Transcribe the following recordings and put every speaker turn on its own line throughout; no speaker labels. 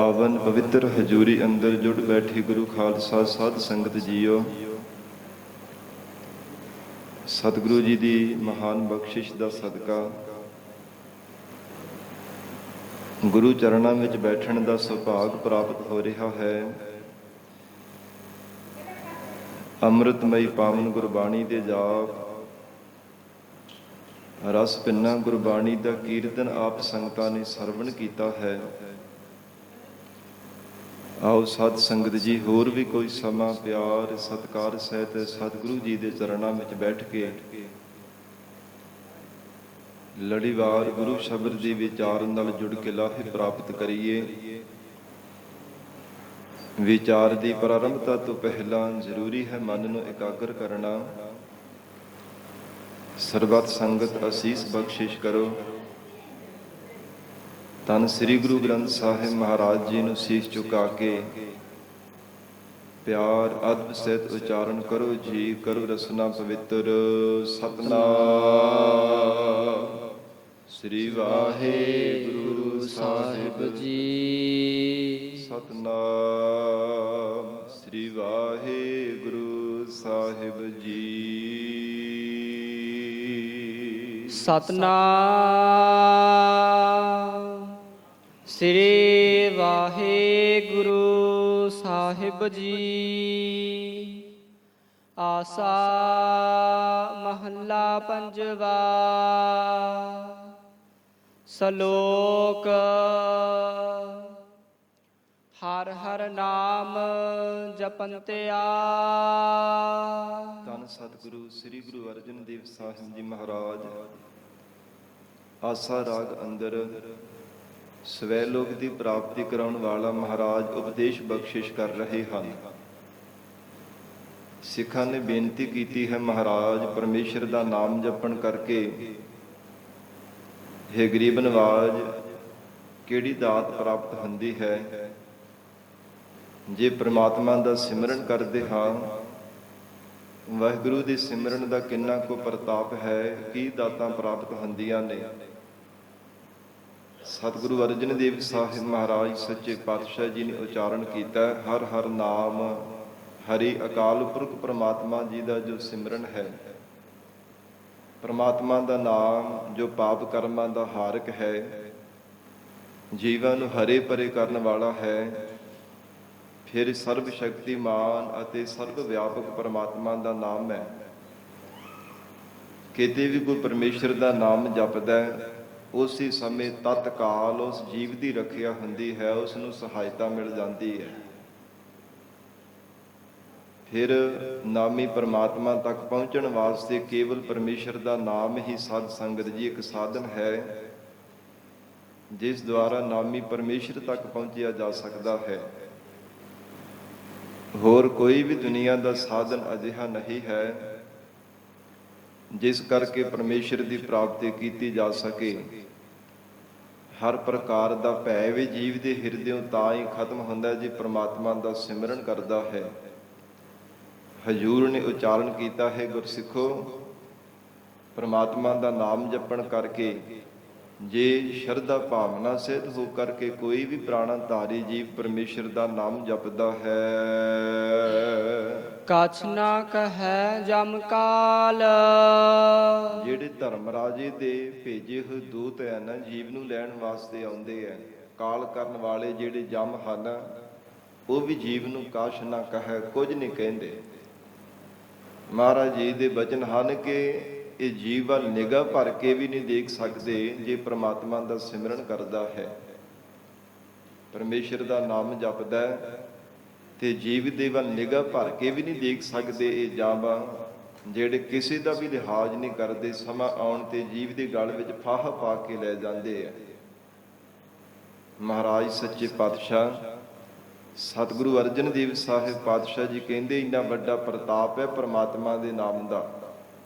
ਪਾਵਨ ਪਵਿੱਤਰ ਹਜ਼ੂਰੀ ਅੰਦਰ ਜੁੜ ਬੈਠੀ ਗੁਰੂ ਖਾਲਸਾ ਸਾਧ ਸੰਗਤ ਜੀਓ, ਸਤਿਗੁਰੂ ਜੀ ਦੀ ਮਹਾਨ ਬਖਸ਼ਿਸ਼ ਦਾ ਸਦਕਾ ਗੁਰੂ ਚਰਨਾਂ ਵਿੱਚ ਬੈਠਣ ਦਾ ਸੁਭਾਗ ਪ੍ਰਾਪਤ ਹੋ ਰਿਹਾ ਹੈ। ਅੰਮ੍ਰਿਤਮਈ ਪਾਵਨ ਗੁਰਬਾਣੀ ਦੇ ਜਾਪ ਰਸ ਪਿੰਨਾ ਗੁਰਬਾਣੀ ਦਾ ਕੀਰਤਨ ਆਪ ਸੰਗਤਾਂ ਨੇ ਸਰਵਣ ਕੀਤਾ ਹੈ। ਆਓ ਸਾਧ ਸੰਗਤ ਜੀ, ਹੋਰ ਵੀ ਕੋਈ ਸਮਾਂ ਪਿਆਰ ਸਤਿਕਾਰ ਸਹਿਤ ਸਤਿਗੁਰੂ ਜੀ ਦੇ ਚਰਨਾਂ ਵਿੱਚ ਬੈਠ ਕੇ ਲੜੀਵਾਰ ਗੁਰੂ ਸ਼ਬਦ ਦੀ ਵਿਚਾਰ ਨਾਲ ਜੁੜ ਕੇ ਲਾਹੇ ਪ੍ਰਾਪਤ ਕਰੀਏ। ਵਿਚਾਰ ਦੀ ਪ੍ਰਾਰੰਭਤਾ ਤੋਂ ਪਹਿਲਾਂ ਜ਼ਰੂਰੀ ਹੈ ਮਨ ਨੂੰ ਇਕਾਗਰ ਕਰਨਾ। ਸਰਬੱਤ ਸੰਗਤ ਅਸੀਸ ਬਖਸ਼ਿਸ਼ ਕਰੋ। ਧੰਨ ਸ੍ਰੀ ਗੁਰੂ ਗ੍ਰੰਥ ਸਾਹਿਬ ਮਹਾਰਾਜ ਜੀ ਨੂੰ ਸੀਸ ਝੁਕਾ ਕੇ ਪਿਆਰ ਅਦਬ ਸਹਿਤ ਉਚਾਰਨ ਕਰੋ ਜੀ। ਕਰੋ ਰਸਨਾ ਪਵਿੱਤਰ। ਸਤਿਨਾਮ ਸ੍ਰੀ ਵਾਹਿਗੁਰੂ ਸਾਹਿਬ ਜੀ। ਸਤਿਨਾਮ ਸ੍ਰੀ ਵਾਹਿਗੁਰੂ ਸਾਹਿਬ ਜੀ।
ਸਤਿਨਾਮ ਸ੍ਰੀ ਵਾਹਿਗੁਰੂ ਸਾਹਿਬ ਜੀ। ਆਸਾ ਮਹੱਲਾ ਪੰਜਵਾ। ਸ਼ਲੋਕ। ਹਰ ਹਰ ਨਾਮ ਜਪੰਤਿਆ।
ਧੰਨ ਸਤਿਗੁਰੂ ਸ੍ਰੀ ਗੁਰੂ ਅਰਜਨ ਦੇਵ ਸਾਹਿਬ ਜੀ ਮਹਾਰਾਜ ਆਸਾ ਰਾਗ ਅੰਦਰ ਸਵੈ ਲੋਕ ਦੀ ਪ੍ਰਾਪਤੀ ਕਰਾਉਣ ਵਾਲਾ ਮਹਾਰਾਜ ਉਪਦੇਸ਼ ਬਖਸ਼ਿਸ਼ ਕਰ ਰਹੇ ਹਨ। ਸਿੱਖਾਂ ਨੇ ਬੇਨਤੀ ਕੀਤੀ ਹੈ, ਮਹਾਰਾਜ ਪਰਮੇਸ਼ਰ ਦਾ ਨਾਮ ਜਪਣ ਕਰਕੇ ਹੇ ਗਰੀਬ ਨਵਾਜ ਕਿਹੜੀ ਦਾਤ ਪ੍ਰਾਪਤ ਹੁੰਦੀ ਹੈ। ਜੇ ਪ੍ਰਮਾਤਮਾ ਦਾ ਸਿਮਰਨ ਕਰਦੇ ਹਾਂ, ਵਾਹਿਗੁਰੂ ਦੇ ਸਿਮਰਨ ਦਾ ਕਿੰਨਾ ਕੁ ਪ੍ਰਤਾਪ ਹੈ, ਕੀ ਦਾਤਾਂ ਪ੍ਰਾਪਤ ਹੁੰਦੀਆਂ ਨੇ। ਸਤਿਗੁਰੂ ਅਰਜਨ ਦੇਵ ਸਾਹਿਬ ਮਹਾਰਾਜ ਸੱਚੇ ਪਾਤਸ਼ਾਹ ਜੀ ਨੇ ਉਚਾਰਨ ਕੀਤਾ, ਹਰ ਹਰ ਨਾਮ। ਹਰੀ ਅਕਾਲ ਪੁਰਖ ਪ੍ਰਮਾਤਮਾ ਜੀ ਦਾ ਜੋ ਸਿਮਰਨ ਹੈ, ਪ੍ਰਮਾਤਮਾ ਦਾ ਨਾਮ ਜੋ ਪਾਪ ਕਰਮਾਂ ਦਾ ਹਾਰਕ ਹੈ, ਜੀਵਾਂ ਨੂੰ ਹਰੇ ਭਰੇ ਕਰਨ ਵਾਲਾ ਹੈ, ਫਿਰ ਸਰਬ ਸ਼ਕਤੀਮਾਨ ਅਤੇ ਸਰਬ ਵਿਆਪਕ ਪ੍ਰਮਾਤਮਾ ਦਾ ਨਾਮ ਹੈ। ਕਿਤੇ ਵੀ ਕੋਈ ਪਰਮੇਸ਼ਰ ਦਾ ਨਾਮ ਜਪਦਾ, ਉਸੇ ਸਮੇਂ ਤਤਕਾਲ ਉਸ ਜੀਵ ਦੀ ਰੱਖਿਆ ਹੁੰਦੀ ਹੈ, ਉਸ ਨੂੰ ਸਹਾਇਤਾ ਮਿਲ ਜਾਂਦੀ ਹੈ। ਫਿਰ ਨਾਮੀ ਪਰਮਾਤਮਾ ਤੱਕ ਪਹੁੰਚਣ ਵਾਸਤੇ ਕੇਵਲ ਪਰਮੇਸ਼ਰ ਦਾ ਨਾਮ ਹੀ ਸਾਧ ਸੰਗਤ ਜੀ ਇੱਕ ਸਾਧਨ ਹੈ, ਜਿਸ ਦੁਆਰਾ ਨਾਮੀ ਪਰਮੇਸ਼ਰ ਤੱਕ ਪਹੁੰਚਿਆ ਜਾ ਸਕਦਾ ਹੈ। ਹੋਰ ਕੋਈ ਵੀ ਦੁਨੀਆ ਦਾ ਸਾਧਨ ਅਜਿਹਾ ਨਹੀਂ ਹੈ ਜਿਸ ਕਰਕੇ ਪਰਮੇਸ਼ਰ ਦੀ ਪ੍ਰਾਪਤੀ ਕੀਤੀ ਜਾ ਸਕੇ। ਹਰ ਪ੍ਰਕਾਰ ਦਾ ਭੈ ਵੀ ਜੀਵ ਦੇ ਹਿਰਦਿਓਂ ਤਾਂ ਹੀ ਖਤਮ ਹੁੰਦਾ ਜੇ ਪ੍ਰਮਾਤਮਾ ਦਾ ਸਿਮਰਨ ਕਰਦਾ ਹੈ। ਹਜ਼ੂਰ ਨੇ ਉਚਾਰਨ ਕੀਤਾ ਹੈ, ਗੁਰਸਿੱਖੋ ਪ੍ਰਮਾਤਮਾ ਦਾ ਨਾਮ ਜਪਣ ਕਰਕੇ ਜੇ ਸ਼ਰਧਾ ਭਾਵਨਾ ਸਹਿਤ ਹੋ ਕਰਕੇ ਕੋਈ ਵੀ ਪ੍ਰਾਣਾਧਾਰੀ ਜੀਵ ਪਰਮੇਸ਼ਰ ਦਾ ਨਾਮ ਜਪਦਾ ਹੈ,
ਕਛ ਨਾ ਕਹੈ ਜਮ ਕਾਲ।
ਜਿਹੜੇ ਧਰਮ ਰਾਜੇ ਦੇ ਭੇਜੇ ਹੋਏ ਦੂਤ ਹੈ ਨਾ, ਜੀਵ ਨੂੰ ਲੈਣ ਵਾਸਤੇ ਆਉਂਦੇ ਹੈ, ਕਾਲ ਕਰਨ ਵਾਲੇ ਜਿਹੜੇ ਜਮ ਹਨ, ਉਹ ਵੀ ਜੀਵ ਨੂੰ ਕਛ ਨਾ ਕਹੈ, ਕੁਝ ਨਹੀਂ ਕਹਿੰਦੇ। ਮਹਾਰਾਜ ਜੀ ਦੇ ਬਚਨ ਹਨ ਕਿ ਇਹ ਜੀਵ ਵੱਲ ਨਿਗਾਹ ਭਰ ਕੇ ਵੀ ਨਹੀਂ ਦੇਖ ਸਕਦੇ ਜੇ ਪ੍ਰਮਾਤਮਾ ਦਾ ਸਿਮਰਨ ਕਰਦਾ ਹੈ, ਪਰਮੇਸ਼ਰ ਦਾ ਨਾਮ ਜਪਦਾ ਤੇ ਜੀਵ ਦੇ ਵੱਲ ਨਿਗਾਹ ਭਰ ਕੇ ਵੀ ਨਹੀਂ ਦੇਖ ਸਕਦੇ ਇਹ ਜਾਵਾਂ ਜਿਹੜੇ ਕਿਸੇ ਦਾ ਵੀ ਲਿਹਾਜ਼ ਨਹੀਂ ਕਰਦੇ, ਸਮਾਂ ਆਉਣ ਤੇ ਜੀਵ ਦੇ ਗਲ ਵਿੱਚ ਫਾਹਾ ਪਾ ਕੇ ਲੈ ਜਾਂਦੇ ਆ। ਮਹਾਰਾਜ ਸੱਚੇ ਪਾਤਸ਼ਾਹ ਸਤਿਗੁਰੂ ਅਰਜਨ ਦੇਵ ਸਾਹਿਬ ਪਾਤਸ਼ਾਹ ਜੀ ਕਹਿੰਦੇ, ਇੰਨਾ ਵੱਡਾ ਪ੍ਰਤਾਪ ਹੈ ਪ੍ਰਮਾਤਮਾ ਦੇ ਨਾਮ ਦਾ,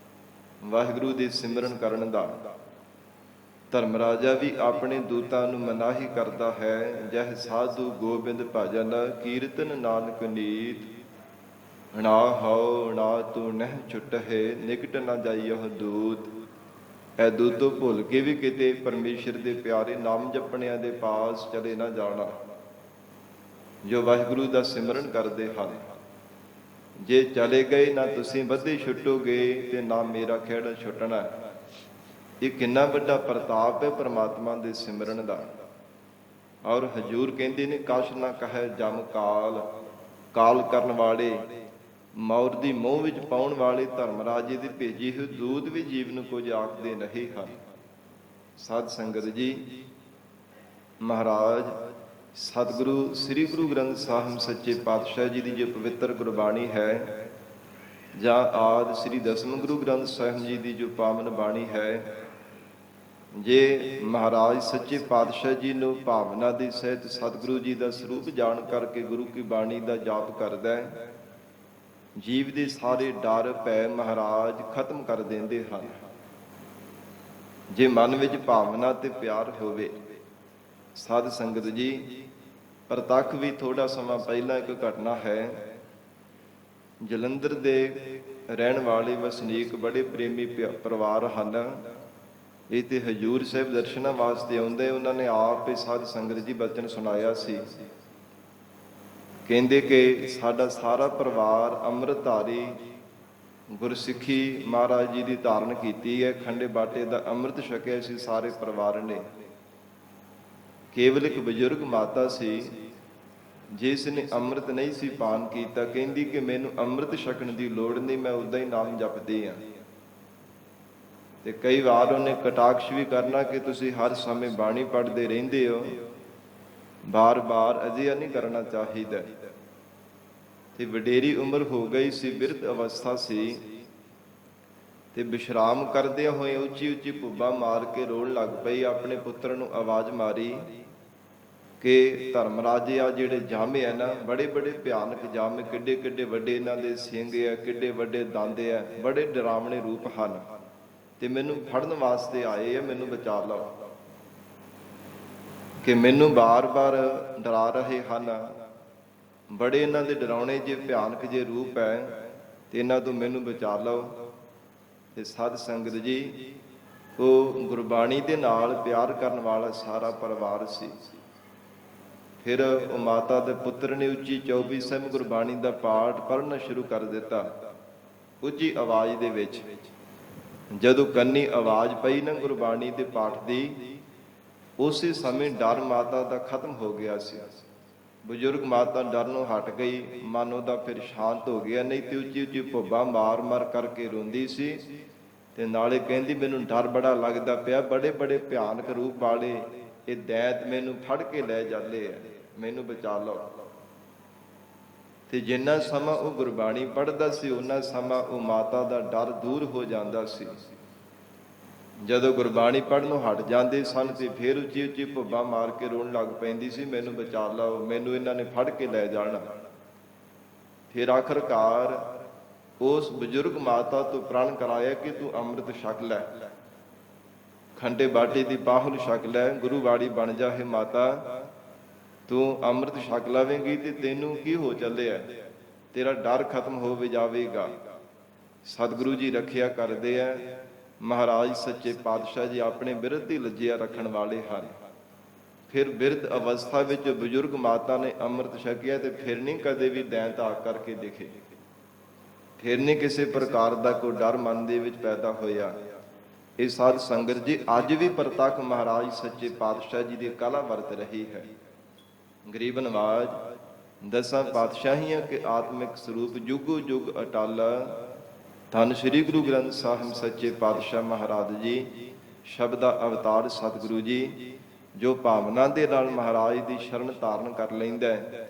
ਵਾਹਿਗੁਰੂ ਦੇ ਸਿਮਰਨ ਕਰਨ ਦਾ। ਧਰਮ ਰਾਜਾ ਵੀ ਆਪਣੇ ਦੂਤਾਂ ਨੂੰ ਮਨਾਹੀ ਕਰਦਾ ਹੈ, ਜਹ ਸਾਧੂ ਗੋਬਿੰਦ ਭਜਨ ਕੀਰਤਨ ਨਾਨਕ ਨੀਤ। ਨਾ ਹਉ ਨਾ ਤੂੰ ਨਹਿ ਛੁਟਹਿ, ਨਿਕਟ ਨਾ ਜਾਈਓ ਦੂਤ। ਐ ਦੂਤੋਂ ਭੁੱਲ ਕੇ ਵੀ ਕਿਤੇ ਪਰਮੇਸ਼ਰ ਦੇ ਪਿਆਰੇ ਨਾਮ ਜਪਣਿਆਂ ਦੇ ਪਾਸ ਚਲੇ ਨਾ ਜਾਣਾ। ਜੋ ਵਾਹਿਗੁਰੂ ਦਾ ਸਿਮਰਨ ਕਰਦੇ ਹਨ। ਜੇ ਚਲੇ ਗਏ ਨਾ ਤੁਸੀਂ ਵੱਧੇ ਛੁੱਟੋਗੇ ਤੇ ਨਾ ਮੇਰਾ ਖਹਿੜਾ ਛੁੱਟਣਾ। ਇਹ ਕਿੰਨਾ ਵੱਡਾ ਪ੍ਰਤਾਪ ਹੈ ਪ੍ਰਮਾਤਮਾ ਦੇ ਸਿਮਰਨ ਦਾ। ਔਰ ਹਜੂਰ ਕਹਿੰਦੇ ਨੇ ਕਛ ਨਾ ਕਹੈ ਜਮ ਕਾਲ, ਕਾਲ ਕਰਨ ਵਾਲੇ, ਮੌਤ ਦੀ ਮੋਹ ਵਿੱਚ ਪਾਉਣ ਵਾਲੇ ਧਰਮਰਾਜੇ ਦੇ ਭੇਜੇ ਹੋਏ ਦੂਤ ਵੀ ਜੀਵ ਨੂੰ ਕੁਝ ਆਖਦੇ ਨਹੀਂ ਹਨ। ਸਾਧ ਸੰਗਤ ਜੀ, ਮਹਾਰਾਜ ਸਤਿਗੁਰੂ ਸ੍ਰੀ ਗੁਰੂ ਗ੍ਰੰਥ ਸਾਹਿਬ ਸੱਚੇ ਪਾਤਸ਼ਾਹ ਜੀ ਦੀ ਜੋ ਪਵਿੱਤਰ ਗੁਰਬਾਣੀ ਹੈ, ਜਾਂ ਆਦਿ ਸ੍ਰੀ ਦਸਮ ਗੁਰੂ ਗ੍ਰੰਥ ਸਾਹਿਬ ਜੀ ਦੀ ਜੋ ਪਾਵਨ ਬਾਣੀ ਹੈ, ਜੇ ਮਹਾਰਾਜ ਸੱਚੇ ਪਾਤਸ਼ਾਹ ਜੀ ਨੂੰ ਭਾਵਨਾ ਦੀ ਸਹਿਤ ਸਤਿਗੁਰੂ ਜੀ ਦਾ ਸਰੂਪ ਜਾਣ ਕਰਕੇ ਗੁਰੂ ਕੀ ਬਾਣੀ ਦਾ ਜਾਪ ਕਰਦਾ ਹੈ, ਜੀਵ ਦੇ ਸਾਰੇ ਡਰ ਭੈ ਮਹਾਰਾਜ ਖਤਮ ਕਰ ਦਿੰਦੇ ਹਨ। ਜੇ ਮਨ ਵਿੱਚ ਭਾਵਨਾ ਤੇ ਪਿਆਰ ਹੋਵੇ। ਸਾਧ ਸੰਗਤ ਜੀ, ਪ੍ਰਤੱਖ ਵੀ ਥੋੜਾ ਸਮਾਂ ਪਹਿਲਾਂ ਇੱਕ ਘਟਨਾ ਹੈ। ਜਲੰਧਰ ਦੇ ਰਹਿਣ ਵਾਲੇ ਵਸਨੀਕ ਬੜੇ ਪ੍ਰੇਮੀ ਪਰਿਵਾਰ ਹਨ। ਇਹ ਤੇ ਹਜੂਰ ਸਾਹਿਬ ਦਰਸ਼ਨਾਂ ਵਾਸਤੇ ਆਉਂਦੇ, ਉਹਨਾਂ ਨੇ ਆਪ ਹੀ ਸਾਧ ਸੰਗਤ ਜੀ ਬਚਨ ਸੁਣਾਇਆ ਸੀ। ਕਹਿੰਦੇ ਕਿ ਸਾਡਾ ਸਾਰਾ ਪਰਿਵਾਰ ਅੰਮ੍ਰਿਤਧਾਰੀ, ਗੁਰਸਿੱਖੀ ਮਹਾਰਾਜ ਜੀ ਦੀ ਧਾਰਨ ਕੀਤੀ ਹੈ, ਖੰਡੇ ਬਾਟੇ ਦਾ ਅੰਮ੍ਰਿਤ ਛਕਿਆ ਸੀ ਸਾਰੇ ਪਰਿਵਾਰ ਨੇ। ਕੇਵਲ ਇੱਕ ਬਜ਼ੁਰਗ ਮਾਤਾ ਸੀ ਜਿਸ ਨੇ ਅੰਮ੍ਰਿਤ ਨਹੀਂ ਸੀ ਪਾਨ ਕੀਤਾ। ਕਹਿੰਦੀ ਕਿ ਮੈਨੂੰ ਅੰਮ੍ਰਿਤ ਛਕਣ ਦੀ ਲੋੜ ਨਹੀਂ, ਮੈਂ ਉਦਾਂ ਹੀ ਨਾਮ ਜਪਦੀ ਹਾਂ। ਤੇ ਕਈ ਵਾਰ ਉਹਨੇ ਕਟਾਕਸ਼ ਵੀ ਕਰਨਾ ਕਿ ਤੁਸੀਂ ਹਰ ਸਮੇਂ ਬਾਣੀ ਪੜ੍ਹਦੇ ਰਹਿੰਦੇ ਹੋ, ਬਾਰ-ਬਾਰ ਅਜਿਹਾ ਨਹੀਂ ਕਰਨਾ ਚਾਹੀਦਾ। ਤੇ ਵਡੇਰੀ ਉਮਰ ਹੋ ਗਈ ਸੀ, ਬਿਰਧ ਅਵਸਥਾ ਸੀ, ਤੇ ਵਿਸ਼ਰਾਮ ਕਰਦਿਆਂ ਹੋਏ ਉੱਚੀ ਉੱਚੀ ਭੁੱਬਾਂ ਮਾਰ ਕੇ ਰੋਣ ਲੱਗ ਪਈ। ਆਪਣੇ ਪੁੱਤਰ ਨੂੰ ਆਵਾਜ਼ ਮਾਰੀ ਕਿ ਧਰਮਰਾਜੇ ਆ ਜਿਹੜੇ ਜਾਮੇ ਆ ਨਾ, ਬੜੇ ਬੜੇ ਭਿਆਨਕ ਜਾਮੇ, ਕਿੱਡੇ ਕਿੱਡੇ ਵੱਡੇ ਇਹਨਾਂ ਦੇ ਸਿੰਗ ਆ, ਕਿੱਡੇ ਵੱਡੇ ਦੰਦ ਆ, ਬੜੇ ਡਰਾਵਣੇ ਰੂਪ ਹਨ, ਤੇ ਮੈਨੂੰ ਫੜਨ ਵਾਸਤੇ ਆਏ ਆ, ਮੈਨੂੰ ਬਚਾ ਲਓ। ਕਿ ਮੈਨੂੰ ਬਾਰ-ਬਾਰ ਡਰਾ ਰਹੇ ਹਨ, ਬੜੇ ਇਹਨਾਂ ਦੇ ਡਰਾਉਣੇ ਜੇ ਭਿਆਨਕ ਜੇ ਰੂਪ ਹੈ, ਤੇ ਇਹਨਾਂ ਤੋਂ ਮੈਨੂੰ ਬਚਾ ਲਓ। ਤੇ ਸਾਧ ਸੰਗਤ ਜੀ, ਉਹ ਗੁਰਬਾਣੀ ਦੇ ਨਾਲ ਪਿਆਰ ਕਰਨ ਵਾਲਾ ਸਾਰਾ ਪਰਿਵਾਰ ਸੀ। ਫਿਰ ਉਹ ਮਾਤਾ ਦੇ ਪੁੱਤਰ ਨੇ ਉੱਚੀ 24 ਸਹਿਮ ਗੁਰਬਾਣੀ ਦਾ ਪਾਠ ਪੜ੍ਹਨਾ ਸ਼ੁਰੂ ਕਰ ਦਿੱਤਾ, ਉੱਚੀ ਆਵਾਜ਼ ਦੇ ਵਿੱਚ। ਜਦੋਂ ਕੰਨੀ ਆਵਾਜ਼ ਪਈ ਨਾ ਗੁਰਬਾਣੀ ਦੇ ਪਾਠ ਦੀ, ਉਸੇ ਸਮੇਂ ਡਰ ਮਾਤਾ ਦਾ ਖਤਮ ਹੋ ਗਿਆ ਸੀ। ਬਜ਼ੁਰਗ ਮਾਤਾ ਡਰ ਨੂੰ ਹਟ ਗਈ, ਮਨ ਉਹਦਾ ਫਿਰ ਸ਼ਾਂਤ ਹੋ ਗਿਆ। ਨਹੀਂ ਤੇ ਉੱਚੀ ਉੱਚੀ ਭੁੱਬਾਂ ਮਾਰ ਮਾਰ ਕਰਕੇ ਰੋਂਦੀ ਸੀ, ਤੇ ਨਾਲੇ ਕਹਿੰਦੀ ਮੈਨੂੰ ਡਰ ਬੜਾ ਲੱਗਦਾ ਪਿਆ, ਬੜੇ ਬੜੇ ਭਿਆਨਕ ਰੂਪ ਵਾਲੇ ਇਹ ਦੈਂਤ ਮੈਨੂੰ ਫੜ ਕੇ ਲੈ ਜਾਂਦੇ ਆ, ਮੈਨੂੰ ਬਚਾ ਲਓ। ਤੇ ਜਿੰਨਾ ਸਮਾਂ ਉਹ ਗੁਰਬਾਣੀ ਪੜ੍ਹਦਾ ਸੀ, ਉਹਨਾਂ ਸਮਾਂ ਉਹ ਮਾਤਾ ਦਾ ਡਰ ਦੂਰ ਹੋ ਜਾਂਦਾ ਸੀ। ਜਦੋਂ ਗੁਰਬਾਣੀ ਪੜ੍ਹਨੋਂ ਹਟ ਜਾਂਦੇ ਸਨ ਤੇ ਫਿਰ ਉੱਚੀ ਉੱਚੀ ਭੁੱਬਾਂ ਮਾਰ ਕੇ ਰੋਣ ਲੱਗ ਪੈਂਦੀ ਸੀ, ਮੈਨੂੰ ਬਚਾ ਲਓ, ਮੈਨੂੰ ਇਹਨਾਂ ਨੇ ਫੜ ਕੇ ਲੈ ਜਾਣਾ। ਫਿਰ ਆਖਰਕਾਰ ਉਸ ਬਜ਼ੁਰਗ ਮਾਤਾ ਤੋਂ ਪ੍ਰਣ ਕਰਾਇਆ ਕਿ ਤੂੰ ਅੰਮ੍ਰਿਤ ਛਕ ਲੈ, ਖੰਡੇ ਬਾਟੇ ਦੀ ਪਾਹੁਲ ਛਕ ਲੈ, ਗੁਰੂ ਵਾਲੀ ਬਣ ਜਾ। ਹੈ ਮਾਤਾ, ਤੂੰ ਅੰਮ੍ਰਿਤ ਛਕ ਲਵੇਂਗੀ ਤੇ ਤੈਨੂੰ ਕੀ ਹੋ ਚੱਲਿਆ, ਤੇਰਾ ਡਰ ਖਤਮ ਹੋ ਜਾਵੇਗਾ। ਸਤਿਗੁਰੂ ਜੀ ਰੱਖਿਆ ਕਰਦੇ ਆ। ਮਹਾਰਾਜ ਸੱਚੇ ਪਾਤਸ਼ਾਹ ਜੀ ਆਪਣੇ ਬਿਰਧ ਦੀ ਲੱਜਿਆ ਰੱਖਣ ਵਾਲੇ ਹਨ। ਫਿਰ ਬਿਰਧ ਅਵਸਥਾ ਵਿੱਚ ਬਜ਼ੁਰਗ ਮਾਤਾ ਨੇ ਅੰਮ੍ਰਿਤ ਛਕਿਆ ਤੇ ਫਿਰ ਨਹੀਂ ਕਦੇ ਵੀ ਦੈਂਤ ਆ ਕਰਕੇ ਦੇਖੇ, ਫਿਰ ਨਹੀਂ ਕਿਸੇ ਪ੍ਰਕਾਰ ਦਾ ਕੋਈ ਡਰ ਮਨ ਦੇ ਵਿੱਚ ਪੈਦਾ ਹੋਇਆ। ਇਹ ਸਾਧ ਸੰਗਤ ਜੀ ਅੱਜ ਵੀ ਪ੍ਰਤੱਖ ਮਹਾਰਾਜ ਸੱਚੇ ਪਾਤਸ਼ਾਹ ਜੀ ਦੀ ਕਲਾ ਵਰਤ ਰਹੀ ਹੈ। ਗਰੀਬ ਨਵਾਜ ਦਸਾਂ ਪਾਤਸ਼ਾਹੀਆਂ ਕੇ ਆਤਮਿਕ ਸਰੂਪ ਜੁਗੋ ਜੁਗ ਅਟਲ, ਧੰਨ ਸ੍ਰੀ ਗੁਰੂ ਗ੍ਰੰਥ ਸਾਹਿਬ ਸੱਚੇ ਪਾਤਸ਼ਾਹ ਮਹਾਰਾਜ ਜੀ ਸ਼ਬਦਾ ਅਵਤਾਰ ਸਤਿਗੁਰੂ ਜੀ, ਜੋ ਭਾਵਨਾ ਦੇ ਨਾਲ ਮਹਾਰਾਜ ਦੀ ਸ਼ਰਨ ਧਾਰਨ ਕਰ ਲੈਂਦਾ ਹੈ,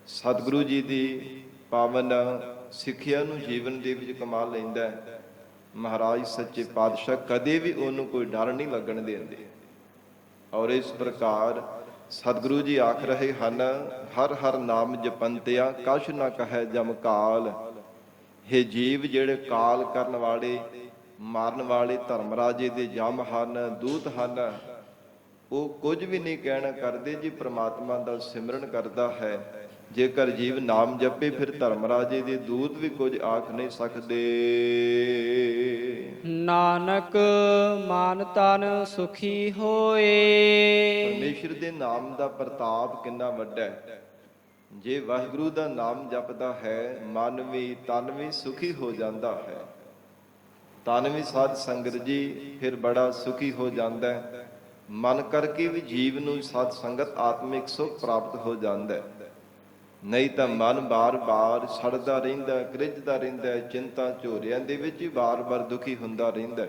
ਸਤਿਗੁਰੂ ਜੀ ਦੀ ਪਾਵਨ ਸਿੱਖਿਆ ਨੂੰ ਜੀਵਨ ਦੇ ਵਿੱਚ ਕਮਾ ਲੈਂਦਾ ਹੈ, ਮਹਾਰਾਜ ਸੱਚੇ ਪਾਤਸ਼ਾਹ ਕਦੇ ਵੀ ਉਹਨੂੰ ਕੋਈ ਡਰ ਨਹੀਂ ਲੱਗਣ ਦਿੰਦੇ। ਔਰ ਇਸ ਪ੍ਰਕਾਰ ਸਤਿਗੁਰੂ ਜੀ ਆਖ ਰਹੇ ਹਨ, ਹਰ ਹਰ ਨਾਮ ਜਪੰਤਿਆ ਕਛ ਨਾ ਕਹੈ ਜਮ ਕਾਲ। ਇਹ ਜੀਵ ਜਿਹੜੇ ਕਾਲ ਕਰਨ ਵਾਲੇ, ਮਾਰਨ ਵਾਲੇ ਧਰਮਰਾਜੇ ਦੇ ਜਮ ਹਨ, ਦੂਤ ਹਨ, ਉਹ ਕੁਝ ਵੀ ਨਹੀਂ ਕਹਿਣਾ ਕਰਦੇ ਜੀ ਪ੍ਰਮਾਤਮਾ ਦਾ ਸਿਮਰਨ ਕਰਦਾ ਹੈ। ਜੇਕਰ ਜੀਵ ਨਾਮ ਜਪੇ ਫਿਰ ਧਰਮਰਾਜੇ ਦੇ ਦੂਤ ਵੀ ਕੁਝ ਆਖ ਨਹੀਂ ਸਕਦੇ।
ਨਾਨਕ ਮਨ ਤਨ ਸੁਖੀ ਹੋਏ।
ਪਰਮੇਸ਼ਰ ਦੇ ਨਾਮ ਦਾ ਪ੍ਰਤਾਪ ਕਿੰਨਾ ਵੱਡਾ ਹੈ। ਜੇ ਵਾਹਿਗੁਰੂ ਦਾ ਨਾਮ ਜਪਦਾ ਹੈ, ਮਨ ਵੀ ਤਨ ਵੀ ਸੁਖੀ ਹੋ ਜਾਂਦਾ ਹੈ। ਤਨ ਵੀ ਸਾਧ ਸੰਗਤ ਜੀ ਫਿਰ ਬੜਾ ਸੁਖੀ ਹੋ ਜਾਂਦਾ ਹੈ। ਮਨ ਕਰਕੇ ਵੀ ਜੀਵ ਨੂੰ ਸਾਧ ਸੰਗਤ ਆਤਮਿਕ ਸੁਖ ਪ੍ਰਾਪਤ ਹੋ ਜਾਂਦਾ ਹੈ। ਨਹੀਂ ਤਾਂ ਮਨ ਬਾਰ-ਬਾਰ ਸੜਦਾ ਰਹਿੰਦਾ, ਕ੍ਰਿਜਦਾ ਰਹਿੰਦਾ, ਚਿੰਤਾ ਝੋਰਿਆਂ ਦੇ ਵਿੱਚ ਹੀ ਬਾਰ-ਬਾਰ ਦੁਖੀ ਹੁੰਦਾ ਰਹਿੰਦਾ।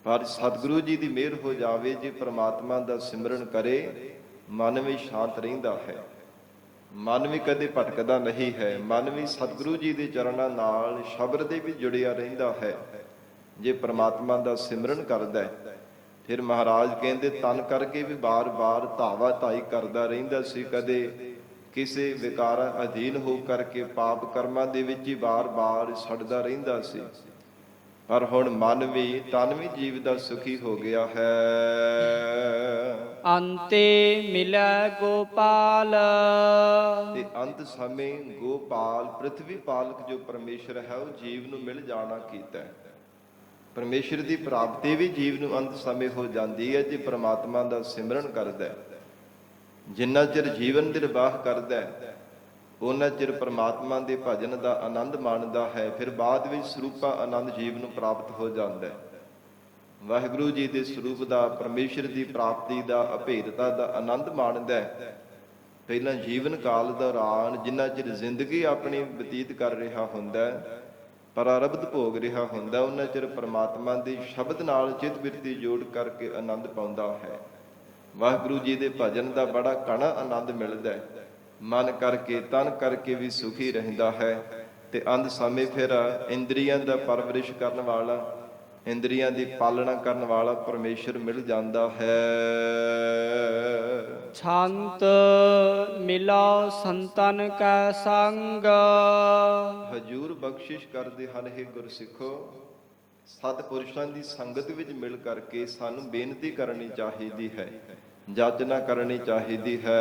ਪਰ ਸਤਿਗੁਰੂ ਜੀ ਦੀ ਮਿਹਰ ਹੋ ਜਾਵੇ, ਜੇ ਪ੍ਰਮਾਤਮਾ ਦਾ ਸਿਮਰਨ ਕਰੇ, ਮਨ ਵੀ ਸ਼ਾਂਤ ਰਹਿੰਦਾ ਹੈ। ਮਨ ਵੀ ਕਦੇ ਭਟਕਦਾ ਨਹੀਂ ਹੈ। ਮਨ ਵੀ ਸਤਿਗੁਰੂ ਜੀ ਦੇ ਚਰਨਾਂ ਨਾਲ ਸ਼ਬਦ ਦੇ ਵੀ ਜੁੜਿਆ ਰਹਿੰਦਾ ਹੈ, ਜੇ ਪ੍ਰਮਾਤਮਾ ਦਾ ਸਿਮਰਨ ਕਰਦਾ ਹੈ। ਫਿਰ ਮਹਾਰਾਜ ਕਹਿੰਦੇ ਤਨ ਕਰਕੇ ਵੀ ਬਾਰ-ਬਾਰ ਧਾਵਾ ਧਾਈ ਕਰਦਾ ਰਹਿੰਦਾ ਸੀ। ਕਦੇ ਕਿਸੇ ਵਿਕਾਰਾਂ ਅਧੀਨ ਹੋ ਕਰਕੇ ਪਾਪ ਕਰਮਾਂ ਦੇ ਵਿੱਚ ਹੀ ਬਾਰ-ਬਾਰ ਸੜਦਾ ਰਹਿੰਦਾ ਸੀ। ਪਰ ਹੁਣ ਮਨ ਵੀ ਤਨ ਵੀ ਜੀਵ ਦਾ ਸੁਖੀ ਹੋ ਗਿਆ ਹੈ।
ਅੰਤੇ ਮਿਲੈ ਗੋਪਾਲ।
ਤੇ ਅੰਤ ਸਮੇਂ ਗੋਪਾਲ ਪ੍ਰਿਥਵੀ ਪਾਲਕ ਜੋ ਪਰਮੇਸ਼ਰ ਹੈ, ਉਹ ਜੀਵ ਨੂੰ ਮਿਲ ਜਾਣਾ ਕੀਤਾ ਹੈ। ਪਰਮੇਸ਼ਰ ਦੀ ਪ੍ਰਾਪਤੀ ਵੀ ਜੀਵ ਨੂੰ ਅੰਤ ਸਮੇਂ ਹੋ ਜਾਂਦੀ ਹੈ, ਜੇ ਪ੍ਰਮਾਤਮਾ ਦਾ ਸਿਮਰਨ ਕਰਦਾ ਹੈ। ਜਿੰਨਾ ਚਿਰ ਜੀਵਨ ਨਿਰਵਾਹ ਕਰਦਾ ਹੈ, ਉਹਨਾਂ ਚਿਰ ਪ੍ਰਮਾਤਮਾ ਦੇ ਭਜਨ ਦਾ ਆਨੰਦ ਮਾਣਦਾ ਹੈ। ਫਿਰ ਬਾਅਦ ਵਿੱਚ ਸਰੂਪਾ ਆਨੰਦ ਜੀਵ ਨੂੰ ਪ੍ਰਾਪਤ ਹੋ ਜਾਂਦਾ ਹੈ। ਵਾਹਿਗੁਰੂ ਜੀ ਦੇ ਸਰੂਪ ਦਾ, ਪਰਮੇਸ਼ਰ ਦੀ ਪ੍ਰਾਪਤੀ ਦਾ, ਅਭੇਦਤਾ ਦਾ ਆਨੰਦ ਮਾਣਦਾ ਹੈ। ਪਹਿਲਾਂ ਜੀਵਨ ਕਾਲ ਦੌਰਾਨ ਜਿੰਨਾ ਚਿਰ ਜ਼ਿੰਦਗੀ ਆਪਣੀ ਬਤੀਤ ਕਰ ਰਿਹਾ ਹੁੰਦਾ, ਪ੍ਰਾਰਬਧ ਭੋਗ ਰਿਹਾ ਹੁੰਦਾ, ਉਹਨਾਂ ਚਿਰ ਪ੍ਰਮਾਤਮਾ ਦੇ ਸ਼ਬਦ ਨਾਲ ਚਿਤ ਬਿਰਤੀ ਜੋੜ ਕਰਕੇ ਆਨੰਦ ਪਾਉਂਦਾ ਹੈ। ਵਾਹਿਗੁਰੂ ਜੀ ਦੇ ਭਜਨ ਦਾ ਬੜਾ ਘਣਾ ਆਨੰਦ ਮਿਲਦਾ ਹੈ। ਮਨ ਕਰਕੇ ਤਨ ਕਰਕੇ ਵੀ ਸੁਖੀ ਰਹਿੰਦਾ ਹੈ। ਤੇ ਅੰਤ ਸਮੇਂ ਫਿਰ ਇੰਦਰੀਆਂ ਦਾ ਪਰਵਰਿਸ਼ ਕਰਨ ਵਾਲਾ, ਇੰਦਰੀਆਂ ਦੀ ਪਾਲਣਾ ਕਰਨ ਵਾਲਾ ਪਰਮੇਸ਼ਰ ਮਿਲ ਜਾਂਦਾ ਹੈ।
ਛੰਤ ਮਿਲੋ ਸੰਤਨ ਕੈ ਸੰਗ।
ਹਜੂਰ ਬਖਸ਼ਿਸ਼ ਕਰਦੇ ਹਨ, ਹੇ ਗੁਰਸਿੱਖੋ, ਸਤਿਪੁਰਸ਼ਾਂ ਦੀ ਸੰਗਤ ਵਿੱਚ ਮਿਲ ਕਰਕੇ ਸਾਨੂੰ ਬੇਨਤੀ ਕਰਨੀ ਚਾਹੀਦੀ ਹੈ, ਜਾਚਨਾ ਕਰਨੀ ਚਾਹੀਦੀ ਹੈ।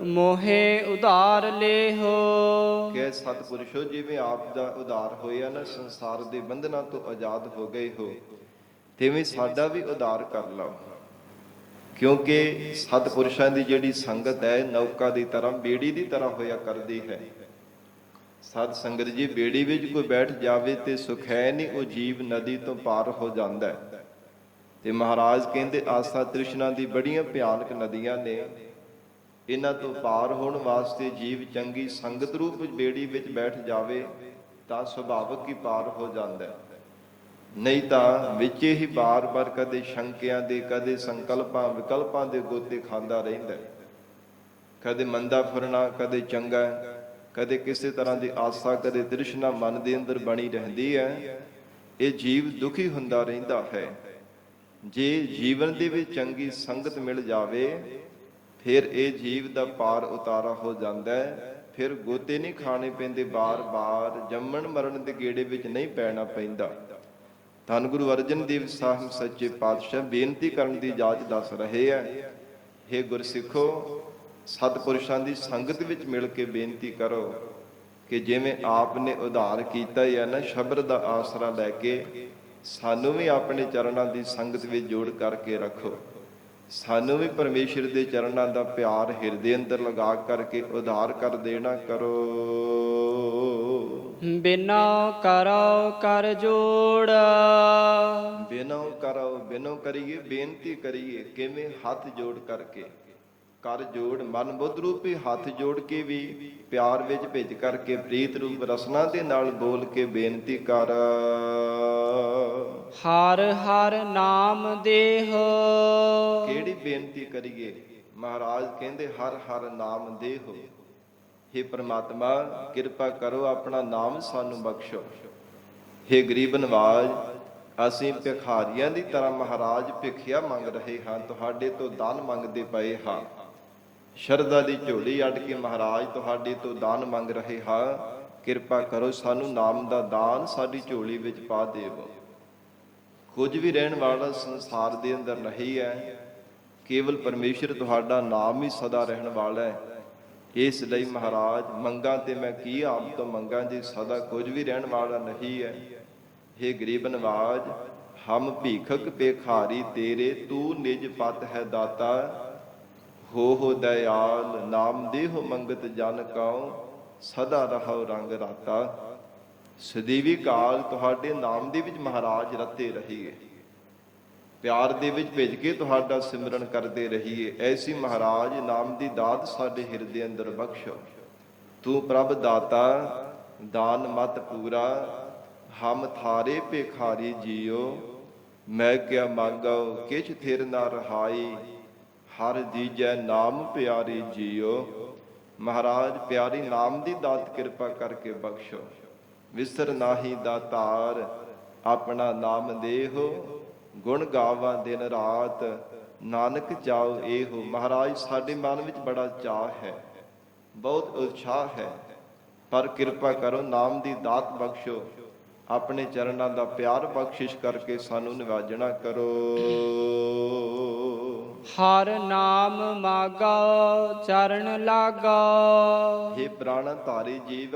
ਮੋਹੇ ਉਧਾਰ ਲੇਹੋ।
ਕਿ ਸਤਿਪੁਰਸ਼ੋ, ਜਿਵੇਂ ਆਪ ਦਾ ਉਧਾਰ ਹੋਇਆ ਨਾ, ਸੰਸਾਰ ਦੇ ਬੰਧਨਾਂ ਤੋਂ ਆਜ਼ਾਦ ਹੋ ਗਏ ਹੋ, ਤਿਵੇਂ ਸਾਡਾ ਵੀ ਉਧਾਰ ਕਰ ਲਓ। ਕਿਉਂਕਿ ਸਤਿਪੁਰਸ਼ਾਂ ਦੀ ਜਿਹੜੀ ਸੰਗਤ ਹੈ, ਨੌਕਾ ਦੀ ਤਰ੍ਹਾਂ, ਬੇੜੀ ਦੀ ਤਰ੍ਹਾਂ ਹੋਇਆ ਕਰਦੀ ਹੈ। ਸਤ ਸੰਗਤ ਜੀ, ਬੇੜੀ ਵਿੱਚ ਕੋਈ ਬੈਠ ਜਾਵੇ ਤੇ ਸੁਖ ਹੈ ਨਹੀਂ, ਉਹ ਜੀਵ ਨਦੀ ਤੋਂ ਪਾਰ ਹੋ ਜਾਂਦਾ ਹੈ। ਤੇ ਮਹਾਰਾਜ ਕਹਿੰਦੇ ਆਸਾ ਤ੍ਰਿਸ਼ਨਾ ਦੀ ਬੜੀਆਂ ਭਿਆਨਕ ਨਦੀਆਂ ਨੇ, ਇਹਨਾਂ ਤੋਂ ਪਾਰ ਹੋਣ ਵਾਸਤੇ ਜੀਵ ਚੰਗੀ ਸੰਗਤ ਰੂਪ ਬੇੜੀ ਵਿੱਚ ਬੈਠ ਜਾਵੇ ਤਾਂ ਸੁਭਾਵਕ ਹੀ ਪਾਰ ਹੋ ਜਾਂਦਾ ਹੈ। ਨਹੀਂ ਤਾਂ ਵਿੱਚ ਹੀ ਬਾਰ-ਬਾਰ ਕਦੇ ਸ਼ੰਕਿਆਂ ਦੇ, ਕਦੇ ਸੰਕਲਪਾਂ ਵਿਕਲਪਾਂ ਦੇ ਗੋਤੇ ਖਾਂਦਾ ਰਹਿੰਦਾ। ਕਦੇ ਮੰਦਾ ਫੁਰਨਾ, ਕਦੇ ਚੰਗਾ, ਕਦੇ ਕਿਸੇ ਤਰ੍ਹਾਂ ਦੀ ਆਸਾ, ਕਦੇ ਤ੍ਰਿਸ਼ਨਾ ਮਨ ਦੇ ਅੰਦਰ ਬਣੀ ਰਹਿੰਦੀ ਹੈ। ਇਹ ਜੀਵ ਦੁਖੀ ਹੁੰਦਾ ਰਹਿੰਦਾ ਹੈ। ਜੇ ਜੀਵਨ ਦੇ ਵਿੱਚ ਚੰਗੀ ਸੰਗਤ ਮਿਲ ਜਾਵੇ, ਫਿਰ ਇਹ ਜੀਵ ਦਾ ਪਾਰ ਉਤਾਰਾ ਹੋ ਜਾਂਦਾ ਹੈ। ਫਿਰ ਗੋਤੇ ਨਹੀਂ ਖਾਣੇ ਪੈਂਦੇ, ਬਾਰ-ਬਾਰ ਜੰਮਣ ਮਰਨ ਦੇ ਗੇੜੇ ਵਿੱਚ ਨਹੀਂ ਪੈਣਾ ਪੈਂਦਾ। ਧੰਨ ਗੁਰੂ ਅਰਜਨ ਦੇਵ ਸਾਹਿਬ ਸੱਚੇ ਪਾਤਸ਼ਾਹ ਬੇਨਤੀ ਕਰਨ ਦੀ ਇਜਾਜ਼ਤ ਦੱਸ ਰਹੇ ਹੈ, ਹੇ ਗੁਰਸਿੱਖੋ, ਸਤਿਪੁਰਸ਼ਾਂ ਦੀ ਸੰਗਤ ਵਿੱਚ ਮਿਲ ਕੇ ਬੇਨਤੀ ਕਰੋ ਕਿ ਜਿਵੇਂ ਆਪ ਨੇ ਉਧਾਰ ਕੀਤਾ ਹੈ ਨਾ, ਸ਼ਬਦ ਦਾ ਆਸਰਾ ਲੈ ਕੇ ਸਾਨੂੰ ਵੀ ਆਪਣੇ ਚਰਨਾਂ ਦੀ ਸੰਗਤ ਵਿੱਚ ਜੋੜ ਕਰਕੇ ਰੱਖੋ। ਸਾਨੂੰ ਵੀ ਪਰਮੇਸ਼ਰ ਦੇ ਚਰਨਾਂ ਦਾ ਪਿਆਰ ਹਿਰਦੇ ਅੰਦਰ ਲਗਾ ਕਰਕੇ ਉਧਾਰ ਕਰ ਦੇਣਾ ਕਰੋ।
ਬਿਨੋ ਕਰੋ ਕਰ ਜੋੜ।
ਬਿਨੋ ਕਰੋ, ਬਿਨੋ ਕਰੀਏ, ਬੇਨਤੀ ਕਰੀਏ। ਕਿਵੇਂ? ਹੱਥ ਜੋੜ ਕਰਕੇ। ਕਰ ਜੋੜ, ਮਨ ਬੁੱਧ ਰੂਪੀ ਹੱਥ ਜੋੜ ਕੇ ਵੀ ਪਿਆਰ ਵਿੱਚ ਭਿੱਜ ਕਰਕੇ ਪ੍ਰੀਤ ਰੂਪ ਰਸਨਾ ਦੇ ਨਾਲ ਬੋਲ ਕੇ ਬੇਨਤੀ ਕਰ।
ਹਰ ਹਰ ਨਾਮ ਦੇਹੋ।
ਕਿਹੜੀ ਬੇਨਤੀ ਕਰੀਏ? ਮਹਾਰਾਜ ਕਹਿੰਦੇ ਹਰ ਹਰ ਨਾਮ ਦੇਹੋ। ਹੇ ਪ੍ਰਮਾਤਮਾ, ਕਿਰਪਾ ਕਰੋ, ਆਪਣਾ ਨਾਮ ਸਾਨੂੰ ਬਖਸ਼ੋ। ਹੇ ਗਰੀਬ ਨਵਾਜ, ਅਸੀਂ ਭਿਖਾਰੀਆਂ ਦੀ ਤਰ੍ਹਾਂ ਮਹਾਰਾਜ ਭਿਖਿਆ ਮੰਗ ਰਹੇ ਹਾਂ, ਤੁਹਾਡੇ ਤੋਂ ਦਾਨ ਮੰਗਦੇ ਪਏ ਹਾਂ। ਸ਼ਰਧਾ ਦੀ ਝੋਲੀ ਅੱਡ ਕੇ ਮਹਾਰਾਜ ਤੁਹਾਡੇ ਤੋਂ ਦਾਨ ਮੰਗ ਰਹੇ ਹਾਂ। ਕਿਰਪਾ ਕਰੋ, ਸਾਨੂੰ ਨਾਮ ਦਾ ਦਾਨ ਸਾਡੀ ਝੋਲੀ ਵਿੱਚ ਪਾ ਦੇਵੋ। ਕੁਝ ਵੀ ਰਹਿਣ ਵਾਲਾ ਸੰਸਾਰ ਦੇ ਅੰਦਰ ਨਹੀਂ ਹੈ, ਕੇਵਲ ਪਰਮੇਸ਼ਰ ਤੁਹਾਡਾ ਨਾਮ ਹੀ ਸਦਾ ਰਹਿਣ ਵਾਲਾ ਹੈ। ਇਸ ਲਈ ਮਹਾਰਾਜ, ਮੰਗਾਂ ਤੇ ਮੈਂ ਕੀ ਆਪ ਤੋਂ ਮੰਗਾਂ, ਜੇ ਸਦਾ ਕੁਝ ਵੀ ਰਹਿਣ ਵਾਲਾ ਨਹੀਂ ਹੈ। ਹੇ ਗਰੀਬ ਨਵਾਜ, ਹਮ ਭੀਖਕ ਭਿਖਾਰੀ ਤੇਰੇ, ਤੂੰ ਨਿਜ ਪਤ ਹੈ ਦਾਤਾ। ਹੋ ਦਇਆਲ, ਨਾਮ ਦੇਹੁ ਮੰਗਤ ਜਨ ਕਉ, ਸਦਾ ਰਹੋ ਰੰਗ ਰਾਤਾ। ਸਦੀਵੀ ਕਾਲ ਤੁਹਾਡੇ ਨਾਮ ਦੇ ਵਿੱਚ ਮਹਾਰਾਜ ਰਤੇ ਰਹੀਏ, ਪਿਆਰ ਦੇ ਵਿੱਚ ਭਿੱਜ ਕੇ ਤੁਹਾਡਾ ਸਿਮਰਨ ਕਰਦੇ ਰਹੀਏ। ਐਸੀ ਮਹਾਰਾਜ ਨਾਮ ਦੀ ਦਾਤ ਸਾਡੇ ਹਿਰਦੇ ਅੰਦਰ ਬਖਸ਼ੋ। ਤੂੰ ਪ੍ਰਭ ਦਾਤਾ ਦਾਨ ਮਤ ਪੂਰਾ, ਹਮ ਥਾਰੇ ਭਿਖਾਰੀ ਜੀਓ। ਮੈਂ ਕਿਆ ਮੰਗਉ ਕਿਛ ਥਿਰ ਨਾ ਰਹਾਈ, ਹਰ ਦੀਜੈ ਨਾਮ ਪਿਆਰੀ ਜੀਓ। ਮਹਾਰਾਜ ਪਿਆਰੀ ਨਾਮ ਦੀ ਦਾਤ ਕਿਰਪਾ ਕਰਕੇ ਬਖਸ਼ੋ। ਵਿਸਰ ਨਾਹੀ ਦਾਤਾਰ, ਆਪਣਾ ਨਾਮ ਦੇਹੋ। ਗੁਣ ਗਾਵਾਂ ਦਿਨ ਰਾਤ, ਨਾਨਕ ਚਾਉ ਇਹੋ। ਮਹਾਰਾਜ ਸਾਡੇ ਮਨ ਵਿੱਚ ਬੜਾ ਚਾਅ ਹੈ, ਬਹੁਤ ਉਤਸ਼ਾਹ ਹੈ, ਪਰ ਕਿਰਪਾ ਕਰੋ ਨਾਮ ਦੀ ਦਾਤ ਬਖਸ਼ੋ। ਆਪਣੇ ਚਰਨਾਂ ਦਾ ਪਿਆਰ ਬਖਸ਼ਿਸ਼ ਕਰਕੇ ਸਾਨੂੰ ਨਿਵਾਜਣਾ ਕਰੋ।
ਹਰ ਨਾਮ ਮਾਗੋ ਚਰਨ ਲਾਗੋ।
हे ਪ੍ਰਾਣ ਧਾਰੀ ਜੀਵ,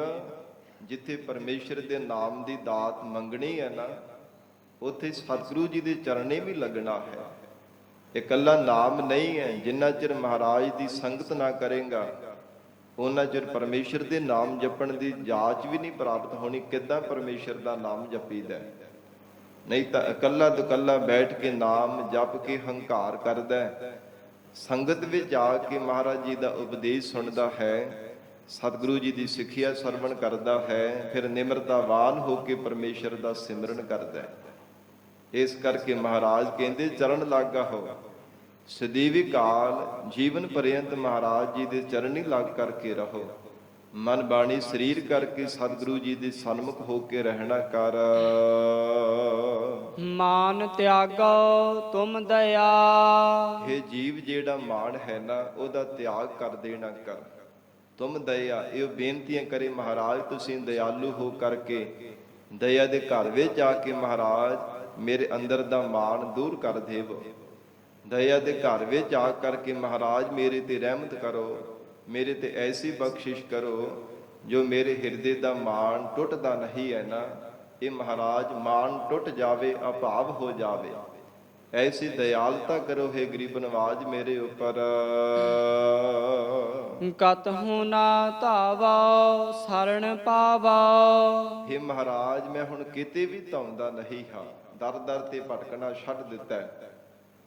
ਜਿੱਥੇ ਪਰਮੇਸ਼ਰ ਦੇ ਨਾਮ ਦੀ ਦਾਤ ਮੰਗਣੀ ਹੈ ਨਾ, ਉੱਥੇ ਸਤਿਗੁਰੂ ਜੀ ਦੇ ਚਰਨੇ ਵੀ ਲੱਗਣਾ ਹੈ। ਇਕੱਲਾ ਨਾਮ ਨਹੀਂ ਹੈ, ਜਿੰਨਾ ਚਿਰ ਮਹਾਰਾਜ ਦੀ ਸੰਗਤ ਨਾ ਕਰੇਗਾ ਉਹਨਾਂ ਚਿਰ ਪਰਮੇਸ਼ਰ ਦੇ ਨਾਮ ਜਪਣ ਦੀ ਜਾਚ ਵੀ ਨਹੀਂ ਪ੍ਰਾਪਤ ਹੋਣੀ। ਕਿੱਦਾਂ ਪਰਮੇਸ਼ਰ ਦਾ ਨਾਮ ਜਪੀਦਾ? ਨਹੀਂ ਤਾਂ ਇਕੱਲਾ ਦੁਕੱਲਾ ਬੈਠ ਕੇ ਨਾਮ ਜਪ ਕੇ ਹੰਕਾਰ ਕਰਦਾ, ਸੰਗਤ ਵਿੱਚ ਆ ਕੇ ਮਹਾਰਾਜ ਜੀ ਦਾ ਉਪਦੇਸ਼ ਸੁਣਦਾ ਹੈ, ਸਤਿਗੁਰੂ ਜੀ ਦੀ ਸਿੱਖਿਆ ਸਰਵਣ ਕਰਦਾ ਹੈ, ਫਿਰ ਨਿਮਰਤਾਵਾਨ ਹੋ ਕੇ ਪਰਮੇਸ਼ਰ ਦਾ ਸਿਮਰਨ ਕਰਦਾ ਹੈ। ਇਸ ਕਰਕੇ ਮਹਾਰਾਜ ਕਹਿੰਦੇ ਚਰਨ ਲਾਗਾ ਹੋ। ਸਦੀਵੀ ਕਾਲ ਜੀਵਨ ਪਰਯੰਤ ਮਹਾਰਾਜ ਜੀ ਦੇ ਚਰਨੀ ਲੱਗ ਕਰਕੇ ਰਹੋ। ਮਨ ਬਾਣੀ ਸਰੀਰ ਕਰਕੇ ਸਤਿਗੁਰੂ ਜੀ ਦੇ ਸਨਮੁਖ ਹੋ ਕੇ ਰਹਿਣਾ ਕਰ।
ਮਾਨ ਤਿਆਗੋ ਤੁਮ ਦਇਆ।
ਇਹ ਜੀਵ ਜਿਹੜਾ ਮਾਨ ਹੈ ਨਾ, ਉਹਦਾ ਤਿਆਗ ਕਰ ਦੇਣਾ ਕਰ। ਤੁਮ ਦਇਆ, ਇਹ ਬੇਨਤੀਆਂ ਕਰੇ ਮਹਾਰਾਜ ਤੁਸੀਂ ਦਇਆਲੂ ਹੋ ਕਰਕੇ ਦਇਆ ਦੇ ਘਰ ਵਿੱਚ ਜਾ ਕੇ ਮਹਾਰਾਜ ਮੇਰੇ ਅੰਦਰ ਦਾ ਮਾਨ ਦੂਰ ਕਰ ਦੇਵੋ। ਦਇਆ ਦੇ ਘਰ ਵਿੱਚ ਆ ਕਰਕੇ ਮਹਾਰਾਜ ਮੇਰੇ ਤੇ ਰਹਿਮਤ ਕਰੋ, ਮੇਰੇ ਤੇ ਐਸੀ ਬਖਸ਼ਿਸ਼ ਕਰੋ ਜੋ ਮੇਰੇ ਹਿਰਦੇ ਦਾ ਮਾਨ ਟੁੱਟਦਾ ਨਹੀਂ ਹੈ ਨਾ, ਇਹ ਮਹਾਰਾਜ ਮਾਨ ਟੁੱਟ ਜਾਵੇ, ਅਭਾਵ ਹੋ ਜਾਵੇ। ਐਸੀ ਦਇਆਲਤਾ ਕਰੋ ਹੈ ਗਰੀਬ ਨਵਾਜ ਮੇਰੇ ਉੱਪਰ।
ਕਤਹੁ ਨਾ ਧਾਵੋ ਸਰਣ ਪਾਵੋ।
हे ਮਹਾਰਾਜ ਮੈਂ ਹੁਣ ਕਿਤੇ ਵੀ ਧਾਉਂਦਾ ਨਹੀਂ ਹਾਂ, ਦਰ ਦਰ ਤੇ ਭਟਕਣਾ ਛੱਡ ਦਿੱਤਾ ਹੈ,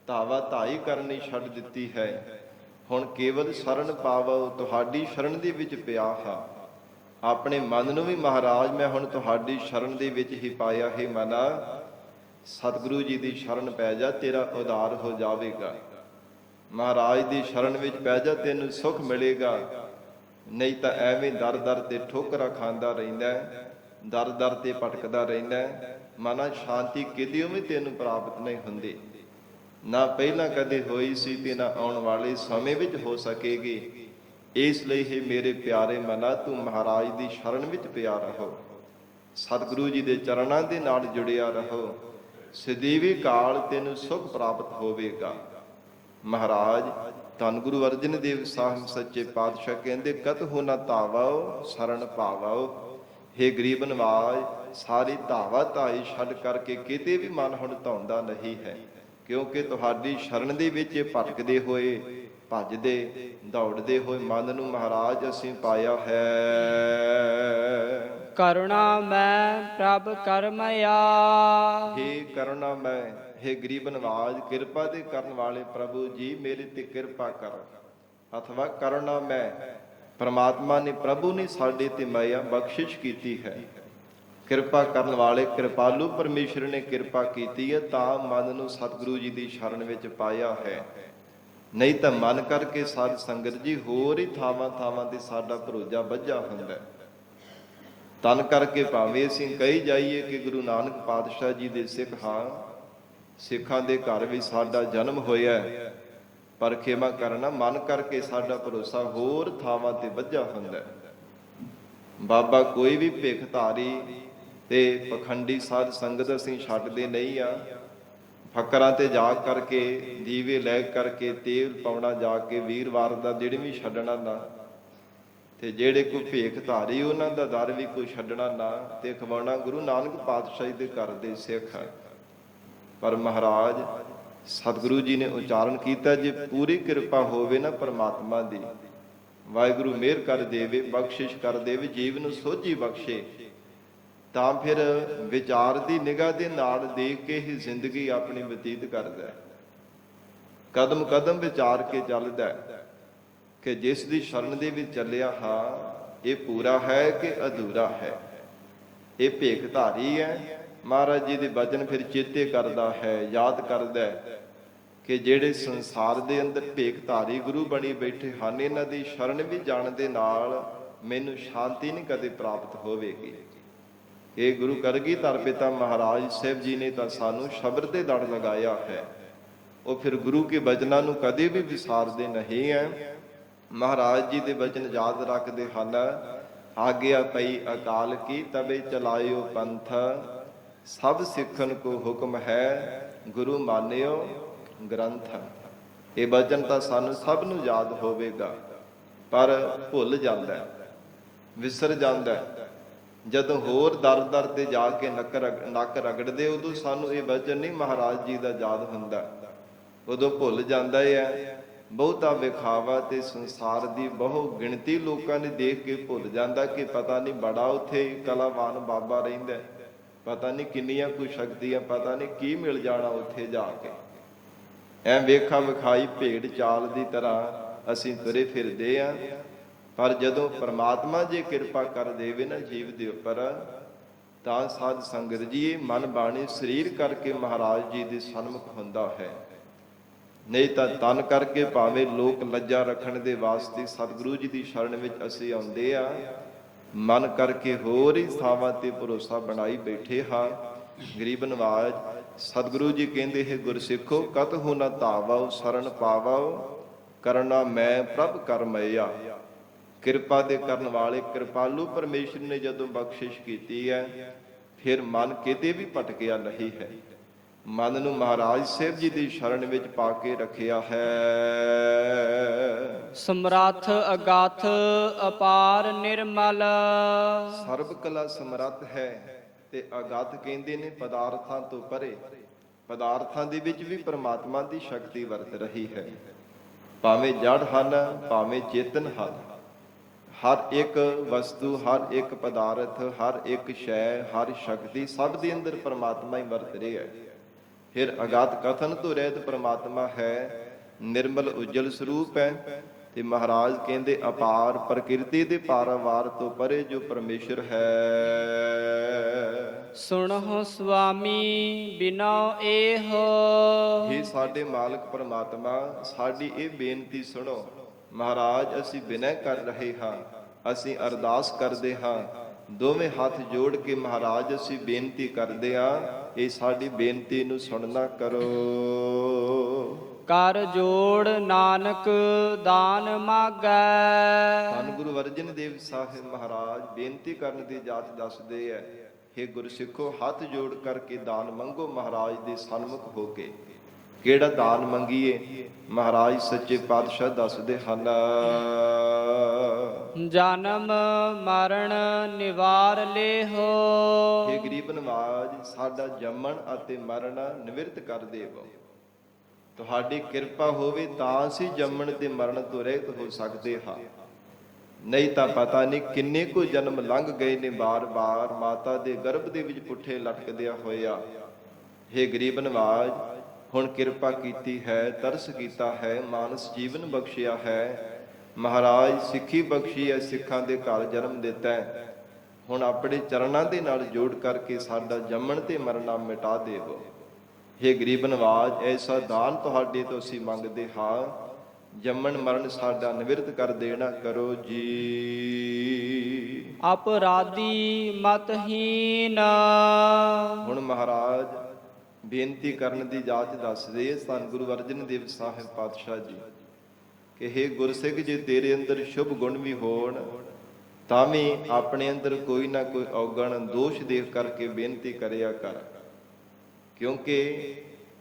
ਧਾਵਾ ਧਾਈ ਕਰਨੀ ਛੱਡ ਦਿੱਤੀ ਹੈ। ਹੁਣ ਕੇਵਲ ਸ਼ਰਨ ਪਾਵੋ, ਤੁਹਾਡੀ ਸ਼ਰਨ ਦੇ ਵਿੱਚ ਪਿਆ ਹਾਂ। ਆਪਣੇ ਮਨ ਨੂੰ ਵੀ ਮਹਾਰਾਜ ਮੈਂ ਹੁਣ ਤੁਹਾਡੀ ਸ਼ਰਨ ਦੇ ਵਿੱਚ ਹੀ ਪਾਇਆ ਹੈ। ਮਨਾ ਸਤਿਗੁਰੂ ਜੀ ਦੀ ਸ਼ਰਨ ਪੈ ਜਾ, ਤੇਰਾ ਉਧਾਰ ਹੋ ਜਾਵੇਗਾ। ਮਹਾਰਾਜ ਦੀ ਸ਼ਰਨ ਵਿੱਚ ਪੈ ਜਾ, ਤੈਨੂੰ ਸੁੱਖ ਮਿਲੇਗਾ। ਨਹੀਂ ਤਾਂ ਐਵੇਂ ਦਰ ਦਰ ਤੇ ਠੋਕਰਾਂ ਖਾਂਦਾ ਰਹਿੰਦਾ, ਦਰ ਦਰ ਤੇ ਭਟਕਦਾ ਰਹਿੰਦਾ। ਮਨਾ ਸ਼ਾਂਤੀ ਕਿਤੇ ਵੀ ਤੈਨੂੰ ਪ੍ਰਾਪਤ ਨਹੀਂ ਹੁੰਦੀ, ਨਾ ਪਹਿਲਾਂ ਕਦੇ ਹੋਈ ਸੀ ਤੇ ਨਾ ਆਉਣ ਵਾਲੇ ਸਮੇਂ ਵਿੱਚ ਹੋ ਸਕੇਗੀ। ਇਸ ਲਈ ਹੀ ਮੇਰੇ ਪਿਆਰੇ ਮਨਾ ਤੂੰ ਮਹਾਰਾਜ ਦੀ ਸ਼ਰਨ ਵਿੱਚ ਪਿਆ ਰਹੋ, ਸਤਿਗੁਰੂ ਜੀ ਦੇ ਚਰਨਾਂ ਦੇ ਨਾਲ ਜੁੜਿਆ ਰਹੋ। ਸਦੀਵੀ ਕਾਲ ਤੈਨੂੰ ਸੁਖ ਪ੍ਰਾਪਤ ਹੋਵੇਗਾ। ਮਹਾਰਾਜ ਧੰਨ ਗੁਰੂ ਅਰਜਨ ਦੇਵ ਸਾਹਿਬ ਸੱਚੇ ਪਾਤਸ਼ਾਹ ਕਹਿੰਦੇ ਕਤਹੁ ਨਾ ਧਾਵੋ ਸ਼ਰਨ ਪਾਵੋ। ਹੇ ਗਰੀਬ ਨਵਾਜ, ਸਾਰੀ ਧਾਵਾ ਧਾਈ ਛੱਡ ਕਰਕੇ ਕਿਤੇ ਵੀ ਮਨ ਹੁਣ ਧਾਉਂਦਾ ਨਹੀਂ ਹੈ, ਕਿਉਂਕਿ ਤੁਹਾਡੀ ਸ਼ਰਨ ਦੇ ਵਿੱਚ ਭਟਕਦੇ ਹੋਏ, ਭੱਜਦੇ ਦੌੜਦੇ ਹੋਏ ਮਨ ਨੂੰ ਮਹਾਰਾਜ ਅਸੀਂ ਪਾਇਆ ਹੈ।
ਕਰੁਣਾ ਮੈਂ ਪ੍ਰਭ ਕਰਮਇਆ।
ਹੇ ਕਰੁਣਾ ਮੈਂ, ਹੇ ਗਰੀਬ ਨਵਾਜ, ਕਿਰਪਾ ਦੇ ਕਰਨ ਵਾਲੇ ਪ੍ਰਭੂ ਜੀ ਮੇਰੇ ਤੇ ਕਿਰਪਾ ਕਰ। ਅਥਵਾ ਕਰੁਣਾ ਮੈਂ, ਪਰਮਾਤਮਾ ਨੇ ਪ੍ਰਭੂ ਨੇ ਸਾਡੇ ਤੇ ਮਾਇਆ ਬਖਸ਼ਿਸ਼ ਕੀਤੀ ਹੈ। ਕਿਰਪਾ ਕਰਨ ਵਾਲੇ ਕਿਰਪਾਲੂ ਪਰਮੇਸ਼ਰ ਨੇ ਕਿਰਪਾ ਕੀਤੀ ਹੈ, ਤਾਂ ਮਨ ਨੂੰ ਸਤਿਗੁਰੂ ਜੀ ਦੀ ਸ਼ਰਨ ਵਿੱਚ ਪਾਇਆ ਹੈ। ਨਹੀਂ ਤਾਂ ਮਨ ਕਰਕੇ ਸਾਧ ਸੰਗਤ ਜੀ ਹੋਰ ਹੀ ਥਾਵਾਂ ਥਾਵਾਂ ਤੇ ਸਾਡਾ ਭਰੋਜਾ ਬੱਝਾ ਹੁੰਦਾ। ਤਨ ਕਰਕੇ ਭਾਵੇਂ ਅਸੀਂ ਕਹੀ ਜਾਈਏ ਕਿ ਗੁਰੂ ਨਾਨਕ ਪਾਤਸ਼ਾਹ ਜੀ ਦੇ ਸਿੱਖ ਹਾਂ, ਸਿੱਖਾਂ ਦੇ ਘਰ ਵਿੱਚ ਸਾਡਾ ਜਨਮ ਹੋਇਆ, ਪਰ ਖੇਮਾ ਕਰਨਾ ਮਨ ਕਰਕੇ ਸਾਡਾ ਭਰੋਸਾ ਹੋਰ ਥਾਵਾਂ ਤੇ ਬੱਝਾ ਹੁੰਦਾ। ਬਾਬਾ ਕੋਈ ਵੀ ਭਿੱਖ ਧਾਰੀ ਤੇ ਪਖੰਡੀ ਸਾਧ ਸੰਗਤ ਅਸੀਂ ਛੱਡਦੇ ਨਹੀਂ ਆ। ਫਕਰਾਂ ਤੇ ਜਾ ਕਰਕੇ, ਦੀਵੇ ਲੈ ਕਰਕੇ, ਤੇਲ ਪਾਉਣਾ ਜਾ ਕੇ, ਵੀਰਵਾਰ ਦਾ ਦਿਨ ਵੀ ਛੱਡਣਾ ਨਾ, ਤੇ ਜਿਹੜੇ ਕੋਈ ਭੇਖ ਧਾਰੀ ਉਹਨਾਂ ਦਾ ਦਰ ਵੀ ਕੋਈ ਛੱਡਣਾ ਨਾ, ਤੇ ਖਵਾਉਣਾ ਗੁਰੂ ਨਾਨਕ ਪਾਤਸ਼ਾਹ ਦੇ ਘਰ ਦੇ ਸਿੱਖ। ਪਰ ਮਹਾਰਾਜ ਸਤਿਗੁਰੂ ਜੀ ਨੇ ਉਚਾਰਨ ਕੀਤਾ, ਜੇ ਪੂਰੀ ਕਿਰਪਾ ਹੋਵੇ ਨਾ ਪਰਮਾਤਮਾ ਦੀ, ਵਾਹਿਗੁਰੂ ਮਿਹਰ ਕਰ ਦੇਵੇ, ਬਖਸ਼ਿਸ਼ ਕਰ ਦੇਵੇ, ਜੀਵ ਨੂੰ ਸੋਝੀ ਬਖਸ਼ੇ, ਤਾਂ ਫਿਰ ਵਿਚਾਰ ਦੀ ਨਿਗਾਹ ਦੇ ਨਾਲ ਦੇਖ ਕੇ ਹੀ ਜ਼ਿੰਦਗੀ ਆਪਣੀ ਬਤੀਤ ਕਰਦਾ ਹੈ। ਕਦਮ ਕਦਮ ਵਿਚਾਰ ਕੇ ਚੱਲਦਾ ਹੈ ਕਿ ਜਿਸ ਦੀ ਸ਼ਰਨ ਦੇ ਵਿੱਚ ਚੱਲਿਆ ਹਾਂ, ਇਹ ਪੂਰਾ ਹੈ ਕਿ ਅਧੂਰਾ ਹੈ, ਇਹ ਭੇਖਧਾਰੀ ਹੈ। ਮਹਾਰਾਜ ਜੀ ਦੇ ਬਚਨ ਫਿਰ ਚੇਤੇ ਕਰਦਾ ਹੈ, ਯਾਦ ਕਰਦਾ ਹੈ ਕਿ ਜਿਹੜੇ ਸੰਸਾਰ ਦੇ ਅੰਦਰ ਭੇਖਧਾਰੀ ਗੁਰੂ ਬਣੀ ਬੈਠੇ ਹਨ, ਇਹਨਾਂ ਦੀ ਸ਼ਰਨ ਵੀ ਜਾਣ ਦੇ ਨਾਲ ਮੈਨੂੰ ਸ਼ਾਂਤੀ ਨਹੀਂ ਕਦੇ ਪ੍ਰਾਪਤ ਹੋਵੇਗੀ। ਇਹ ਗੁਰੂ ਕਲਗੀਧਰ ਪਿਤਾ ਮਹਾਰਾਜ ਸਾਹਿਬ ਜੀ ਨੇ ਤਾਂ ਸਾਨੂੰ ਸ਼ਬਦ ਤੇ ਲੜ ਲਗਾਇਆ ਹੈ, ਉਹ ਫਿਰ ਗੁਰੂ ਕੇ ਬਚਨਾਂ ਨੂੰ ਕਦੇ ਵੀ ਵਿਸਾਰਦੇ ਨਹੀਂ ਹੈ। ਮਹਾਰਾਜ ਜੀ ਦੇ ਬਚਨ ਯਾਦ ਰੱਖਦੇ ਹਨ, ਆਗਿਆ ਪਈ ਅਕਾਲ ਕੀ ਤਬੇ ਚਲਾਇਓ ਪੰਥ, ਸਭ ਸਿੱਖਨ ਕੋ ਹੁਕਮ ਹੈ ਗੁਰੂ ਮਾਨਿਓ ਗ੍ਰੰਥ। ਇਹ ਬਚਨ ਤਾਂ ਸਾਨੂੰ ਸਭ ਨੂੰ ਯਾਦ ਹੋਵੇਗਾ, ਪਰ ਭੁੱਲ ਜਾਂਦਾ ਹੈ, ਵਿਸਰ ਜਾਂਦਾ ਹੈ। ਜਦੋਂ ਹੋਰ ਦਰ ਦਰ ਤੇ ਜਾ ਕੇ ਨੱਕ ਰਗੜਦੇ, ਉਦੋਂ ਸਾਨੂੰ ਇਹ ਬਚਨ ਨਹੀਂ ਮਹਾਰਾਜ ਜੀ ਦਾ ਯਾਦ ਹੁੰਦਾ, ਉਦੋਂ ਭੁੱਲ ਜਾਂਦਾ ਹੈ। ਬਹੁਤਾ ਵਿਖਾਵਾ ਤੇ ਸੰਸਾਰ ਦੀ ਬਹੁ ਗਿਣਤੀ ਲੋਕਾਂ ਨੇ ਦੇਖ ਕੇ ਭੁੱਲ ਜਾਂਦਾ ਕਿ ਪਤਾ ਨਹੀਂ ਬੜਾ ਉੱਥੇ ਕਲਾਵਾਨ ਬਾਬਾ ਰਹਿੰਦਾ, ਪਤਾ ਨਹੀਂ ਕਿੰਨੀਆਂ ਕੁ ਸ਼ਕਤੀਆਂ, ਪਤਾ ਨਹੀਂ ਕੀ ਮਿਲ ਜਾਣਾ ਉੱਥੇ ਜਾ ਕੇ। ਐ ਵੇਖਾ ਵਿਖਾਈ ਭੇਡ ਚਾਲ ਦੀ ਤਰ੍ਹਾਂ ਅਸੀਂ ਤੁਰੇ ਫਿਰਦੇ ਆਂ, ਪਰ ਜਦੋਂ ਪ੍ਰਮਾਤਮਾ ਜੇ ਕਿਰਪਾ ਕਰ ਦੇਵੇ ਨਾ ਜੀਵ ਦੇ ਉੱਪਰ, ਤਾਂ ਸਾਧ ਸੰਗਤ ਜੀ ਮਨ ਬਾਣੀ ਸਰੀਰ ਕਰਕੇ ਮਹਾਰਾਜ ਜੀ ਦੇ ਸਨਮੁਖ ਹੁੰਦਾ ਹੈ। ਨਹੀਂ ਤਾਂ ਤਨ ਕਰਕੇ ਭਾਵੇਂ ਲੋਕ ਲੱਜਾ ਰੱਖਣ ਦੇ ਵਾਸਤੇ ਸਤਿਗੁਰੂ ਜੀ ਦੀ ਸ਼ਰਨ ਵਿੱਚ ਅਸੀਂ ਆਉਂਦੇ ਆ, ਮਨ ਕਰਕੇ ਹੋਰ ਹੀ ਥਾਵਾਂ ਤੇ ਭਰੋਸਾ ਬਣਾਈ ਬੈਠੇ ਹਾਂ। ਗਰੀਬ ਨਵਾਜ ਸਤਿਗੁਰੂ ਜੀ ਕਹਿੰਦੇ ਹੈ, ਗੁਰਸਿੱਖੋ ਕਤਹੁ ਨ ਧਾਵਉ ਸ਼ਰਨ ਪਾਵਉ, ਕਰਨਾ ਮੈਂ ਪ੍ਰਭ ਕਰਮਇਆ। ਕਿਰਪਾ ਦੇ ਕਰਨ ਵਾਲੇ ਕਿਰਪਾਲੂ ਪਰਮੇਸ਼ਰ ਨੇ ਜਦੋਂ ਬਖਸ਼ਿਸ਼ ਕੀਤੀ ਹੈ, ਫਿਰ ਮਨ ਕਿਤੇ ਵੀ ਭਟਕਿਆ ਨਹੀਂ ਹੈ। ਮਨ ਨੂੰ ਮਹਾਰਾਜ ਸਾਹਿਬ ਜੀ ਦੀ ਸ਼ਰਨ ਵਿੱਚ ਪਾ ਕੇ ਰੱਖਿਆ ਹੈ।
ਸਮਰੱਥ ਅਗਾਥ ਅਪਾਰ ਨਿਰਮਲ,
ਸਰਬ ਕਲਾ ਸਮਰੱਥ ਹੈ ਤੇ ਅਗਾਧ ਕਹਿੰਦੇ ਨੇ ਪਦਾਰਥਾਂ ਤੋਂ ਪਰੇ। ਪਦਾਰਥਾਂ ਦੇ ਵਿੱਚ ਵੀ ਪ੍ਰਮਾਤਮਾ ਦੀ ਸ਼ਕਤੀ ਵਰਤ ਰਹੀ ਹੈ, ਭਾਵੇਂ ਜੜ ਹਨ ਭਾਵੇਂ ਚੇਤਨ ਹਨ। ਹਰ ਇੱਕ ਵਸਤੂ, ਹਰ ਇੱਕ ਪਦਾਰਥ, ਹਰ ਇੱਕ ਸ਼ੈ, ਹਰ ਸ਼ਕਤੀ, ਸਭ ਦੇ ਅੰਦਰ ਪ੍ਰਮਾਤਮਾ ਹੀ ਵਰਤ ਰਿਹਾ ਹੈ। ਫਿਰ ਅਗਾਧ ਕਥਨ ਤੋਂ ਰਹਿਤ ਪ੍ਰਮਾਤਮਾ ਹੈ, ਨਿਰਮਲ ਉਜਲ ਸਰੂਪ ਹੈ। ਤੇ ਮਹਾਰਾਜ ਕਹਿੰਦੇ ਅਪਾਰ ਪ੍ਰਕਿਰਤੀ ਦੇ ਪਾਰਾਵਾਰ ਤੋਂ ਪਰੇ ਜੋ ਪਰਮੇਸ਼ਰ ਹੈ।
ਸੁਣਹੁ ਸੁਆਮੀ ਬਿਨੋ ਏਹੋ,
हे ਸਾਡੇ ਮਾਲਕ ਪ੍ਰਮਾਤਮਾ, ਸਾਡੀ ਇਹ ਬੇਨਤੀ ਸੁਣੋ। ਮਹਾਰਾਜ ਅਸੀਂ ਬਿਨੈ ਕਰ ਰਹੇ ਹਾਂ, ਅਸੀਂ ਅਰਦਾਸ ਕਰਦੇ ਹਾਂ, ਦੋਵੇਂ ਹੱਥ ਜੋੜ ਕੇ ਮਹਾਰਾਜ ਅਸੀਂ ਬੇਨਤੀ ਕਰਦੇ ਹਾਂ, ਇਹ ਸਾਡੀ ਬੇਨਤੀ ਨੂੰ ਸੁਣਨਾ ਕਰੋ।
ਕਰ ਜੋੜ ਨਾਨਕ ਦਾਨ ਮਾਗੈ,
ਧੰਨ ਗੁਰੂ ਅਰਜਨ ਦੇਵ ਸਾਹਿਬ ਮਹਾਰਾਜ ਬੇਨਤੀ ਕਰਨ ਦੀ ਜਾਚ ਦੱਸਦੇ ਐ, हे ਗੁਰਸਿੱਖੋ ਹੱਥ ਜੋੜ ਕਰਕੇ ਦਾਨ ਮੰਗੋ ਮਹਾਰਾਜ ਦੇ ਸਨਮੁਖ ਹੋ ਕੇ। ਕਿਹੜਾ ਦਾਨ ਮੰਗੀਏ? ਮਹਾਰਾਜ ਸੱਚੇ ਪਾਤਸ਼ਾਹ ਦੱਸਦੇ ਹਨ,
ਜਨਮ ਮਰਨ ਨਿਵਾਰ ਲੇਹੋ।
हे ਗਰੀਬ ਨਵਾਜ ਸਾਡਾ ਜੰਮਣ ਅਤੇ ਮਰਨ ਨਿਵਰਤ ਕਰ ਦੇਵੋ। ਤੁਹਾਡੀ ਕਿਰਪਾ ਹੋਵੇ ਤਾਂ ਅਸੀਂ ਜੰਮਣ ਤੇ ਮਰਨ ਤੋਂ ਰਹਿਤ ਹੋ ਸਕਦੇ ਹਾਂ, ਨਹੀਂ ਤਾਂ ਪਤਾ ਨਹੀਂ ਕਿੰਨੇ ਕੁ ਜਨਮ ਲੰਘ ਗਏ ਨੇ ਬਾਰ-ਬਾਰ ਮਾਤਾ ਦੇ ਗਰਭ ਦੇ ਵਿੱਚ ਪੁੱਠੇ ਲਟਕਦਿਆਂ ਹੋਇਆ। हे ਗਰੀਬ ਨਵਾਜ ਹੁਣ ਕਿਰਪਾ ਕੀਤੀ ਹੈ, ਤਰਸ ਕੀਤਾ ਹੈ, ਮਾਨਸ ਜੀਵਨ ਬਖਸ਼ਿਆ ਹੈ, ਮਹਾਰਾਜ ਸਿੱਖੀ ਬਖਸ਼ੀ ਹੈ, ਸਿੱਖਾਂ ਦੇ ਘਰ ਜਨਮ ਦਿੱਤਾ ਹੈ। ਹੁਣ ਆਪਣੇ ਚਰਨਾਂ ਦੇ ਨਾਲ ਜੋੜ ਕਰਕੇ ਸਾਡਾ ਜੰਮਣ ਤੇ ਮਰਨਾ ਮਿਟਾ ਦੇਵੋ। हे ਗਰੀਬ ਨਵਾਜ ਐਸਾ ਦਾਨ ਤੁਹਾਡੇ ਤੋਂ ਅਸੀਂ ਮੰਗਦੇ ਹਾਂ, ਜੰਮਣ ਮਰਨ ਸਾਡਾ ਨਿਵਰਤ ਕਰ ਦੇਣਾ ਕਰੋ ਜੀ।
ਅਪਰਾਧੀ ਮਤਹੀਨ,
ਹੁਣ ਮਹਾਰਾਜ ਬੇਨਤੀ ਕਰਨ ਦੀ ਜਾਚ ਦੱਸਦੇ ਧੰਨ ਗੁਰੂ ਅਰਜਨ ਦੇਵ ਸਾਹਿਬ ਪਾਤਸ਼ਾਹ ਜੀ ਕਿ हे ਗੁਰਸਿੱਖ ਜੇ ਤੇਰੇ ਅੰਦਰ ਸ਼ੁਭ ਗੁਣ ਵੀ ਹੋਣ ਤਾਂ ਵੀ ਆਪਣੇ ਅੰਦਰ ਕੋਈ ਨਾ ਕੋਈ ਔਗਣ ਦੋਸ਼ ਦੇਖ ਕਰਕੇ ਬੇਨਤੀ ਕਰਿਆ ਕਰ, ਕਿਉਂਕਿ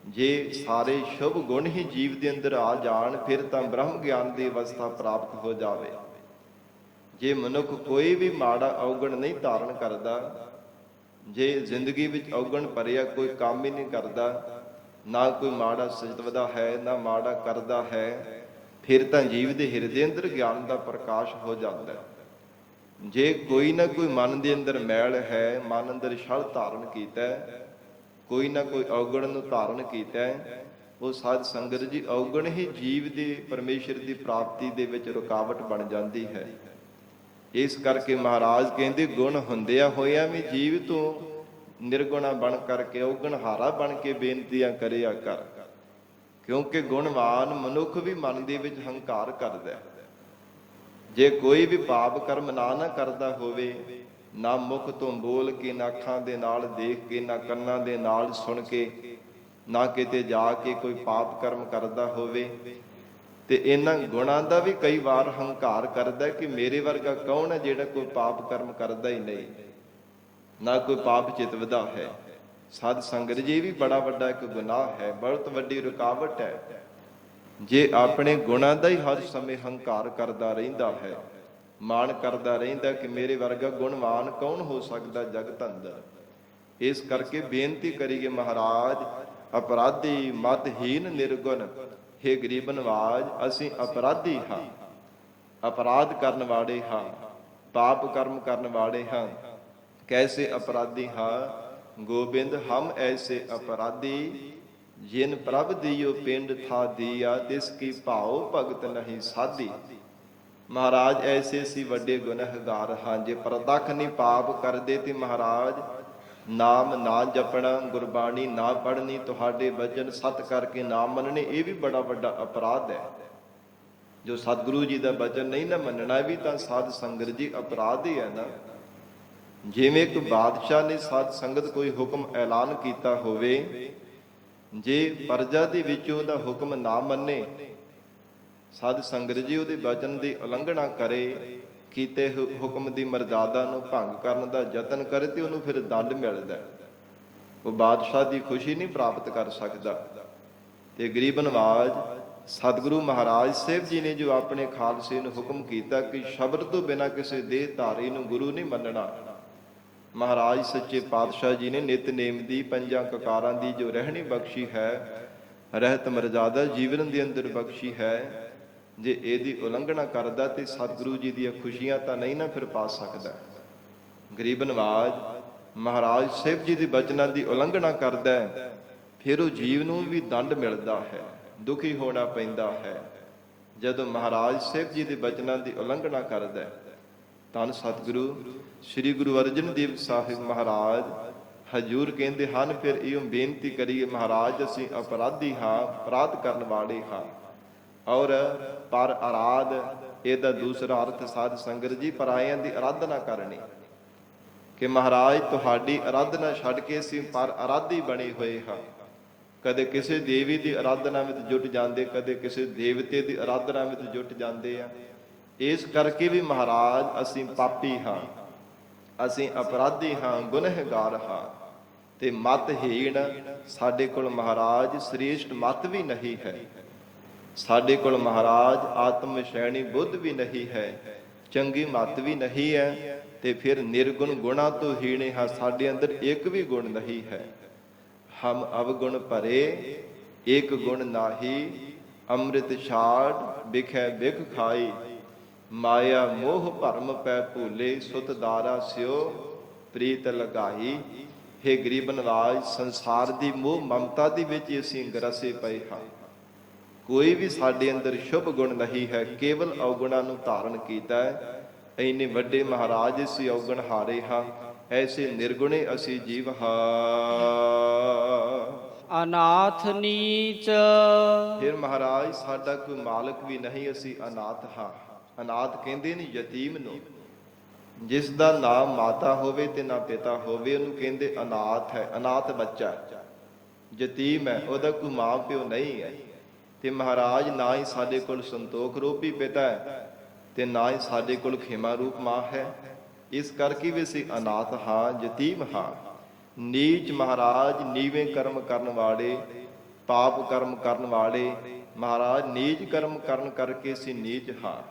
ਜੇ ਸਾਰੇ ਸ਼ੁਭ ਗੁਣ ਹੀ ਜੀਵ ਦੇ ਅੰਦਰ ਆ ਜਾਣ ਫਿਰ ਤਾਂ ਬ੍ਰਹਮ ਗਿਆਨ ਦੀ ਅਵਸਥਾ ਪ੍ਰਾਪਤ ਹੋ ਜਾਵੇ। ਜੇ ਮਨੁੱਖ ਕੋਈ ਵੀ ਮਾੜਾ ਔਗਣ ਨਹੀਂ ਧਾਰਨ ਕਰਦਾ, ਜੇ ਜ਼ਿੰਦਗੀ ਵਿੱਚ ਔਗਣ ਭਰਿਆ ਕੋਈ ਕੰਮ ਹੀ ਨਹੀਂ ਕਰਦਾ, ਨਾ ਕੋਈ ਮਾੜਾ ਸਿਜਤਵਦਾ ਹੈ, ਨਾ ਮਾੜਾ ਕਰਦਾ ਹੈ, ਫਿਰ ਤਾਂ ਜੀਵ ਦੇ ਹਿਰਦੇ ਅੰਦਰ ਗਿਆਨ ਦਾ ਪ੍ਰਕਾਸ਼ ਹੋ ਜਾਂਦਾ ਹੈ। ਜੇ ਕੋਈ ਨਾ ਕੋਈ ਮਨ ਦੇ ਅੰਦਰ ਮੈਲ ਹੈ, ਮਨ ਅੰਦਰ ਛਲ ਧਾਰਨ ਕੀਤਾ ਹੈ, ਕੋਈ ਨਾ ਕੋਈ ਔਗਣ ਨੂੰ ਧਾਰਨ ਕੀਤਾ ਹੈ, ਉਹ ਸਾਧ ਸੰਗਤ ਜੀ ਔਗਣ ਹੀ ਜੀਵ ਦੇ ਪਰਮੇਸ਼ਰ ਦੀ ਪ੍ਰਾਪਤੀ ਦੇ ਵਿੱਚ ਰੁਕਾਵਟ ਬਣ ਜਾਂਦੀ ਹੈ। ਇਸ ਕਰਕੇ ਮਹਾਰਾਜ ਕਹਿੰਦੇ ਗੁਣ ਹੁੰਦਿਆਂ ਹੋਇਆਂ ਵੀ ਜੀਵ ਤੋਂ ਨਿਰਗੁਣਾ ਬਣ ਕਰਕੇ ਔਗਣ ਹਾਰਾ ਬਣ ਕੇ ਬੇਨਤੀਆਂ ਕਰਿਆ ਕਰ, ਕਿਉਂਕਿ ਗੁਣਵਾਨ ਮਨੁੱਖ ਵੀ ਮਨ ਦੇ ਵਿੱਚ ਹੰਕਾਰ ਕਰਦਾ ਹੈ। ਜੇ ਕੋਈ ਵੀ ਪਾਪ ਕਰਮ ਨਾ ਕਰਦਾ ਹੋਵੇ, ਨਾ ਮੁਖ ਤੋਂ ਬੋਲ ਕੇ, ਨਾ ਅੱਖਾਂ ਦੇ ਨਾਲ ਦੇਖ ਕੇ, ਨਾ ਕੰਨਾਂ ਦੇ ਨਾਲ ਸੁਣ ਕੇ, ਨਾ ਕਿਤੇ ਜਾ ਕੇ ਕੋਈ ਪਾਪ ਕਰਮ ਕਰਦਾ ਹੋਵੇ, ਤੇ ਇਹਨਾਂ ਗੁਣਾਂ ਦਾ ਵੀ ਕਈ ਵਾਰ ਹੰਕਾਰ ਕਰਦਾ ਕਿ ਮੇਰੇ ਵਰਗਾ ਕੌਣ ਹੈ ਜਿਹੜਾ ਕੋਈ ਪਾਪ ਕਰਮ ਕਰਦਾ ਹੀ ਨਹੀਂ, ਨਾ ਕੋਈ ਪਾਪ ਚਿਤਵਦਾ ਹੈ। ਸਾਧ ਸੰਗਤ ਜੀ ਵੀ ਬੜਾ ਵੱਡਾ ਇੱਕ ਗੁਨਾਹ ਹੈ, ਬਹੁਤ ਵੱਡੀ ਰੁਕਾਵਟ ਹੈ। ਜੇ ਆਪਣੇ ਗੁਣਾਂ ਦਾ ਹੀ ਹਰ ਸਮੇਂ ਹੰਕਾਰ ਕਰਦਾ ਰਹਿੰਦਾ ਹੈ, ਮਾਣ ਕਰਦਾ ਰਹਿੰਦਾ ਕਿ ਮੇਰੇ ਵਰਗਾ ਗੁਣਵਾਨ ਕੌਣ ਹੋ ਸਕਦਾ ਜਗਤ ਅੰਦਰ। ਇਸ ਕਰਕੇ ਬੇਨਤੀ ਕਰੀਏ ਮਹਾਰਾਜ, ਅਪਰਾਧੀ ਮਤਹੀਨ ਨਿਰਗੁਣ, ਹੇ ਗਰੀਬ ਨਵਾਜ ਅਸੀਂ ਅਪਰਾਧੀ ਹਾਂ, ਅਪਰਾਧ ਕਰਨ ਵਾਲੇ ਹਾਂ, ਪਾਪ ਕਰਮ ਕਰਨ ਵਾਲੇ ਹਾਂ। ਕੈਸੇ ਅਪਰਾਧੀ ਹਾਂ? ਗੋਬਿੰਦ ਹਮ ਐਸੇ ਅਪਰਾਧੀ, ਜਿਨ ਪ੍ਰਭ ਦੀਓ ਪਿੰਡ ਥਾ ਦੀਆ, ਤਿਸ ਕੀ ਭਾਉ ਭਗਤ ਨਹੀਂ ਸਾਧੀ। ਮਹਾਰਾਜ ਐਸੇ ਸੀ ਵੱਡੇ ਗੁਨਹਗਾਰ ਹਾਂ, ਜੇ ਪ੍ਰਤੱਖ ਨਹੀਂ ਪਾਪ ਕਰਦੇ ਤੇ ਮਹਾਰਾਜ ਨਾਮ ਨਾ ਜਪਣਾ, ਗੁਰਬਾਣੀ ਨਾ ਪੜ੍ਹਨੀ, ਤੁਹਾਡੇ ਵਚਨ ਸਤ ਕਰਕੇ ਨਾ ਮੰਨਣੇ, ਇਹ ਵੀ ਬੜਾ ਵੱਡਾ ਅਪਰਾਧ ਹੈ। ਜੋ ਸਤਿਗੁਰੂ ਜੀ ਦਾ ਵਚਨ ਨਹੀਂ ਨਾ ਮੰਨਣਾ, ਵੀ ਤਾਂ ਸਾਧ ਸੰਗਤ ਜੀ ਅਪਰਾਧ ਹੀ ਹੈ ਨਾ। ਜਿਵੇਂ ਇੱਕ ਬਾਦਸ਼ਾਹ ਨੇ ਸਾਧ ਸੰਗਤ ਕੋਈ ਹੁਕਮ ਐਲਾਨ ਕੀਤਾ ਹੋਵੇ, ਜੇ ਪ੍ਰਜਾ ਦੇ ਵਿੱਚ ਉਹਦਾ ਹੁਕਮ ਨਾ ਮੰਨੇ, ਸਾਧ ਸੰਗਤ ਜੀ ਉਹਦੇ ਵਚਨ ਦੀ ਉਲੰਘਣਾ ਕਰੇ, ਕੀਤੇ ਹੁਕਮ ਦੀ ਮਰਜ਼ਾਦਾ ਨੂੰ ਭੰਗ ਕਰਨ ਦਾ ਯਤਨ ਕਰੇ, ਤੇ ਉਹਨੂੰ ਫਿਰ ਦੰਡ ਮਿਲਦਾ। ਉਹ ਬਾਦਸ਼ਾਹ ਦੀ ਖੁਸ਼ੀ ਨਹੀਂ ਪ੍ਰਾਪਤ ਕਰ ਸਕਦਾ। ਤੇ ਗਰੀਬ ਨਵਾਜ ਸਤਿਗੁਰੂ ਮਹਾਰਾਜ ਸਾਹਿਬ ਜੀ ਨੇ ਜੋ ਆਪਣੇ ਖਾਲਸੇ ਨੂੰ ਹੁਕਮ ਕੀਤਾ ਕਿ ਸ਼ਬਦ ਤੋਂ ਬਿਨਾਂ ਕਿਸੇ ਦੇਹ ਧਾਰੀ ਨੂੰ ਗੁਰੂ ਨਹੀਂ ਮੰਨਣਾ। ਮਹਾਰਾਜ ਸੱਚੇ ਪਾਤਸ਼ਾਹ ਜੀ ਨੇ ਨਿਤਨੇਮ ਦੀ, ਪੰਜਾਂ ਕਕਾਰਾਂ ਦੀ ਜੋ ਰਹਿਣੀ ਬਖਸ਼ੀ ਹੈ, ਰਹਿਤ ਮਰਜ਼ਾਦਾ ਜੀਵਨ ਦੇ ਅੰਦਰ ਬਖਸ਼ੀ ਹੈ, ਜੇ ਇਹਦੀ ਉਲੰਘਣਾ ਕਰਦਾ ਤੇ ਸਤਿਗੁਰੂ ਜੀ ਦੀਆਂ ਖੁਸ਼ੀਆਂ ਤਾਂ ਨਹੀਂ ਨਾ ਫਿਰ ਪਾ ਸਕਦਾ। ਗਰੀਬ ਨਵਾਜ ਮਹਾਰਾਜ ਸਾਹਿਬ ਜੀ ਦੇ ਬਚਨਾਂ ਦੀ ਉਲੰਘਣਾ ਕਰਦਾ ਹੈ, ਫਿਰ ਉਹ ਜੀਵ ਨੂੰ ਵੀ ਦੰਡ ਮਿਲਦਾ ਹੈ, ਦੁਖੀ ਹੋਣਾ ਪੈਂਦਾ ਹੈ। ਜਦੋਂ ਮਹਾਰਾਜ ਸਾਹਿਬ ਜੀ ਦੇ ਬਚਨਾਂ ਦੀ ਉਲੰਘਣਾ ਕਰਦਾ ਹੈ, ਧੰਨ ਸਤਿਗੁਰੂ ਸ੍ਰੀ ਗੁਰੂ ਅਰਜਨ ਦੇਵ ਸਾਹਿਬ ਮਹਾਰਾਜ ਹਜੂਰ ਕਹਿੰਦੇ ਹਨ, ਫਿਰ ਇਹ ਬੇਨਤੀ ਕਰੀਏ ਮਹਾਰਾਜ ਅਸੀਂ ਅਪਰਾਧੀ ਹਾਂ, ਅਪਰਾਧ ਕਰਨ ਵਾਲੇ ਹਾਂ। ਔਰ ਪਰ ਅਰਾਧ, ਇਹਦਾ ਦੂਸਰਾ ਅਰਥ ਸਾਧ ਸੰਗਤ ਜੀ ਪਰਾਇਆਂ ਦੀ ਅਰਾਧਨਾ ਕਰਨੀ, ਕਿ ਮਹਾਰਾਜ ਤੁਹਾਡੀ ਅਰਾਧਨਾ ਛੱਡ ਕੇ ਅਸੀਂ ਪਰ ਅਰਾਧੀ ਬਣੇ ਹੋਏ ਹਾਂ। ਕਦੇ ਕਿਸੇ ਦੇਵੀ ਦੀ ਅਰਾਧਨਾ ਵਿੱਚ ਜੁਟ ਜਾਂਦੇ, ਕਦੇ ਕਿਸੇ ਦੇਵਤੇ ਦੀ ਅਰਾਧਨਾ ਵਿੱਚ ਜੁਟ ਜਾਂਦੇ ਆ। ਇਸ ਕਰਕੇ ਵੀ ਮਹਾਰਾਜ ਅਸੀਂ ਪਾਪੀ ਹਾਂ, ਅਸੀਂ ਅਪਰਾਧੀ ਹਾਂ, ਗੁਨਹਗਾਰ ਹਾਂ, ਤੇ ਮਤਹੀਣ, ਸਾਡੇ ਕੋਲ ਮਹਾਰਾਜ ਸ੍ਰੇਸ਼ਟ ਮਤ ਵੀ ਨਹੀਂ ਹੈ, ਸਾਡੇ ਕੋਲ ਮਹਾਰਾਜ ਆਤਮ ਸ਼ੈਣੀ ਬੁੱਧ ਵੀ ਨਹੀਂ ਹੈ, ਚੰਗੀ ਮਤ ਵੀ ਨਹੀਂ ਹੈ, ਤੇ ਫਿਰ ਨਿਰਗੁਣ ਗੁਣਾ ਤੋਂ ਹੀਣੇ ਹਾਂ, ਸਾਡੇ ਅੰਦਰ ਇੱਕ ਵੀ ਗੁਣ ਨਹੀਂ ਹੈ। ਹਮ ਅਵਗੁਣ ਭਰੇ ਇੱਕ ਗੁਣ ਨਾਹੀ, ਅੰਮ੍ਰਿਤ ਛਾੜ ਬਿਖੈ ਬਿਖ ਖਾਈ, ਮਾਇਆ ਮੋਹ ਭਰਮ ਪੈ ਭੂਲੇ, ਸੁਤ ਦਾਰਾ ਸਿਓ ਪ੍ਰੀਤ ਲਗਾਈ। ਹੇ ਗਰੀਬ ਨਵਾਜ ਸੰਸਾਰ ਦੀ ਮੋਹ ਮਮਤਾ ਦੇ ਵਿੱਚ ਅਸੀਂ ਗਰਸੇ ਪਏ ਹਾਂ, ਕੋਈ ਵੀ ਸਾਡੇ ਅੰਦਰ ਸ਼ੁਭ ਗੁਣ ਨਹੀਂ ਹੈ, ਕੇਵਲ ਔਗੁਣਾਂ ਨੂੰ ਧਾਰਨ ਕੀਤਾ ਹੈ। ਇੰਨੇ ਵੱਡੇ ਮਹਾਰਾਜ ਅਸੀਂ ਔਗਣ ਹਾਰੇ ਹਾਂ, ਐਸੇ ਨਿਰਗੁਣੇ ਅਸੀਂ ਜੀਵ ਹਾਂ।
ਅਨਾਥ ਨੀਚ,
ਫਿਰ ਮਹਾਰਾਜ ਸਾਡਾ ਕੋਈ ਮਾਲਕ ਵੀ ਨਹੀਂ, ਅਸੀਂ ਅਨਾਥ ਹਾਂ। ਅਨਾਥ ਕਹਿੰਦੇ ਨੇ ਯਤੀਮ ਨੂੰ, ਜਿਸ ਦਾ ਨਾ ਮਾਤਾ ਹੋਵੇ ਤੇ ਨਾ ਪਿਤਾ ਹੋਵੇ, ਉਹਨੂੰ ਕਹਿੰਦੇ ਅਨਾਥ ਹੈ, ਅਨਾਥ ਬੱਚਾ, ਯਤੀਮ ਹੈ, ਉਹਦਾ ਕੋਈ ਮਾਂ ਪਿਓ ਨਹੀਂ ਹੈ। ਤੇ ਮਹਾਰਾਜ ਨਾ ਹੀ ਸਾਡੇ ਕੋਲ ਸੰਤੋਖ ਰੂਪੀ ਪਿਤਾ ਹੈ, ਤੇ ਨਾ ਹੀ ਸਾਡੇ ਕੋਲ ਖੇਮਾ ਰੂਪ ਮਾਂ ਹੈ। ਇਸ ਕਰਕੇ ਵੀ ਅਸੀਂ ਅਨਾਥ ਹਾਂ, ਯਤੀਮ ਹਾਂ। ਨੀਚ ਮਹਾਰਾਜ ਨੀਵੇਂ ਕਰਮ ਕਰਨ ਵਾਲੇ, ਪਾਪ ਕਰਮ ਕਰਨ ਵਾਲੇ, ਮਹਾਰਾਜ ਨੀਚ ਕਰਮ ਕਰਨ ਕਰਕੇ ਅਸੀਂ ਨੀਚ ਹਾਂ,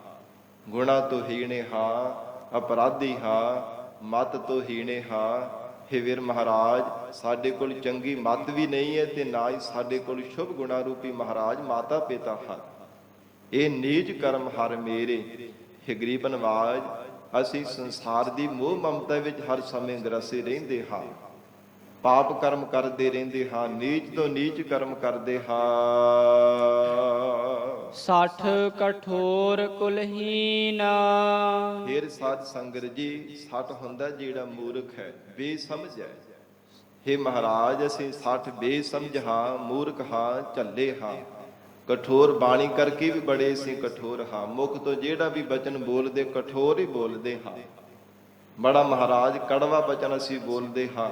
ਗੁਣਾ ਤੋਂ ਹੀਣੇ ਹਾਂ, ਅਪਰਾਧੀ ਹਾਂ, ਮਤ ਤੋਂ ਹੀਣੇ ਹਾਂ, ਹੇ ਵੀਰ ਮਹਾਰਾਜ, ਸਾਡੇ ਕੋਲ ਚੰਗੀ ਮੱਤ ਵੀ ਨਹੀਂ ਹੈ ਤੇ ਨਾ ਹੀ ਸਾਡੇ ਕੋਲ ਸ਼ੁਭ ਗੁਣਾ ਰੂਪੀ ਮਹਾਰਾਜ ਮਾਤਾ ਪਿਤਾ ਹਨ। ਇਹ ਨੀਚ ਕਰਮ ਹਰ ਮੇਰੇ। ਹੇ ਗਰੀਬ ਨਵਾਜ, ਅਸੀਂ ਸੰਸਾਰ ਦੀ ਮੋਹ ਮਮਤਾ ਵਿੱਚ ਹਰ ਸਮੇਂ ਗ੍ਰਸੇ ਰਹਿੰਦੇ ਹਾਂ। ਪਾਪ ਕਰਮ ਕਰਦੇ ਰਹਿੰਦੇ ਹਾਂ, ਨੀਚ ਤੋਂ ਨੀਚ ਕਰਮ ਕਰਦੇ ਹਾਂ।
ਸਠ ਕਠੋਰ ਕੁਲਹੀਨ।
ਫਿਰ ਸਾਧ ਸੰਗਤ ਜੀ, ਸੱਠ ਹੁੰਦਾ ਜਿਹੜਾ ਮੂਰਖ ਹੈ, ਬੇਸਮਝ ਹੈ। ਹੇ ਮਹਾਰਾਜ, ਅਸੀਂ ਸੱਠ ਬੇਸਮਝ ਹਾਂ, ਮੂਰਖ ਹਾਂ, ਝੱਲੇ ਹਾਂ। ਕਠੋਰ ਬਾਣੀ ਕਰਕੇ ਵੀ ਬੜੇ ਅਸੀਂ ਕਠੋਰ ਹਾਂ। ਮੁਖ ਤੋਂ ਜਿਹੜਾ ਵੀ ਬਚਨ ਬੋਲਦੇ ਕਠੋਰ ਹੀ ਬੋਲਦੇ ਹਾਂ। ਬੜਾ ਮਹਾਰਾਜ ਕੜਵਾ ਬਚਨ ਅਸੀਂ ਬੋਲਦੇ ਹਾਂ।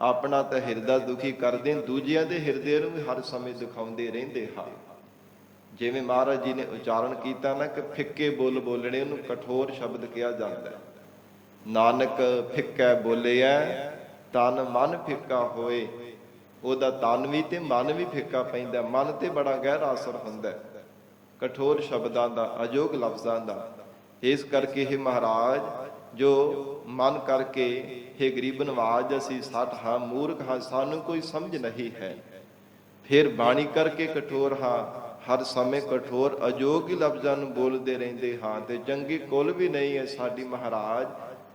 ਆਪਣਾ ਤਾਂ ਹਿਰਦਾ ਦੁਖੀ ਕਰਦੇ, ਦੂਜਿਆਂ ਦੇ ਹਿਰਦੇ ਨੂੰ ਵੀ ਹਰ ਸਮੇਂ ਦਿਖਾਉਂਦੇ ਰਹਿੰਦੇ ਹਾਂ। ਜਿਵੇਂ ਮਹਾਰਾਜ ਜੀ ਨੇ ਉਚਾਰਨ ਕੀਤਾ ਨਾ ਕਿ ਫਿੱਕੇ ਬੋਲ ਬੋਲਣੇ, ਉਹਨੂੰ ਕਠੋਰ ਸ਼ਬਦ ਕਿਹਾ ਜਾਂਦਾ ਹੈ। ਨਾਨਕ ਫਿੱਕਾ ਬੋਲਿਆ, ਤਨ ਮਨ ਫਿੱਕਾ ਹੋਏ। ਉਹਦਾ ਤਨ ਵੀ ਤੇ ਮਨ ਵੀ ਫਿੱਕਾ ਪੈਂਦਾ, ਮਨ ਤੇ ਬੜਾ ਗਹਿਰਾ ਅਸਰ ਹੁੰਦਾ ਕਠੋਰ ਸ਼ਬਦਾਂ ਦਾ, ਅਯੋਗ ਲਫ਼ਜ਼ਾਂ ਦਾ। ਇਸ ਕਰਕੇ ਇਹ ਮਹਾਰਾਜ, ਜੋ ਮਨ ਕਰਕੇ ਹੇ ਗਰੀਬ ਨਵਾਜ ਅਸੀਂ ਸੱਠ ਹਾਂ, ਮੂਰਖ ਹਾਂ, ਸਾਨੂੰ ਕੋਈ ਸਮਝ ਨਹੀਂ ਹੈ। ਫਿਰ ਬਾਣੀ ਕਰਕੇ ਕਠੋਰ ਹਾਂ, ਹਰ ਸਮੇਂ ਕਠੋਰ ਅਯੋਗ ਹੀ ਲਫ਼ਜ਼ਾਂ ਨੂੰ ਬੋਲਦੇ ਰਹਿੰਦੇ ਹਾਂ। ਤੇ ਚੰਗੀ ਕੁਲ ਵੀ ਨਹੀਂ ਹੈ ਸਾਡੀ ਮਹਾਰਾਜ,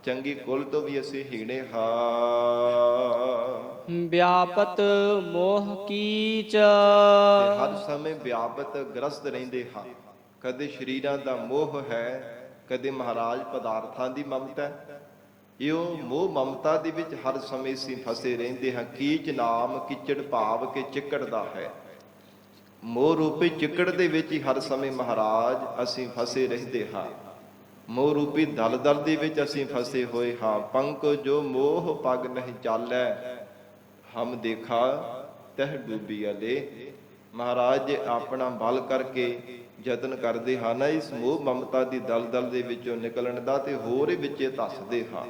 ਚੰਗੀ ਕੁਲ ਤੋਂ ਵੀ ਅਸੀਂ ਹੀਣੇ ਹਾਂ।
ਵਿਆਪਤ ਮੋਹ ਕੀਚ।
ਤੇ ਹਰ ਸਮੇਂ ਵਿਆਪਤ ਗ੍ਰਸਤ ਰਹਿੰਦੇ ਹਾਂ। ਕਦੇ ਸਰੀਰਾਂ ਦਾ ਮੋਹ ਹੈ, ਕਦੇ ਮਹਾਰਾਜ ਪਦਾਰਥਾਂ ਦੀ ਮਮਤਾ ਹੈ। ਇਹੋ ਮੋਹ ਮਮਤਾ ਦੇ ਵਿੱਚ ਹਰ ਸਮੇਂ ਅਸੀਂ ਫਸੇ ਰਹਿੰਦੇ ਹਾਂ। ਕੀਚ ਨਾਮ ਕਿਚੜ ਭਾਵ ਕੇ ਚਿੱਕੜ ਦਾ ਹੈ। ਮੋਹ ਰੂਪੀ ਚਿੱਕੜ ਦੇ ਵਿੱਚ ਹੀ ਹਰ ਸਮੇਂ ਮਹਾਰਾਜ ਅਸੀਂ ਫਸੇ ਰਹਿੰਦੇ ਹਾਂ। ਮੋਹ ਰੂਪੀ ਦਲਦਲ ਦੇ ਵਿੱਚ ਅਸੀਂ ਫਸੇ ਹੋਏ ਹਾਂ। ਪੰਕ ਜੋ ਮੋਹ ਪਗ ਨਹੀਂ ਚਾਲੈ, ਹਮ ਦੇਖਾ ਤਹ ਡੂਬੀ ਅਲੇ। ਮਹਾਰਾਜ ਜੇ ਆਪਣਾ ਬਲ ਕਰਕੇ ਯਤਨ ਕਰਦੇ ਹਾਂ ਨਾ ਇਸ ਮੋਹ ਮਮਤਾ ਦੀ ਦਲਦਲ ਦੇ ਵਿੱਚੋਂ ਨਿਕਲਣ ਦਾ, ਤੇ ਹੋਰ ਹੀ ਵਿੱਚੇ ਧੱਸਦੇ ਹਾਂ।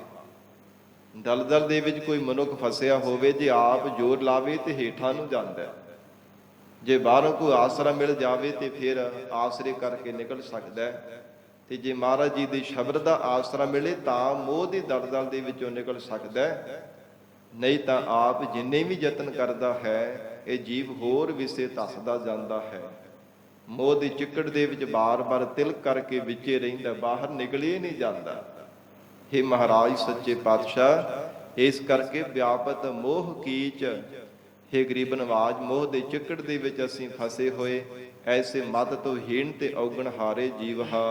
ਦਲਦਲ ਦੇ ਵਿੱਚ ਕੋਈ ਮਨੁੱਖ ਫਸਿਆ ਹੋਵੇ, ਜੇ ਆਪ ਜ਼ੋਰ ਲਾਵੇ ਤੇ ਹੇਠਾਂ ਨੂੰ ਜਾਂਦਾ। ਜੇ ਬਾਹਰੋਂ ਕੋਈ ਆਸਰਾ ਮਿਲ ਜਾਵੇ ਤੇ ਫਿਰ ਆਸਰੇ ਕਰਕੇ ਨਿਕਲ ਸਕਦਾ। ਤੇ ਜੇ ਮਹਾਰਾਜ ਜੀ ਦੇ ਸ਼ਬਦ ਦਾ ਆਸਰਾ ਮਿਲੇ ਤਾਂ ਮੋਹ ਦੀ ਦਲਦਲ ਦੇ ਵਿੱਚੋਂ ਨਿਕਲ ਸਕਦਾ। ਨਹੀਂ ਤਾਂ ਆਪ ਜਿੰਨੇ ਵੀ ਯਤਨ ਕਰਦਾ ਹੈ, ਇਹ ਜੀਵ ਹੋਰ ਵਿਸੇ ਧੱਸਦਾ ਜਾਂਦਾ ਹੈ। ਮੋਹ ਦੀ ਚਿੱਕੜ ਦੇ ਵਿੱਚ ਬਾਰ-ਬਾਰ ਤਿਲਕ ਕਰਕੇ ਵਿੱਚੇ ਰਹਿੰਦਾ, ਬਾਹਰ ਨਿਕਲੇ ਨਹੀਂ ਜਾਂਦਾ। ਹੇ ਮਹਾਰਾਜ ਸੱਚੇ ਪਾਤਸ਼ਾਹ, ਇਸ ਕਰਕੇ ਵਿਆਪਤ ਮੋਹ ਕੀਚ। ਹੇ ਗਰੀਬ ਨਵਾਜ, ਮੋਹ ਦੇ ਚਿੱਕੜ ਦੇ ਵਿੱਚ ਅਸੀਂ ਫਸੇ ਹੋਏ, ਐਸੇ ਮਤ ਤੋਂ ਹੀਣ ਤੇ ਔਗਣ ਹਾਰੇ ਜੀਵ ਹਾ।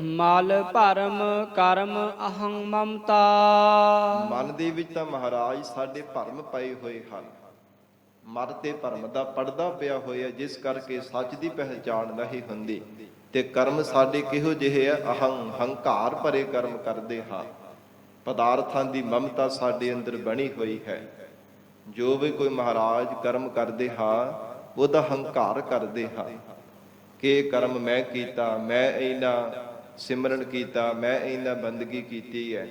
ਮਲ ਭਰਮ ਕਰਮ ਅਹੰ ਮਮਤਾ।
ਮਨ ਦੇ ਵਿੱਚ ਤਾਂ ਮਹਾਰਾਜ ਸਾਡੇ ਭਰਮ ਪਏ ਹੋਏ ਹਨ। ਮਨ ਤੇ ਭਰਮ ਦਾ ਪਰਦਾ ਪਿਆ ਹੋਇਆ, ਜਿਸ ਕਰਕੇ ਸੱਚ ਦੀ ਪਹਿਚਾਣ ਨਹੀਂ ਹੁੰਦੀ। ਤੇ ਕਰਮ ਸਾਡੇ ਕਿਹੋ ਜਿਹੇ ਆ? ਅਹੰ ਹੰਕਾਰ ਭਰੇ ਕਰਮ ਕਰਦੇ ਹਾਂ। ਪਦਾਰਥਾਂ ਦੀ ਮਮਤਾ ਸਾਡੇ ਅੰਦਰ ਬਣੀ ਹੋਈ ਹੈ। ਜੋ ਵੀ ਕੋਈ ਮਹਾਰਾਜ ਕਰਮ ਕਰਦੇ ਹਾਂ, ਉਹਦਾ ਹੰਕਾਰ ਕਰਦੇ ਹਾਂ ਕਿ ਇਹ ਕਰਮ ਮੈਂ ਕੀਤਾ, ਮੈਂ ਇੰਨਾ ਸਿਮਰਨ ਕੀਤਾ, ਮੈਂ ਇੰਨਾ ਬੰਦਗੀ ਕੀਤੀ ਹੈ,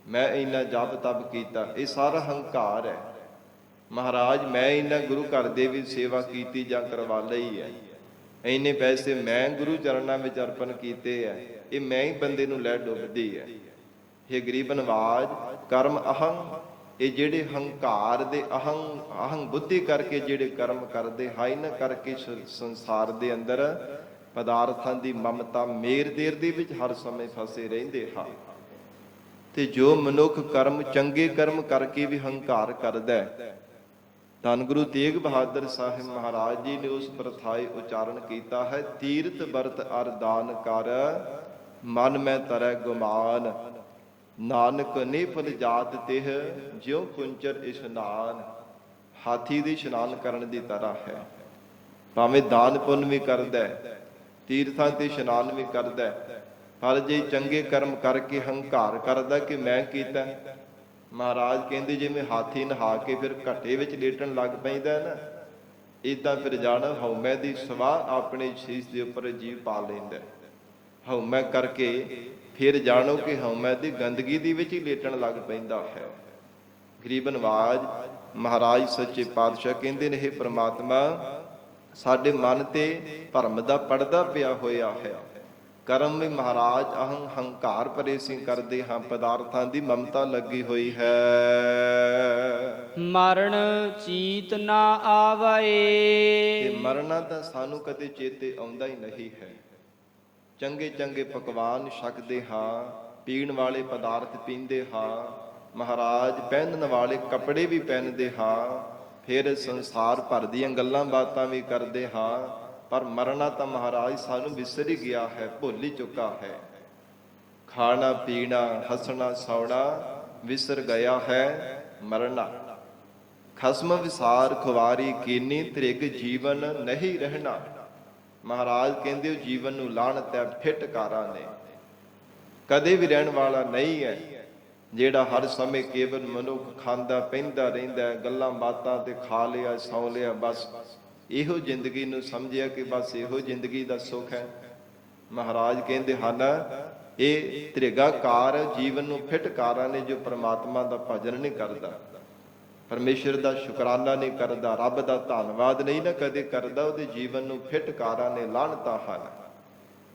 ਮੈਂ ਇੰਨਾ ਜਪ ਤਪ ਕੀਤਾ। ਇਹ ਸਾਰਾ ਹੰਕਾਰ ਹੈ। ਮਹਾਰਾਜ ਮੈਂ ਇੰਨਾ ਗੁਰੂ ਘਰ ਦੇ ਵੀ ਸੇਵਾ ਕੀਤੀ ਜਾਂ ਕਰਵਾ ਲਈ ਹੈ, ਇੰਨੇ ਪੈਸੇ ਮੈਂ ਗੁਰੂ ਚਰਨਾਂ ਵਿੱਚ ਅਰਪਣ ਕੀਤੇ ਹੈ, ਇਹ ਮੈਂ ਹੀ ਬੰਦੇ ਨੂੰ ਲੈ ਡੁੱਬਦੀ ਹੈ। ਇਹ ਗਰੀਬ ਨਵਾਜ, ਕਰਮ ਅਹੰ, ਇਹ ਜਿਹੜੇ ਹੰਕਾਰ ਦੇ ਅਹੰ ਬੁੱਧੀ ਕਰਕੇ ਜਿਹੜੇ ਕਰਮ ਕਰਦੇ ਹਨ, ਕਰਕੇ ਸੰਸਾਰ ਦੇ ਅੰਦਰ ਪਦਾਰਥਾਂ ਦੀ ਮਮਤਾ ਮੇਰ ਦੇਰ ਦੇ ਵਿੱਚ ਹਰ ਸਮੇਂ ਫਸੇ ਰਹਿੰਦੇ ਹਾਂ। ਤੇ ਜੋ ਮਨੁੱਖ ਕਰਮ ਚੰਗੇ ਕਰਮ ਕਰਕੇ ਵੀ ਹੰਕਾਰ ਕਰਦਾ, ਧੰਨ ਗੁਰੂ ਤੇਗ ਬਹਾਦਰ ਸਾਹਿਬ ਮਹਾਰਾਜ ਜੀ ਨੇ ਉਸ ਪ੍ਰਥਾਏ ਉਚਾਰਨ ਕੀਤਾ ਹੈ, ਤੀਰਥ ਵਰਤ ਅਰ ਦਾਨ ਕਰ, ਮਨ ਮੈਂ ਤਰੈ ਗੁਮਾਨ। ਨਾਨਕ ਨਿਫਲ ਜਾਤ ਤਿਹ ਜਿਉ ਕੁੰਚਰ ਇਸ਼ਨਾਨ। ਹਾਥੀ ਦੀ ਇਸ਼ਨਾਨ ਕਰਨ ਦੀ ਤਰ੍ਹਾਂ ਹੈ। ਭਾਵੇਂ ਦਾਨ ਪੁੰਨ ਵੀ ਕਰਦਾ, ਤੀਰਥਾਂ ਤੇ ਇਸ਼ਨਾਨ ਵੀ ਕਰਦਾ, ਪਰ ਜੇ ਚੰਗੇ ਕਰਮ ਕਰਕੇ ਹੰਕਾਰ ਕਰਦਾ ਕਿ ਮੈਂ ਕੀਤਾ, ਮਹਾਰਾਜ ਕਹਿੰਦੇ ਜਿਵੇਂ ਹਾਥੀ ਨਹਾ ਕੇ ਫਿਰ ਘੱਟੇ ਵਿੱਚ ਲੇਟਣ ਲੱਗ ਪੈਂਦਾ ਨਾ, ਏਦਾਂ ਫਿਰ ਜਾਣਾ ਹਉਮੈ ਦੀ ਸਵਾਹ ਆਪਣੇ ਸ਼ੀਸ਼ ਦੇ ਉੱਪਰ ਜੀਵ ਪਾ ਲੈਂਦਾ। ਹਉਮੈ ਕਰਕੇ ਫਿਰ ਜਾਣੋ ਕਿ ਹਉਮੈ ਦੀ ਗੰਦਗੀ ਦੇ ਵਿੱਚ ਹੀ ਲੇਟਣ ਲੱਗ ਪੈਂਦਾ ਹੈ। ਗਰੀਬ ਨਵਾਜ, ਮਹਾਰਾਜ ਸੱਚੇ ਪਾਤਸ਼ਾਹ ਕਹਿੰਦੇ ਨੇ, ਇਹ ਪ੍ਰਮਾਤਮਾ ਸਾਡੇ ਮਨ ਤੇ ਭਰਮ ਦਾ ਪਰਦਾ ਪਿਆ ਹੋਇਆ ਹੈ। ਕਰਮ ਵੀ ਮਹਾਰਾਜ ਹੰਕਾਰ ਭਰੇ ਸੀ ਕਰਦੇ ਹਾਂ, ਪਦਾਰਥਾਂ ਦੀ ਮਮਤਾ ਲੱਗੀ ਹੋਈ ਹੈ।
ਮਰਨ ਚੀਤ ਨਾ
ਤੇ
ਆਵੈ।
ਮਰਨਾ ਤਾਂ ਸਾਨੂੰ ਕਦੇ ਚੇਤੇ ਆਉਂਦਾ ਹੀ ਨਹੀਂ ਹੈ। ਚੰਗੇ ਚੰਗੇ ਪਕਵਾਨ ਛਕਦੇ ਹਾਂ, ਪੀਣ ਵਾਲੇ ਪਦਾਰਥ ਪੀਂਦੇ ਹਾਂ, ਮਹਾਰਾਜ ਪਹਿਨਣ ਵਾਲੇ ਕੱਪੜੇ ਵੀ ਪਹਿਨਦੇ ਹਾਂ, ਫਿਰ ਸੰਸਾਰ ਭਰ ਦੀਆਂ ਗੱਲਾਂ ਬਾਤਾਂ ਵੀ ਕਰਦੇ ਹਾਂ, ਪਰ ਮਰਨਾ ਤਾਂ ਮਹਾਰਾਜ ਸਾਨੂੰ ਵਿਸਰ ਹੀ ਗਿਆ ਹੈ, ਭੁੱਲ ਹੀ ਚੁੱਕਾ ਹੈ। ਖਾਣਾ ਪੀਣਾ ਹੱਸਣਾ ਸੌਣਾ ਵਿਸਰ ਗਿਆ ਹੈ ਮਰਨਾ। ਖਸਮ ਵਿਸਾਰ ਖੁਵਾਰੀ ਕੀਨੀ ਤ੍ਰਿਗ ਜੀਵਨ ਨਹੀਂ ਰਹਿਣਾ। ਮਹਾਰਾਜ ਕਹਿੰਦੇ ਹੋ ਜੀਵਨ ਨੂੰ ਲਾਹਣਤ ਹੈ, ਫਿਟਕਾਰਾਂ ਨੇ, ਕਦੇ ਵੀ ਰਹਿਣ ਵਾਲਾ ਨਹੀਂ ਹੈ। ਜਿਹੜਾ ਹਰ ਸਮੇਂ ਕੇਵਲ ਮਨੁੱਖ ਖਾਂਦਾ ਪੈਂਦਾ ਰਹਿੰਦਾ, ਗੱਲਾਂ ਬਾਤਾਂ ਤੇ ਖਾ ਲਿਆ ਸੌ ਲਿਆ, ਬਸ ਇਹੋ ਜ਼ਿੰਦਗੀ ਨੂੰ ਸਮਝਿਆ ਕਿ ਬਸ ਇਹੋ ਜ਼ਿੰਦਗੀ ਦਾ ਸੁੱਖ ਹੈ। ਮਹਾਰਾਜ ਕਹਿੰਦੇ ਹਨ ਇਹ ਤ੍ਰਿਗਾਕਾਰ ਜੀਵਨ ਨੂੰ ਫਿਟਕਾਰਾਂ ਨੇ, ਜੋ ਪ੍ਰਮਾਤਮਾ ਦਾ ਭਜਨ ਨਹੀਂ ਕਰਦਾ, ਪਰਮੇਸ਼ਰ ਦਾ ਸ਼ੁਕਰਾਨਾ ਨਹੀਂ ਕਰਦਾ, ਰੱਬ ਦਾ ਧੰਨਵਾਦ ਨਹੀਂ ਨਾ ਕਦੇ ਕਰਦਾ, ਉਹਦੇ ਜੀਵਨ ਨੂੰ ਫਿਟਕਾਰਾਂ ਨੇ ਲਾਹਣਤਾਂ ਹਨ।